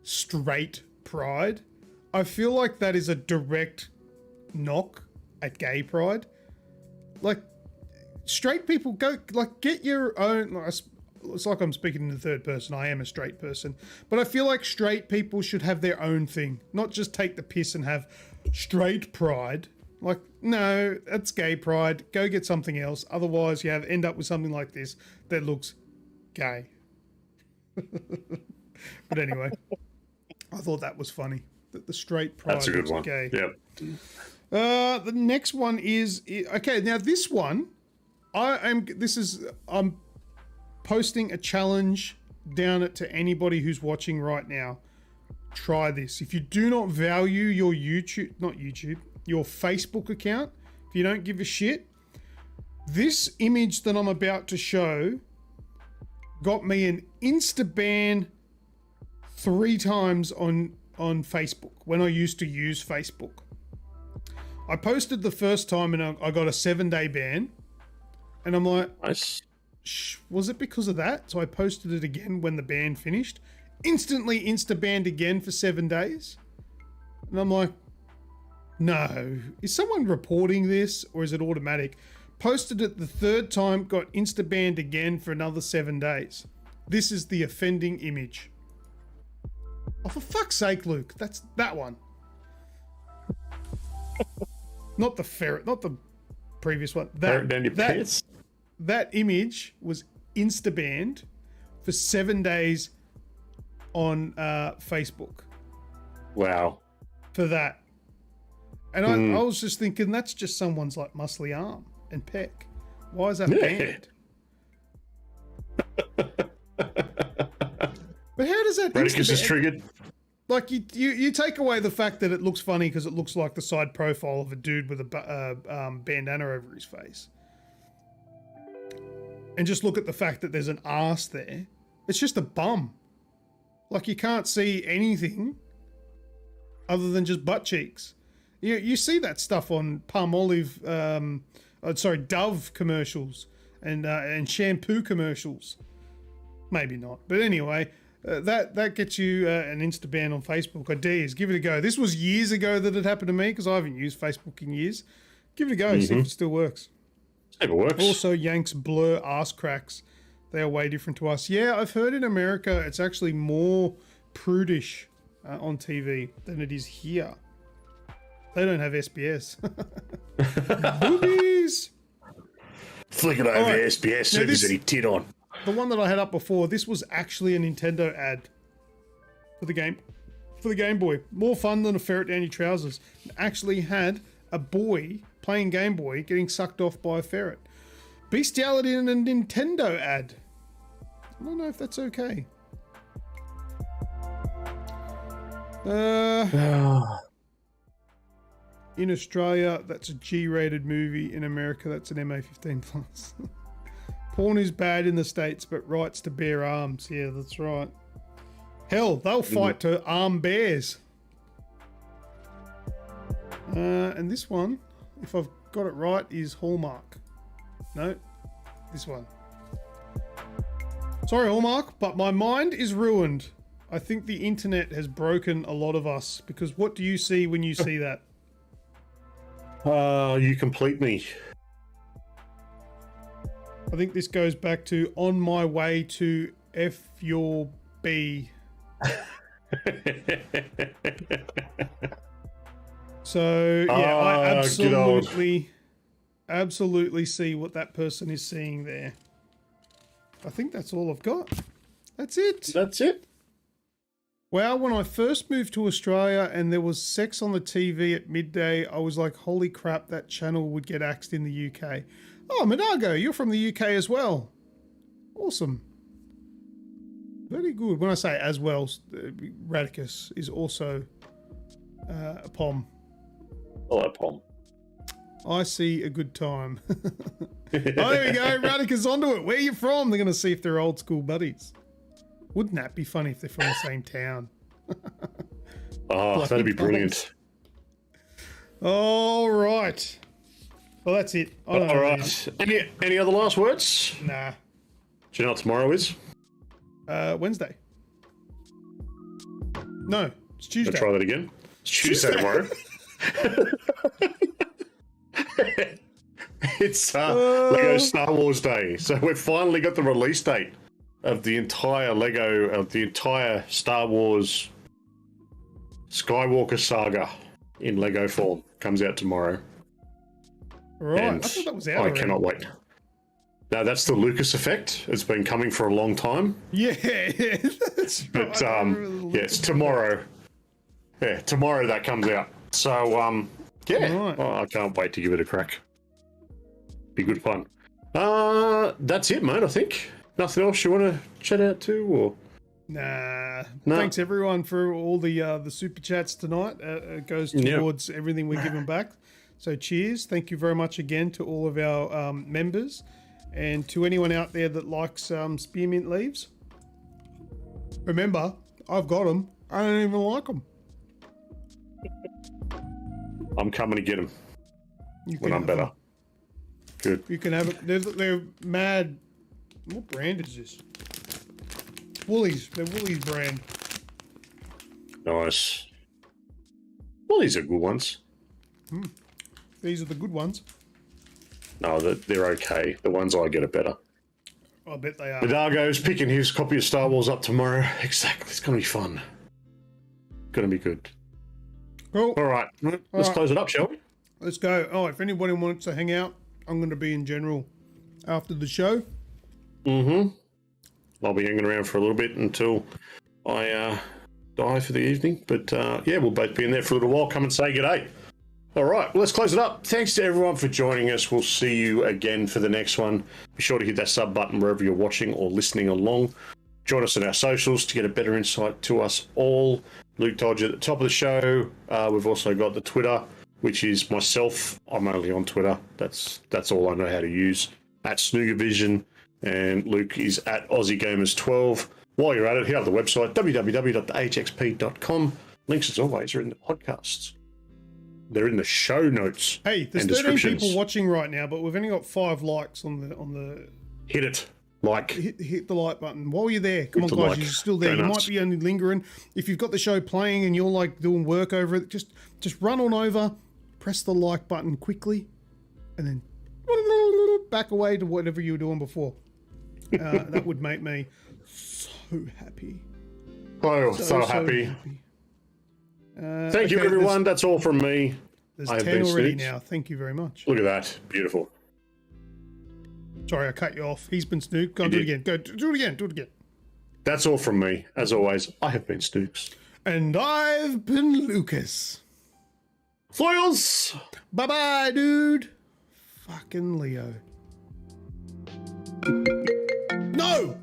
straight pride, I feel like that is a direct knock at gay pride. Like, straight people get your own. It's like I'm speaking in the third person. I am a straight person, but I feel like straight people should have their own thing, not just take the piss and have straight pride. Like, no, that's gay pride. Go get something else. Otherwise, you end up with something like this that looks gay. But anyway, I thought that was funny. That the straight pride That's a good looks one. gay. Yep. The next one is okay. Now this one, I'm posting a challenge down it to anybody who's watching right now. try this. If you do not value your your Facebook account, if you don't give a shit, this image that I'm about to show got me an insta-ban 3 times on Facebook when I used to use Facebook. I posted the first time and I got a 7-day ban. And I'm like, Nice. Was it because of that? So I posted it again when the ban finished. Instantly insta-banned again for 7 days. And I'm like, no. Is someone reporting this or is it automatic? Posted it the 3rd time, got insta-banned again for another 7 days. This is the offending image. Oh, for fuck's sake, Luke. That's that one. Not the ferret, not the previous one. Ferret down your pants? That image was insta-banned for 7 days on Facebook. Wow. For that. And I was just thinking, that's just someone's like muscly arm and pec. Why is that banned? But how does that Radicus is triggered. Like you take away the fact that it looks funny because it looks like the side profile of a dude with a bandana over his face, and just look at the fact that there's an arse there. It's just a bum. Like you can't see anything other than just butt cheeks. You see that stuff on Dove commercials and shampoo commercials. Maybe not, but anyway. That gets you an Insta-ban on Facebook. I dare you, give it a go. This was years ago that it happened to me because I haven't used Facebook in years. Give it a go, see if it still works. If it works. Also, Yanks blur ass cracks. They are way different to us. Yeah, I've heard in America it's actually more prudish on TV than it is here. They don't have SBS. Boobies! Flick it over SBS soon as any tit on. The one that I had up before, this was actually a Nintendo ad for the Game Boy. More fun than a ferret down your trousers. It actually had a boy playing Game Boy getting sucked off by a ferret. Bestiality in a Nintendo ad. I don't know if that's okay. In Australia, that's a G-rated movie. In America, that's an MA15+. Porn is bad in the States, but rights to bear arms. Yeah, that's right. Hell, they'll fight to arm bears. And this one, if I've got it right, is Hallmark. No, this one. Sorry, Hallmark, but my mind is ruined. I think the internet has broken a lot of us, because what do you see when you see that? You complete me. I think this goes back to on my way to F your B. So yeah, I absolutely see what that person is seeing there. I think that's all I've got. That's it. That's it. Well, when I first moved to Australia and there was sex on the TV at midday, I was like, holy crap, that channel would get axed in the UK. Oh, Monago, you're from the UK as well. Awesome. Very good. When I say as well, Radicus is also a POM. Hello, POM. I see a good time. Oh, there we go. Radicus onto it. Where are you from? They're going to see if they're old school buddies. Wouldn't that be funny if they're from the same town? Oh, that'd be brilliant. All right. Well, that's it. All right. Any other last words? Nah. Do you know what tomorrow is? Wednesday. No, it's Tuesday. I'll try that again. It's Tuesday tomorrow. It's Lego Star Wars Day. So we've finally got the release date of the entire Star Wars Skywalker saga in Lego form. Comes out tomorrow. Right, and I thought that was out I already. cannot wait. No, that's the Lucas effect. It's been coming for a long time. Yeah, that's right. But yeah, it's tomorrow. Yeah, tomorrow that comes out. So yeah, Right. oh, I can't wait to give it a crack. Be good fun. That's it, mate. I think nothing else you want to chat out to, or Nah. No. Thanks everyone for all the super chats tonight. It goes towards everything we're giving back. So cheers. Thank you very much again to all of our members, and to anyone out there that likes spearmint leaves. Remember, I've got them. I don't even like them. I'm coming to get them when I'm better. Good. You can have it. They're mad. What brand is this? Woolies. They're Woolies brand. Nice. Well, these are good ones. These are the good ones. No, they're okay. The ones I get are better. I bet they are. Vidago's picking his copy of Star Wars up tomorrow. Exactly. It's going to be fun. Going to be good. Cool. All right. Let's close it up, shall we? Let's go. Oh, if anybody wants to hang out, I'm going to be in general after the show. Mm-hmm. I'll be hanging around for a little bit until I die for the evening. But yeah, we'll both be in there for a little while. Come and say g'day. All right, well, let's close it up. Thanks to everyone for joining us. We'll see you again for the next one. Be sure to hit that sub button wherever you're watching or listening along. Join us on our socials to get a better insight to us all. Luke Dodge at the top of the show. We've also got the Twitter, which is myself. I'm only on Twitter. That's all I know how to use. At Snoogervision. And Luke is at AussieGamers12. While you're at it, here are the website, www.agexp.com. Links, as always, are in the podcasts. They're in the show notes. Hey, there's and 13 descriptions. people watching right now, but we've only got 5 likes on the. Hit it. Like. Hit the like button while you're there. Come on, Hit the guys, like. you're still there. Go You nuts. might be only lingering. If you've got the show playing and you're like doing work over it, just run on over, press the like button quickly, and then back away to whatever you were doing before. That would make me so happy. Oh, so happy. Thank you, okay, everyone. That's all from me. There's I have 10 been already Snoogs. now. Thank you very much. Look at that. Beautiful. Sorry, I cut you off. He's been Snook. Go do it again. Go do it again. Do it again. That's all from me. As always, I have been Snoogs. And I've been Lucas. Foils! Bye-bye, dude. Fucking Leo. No!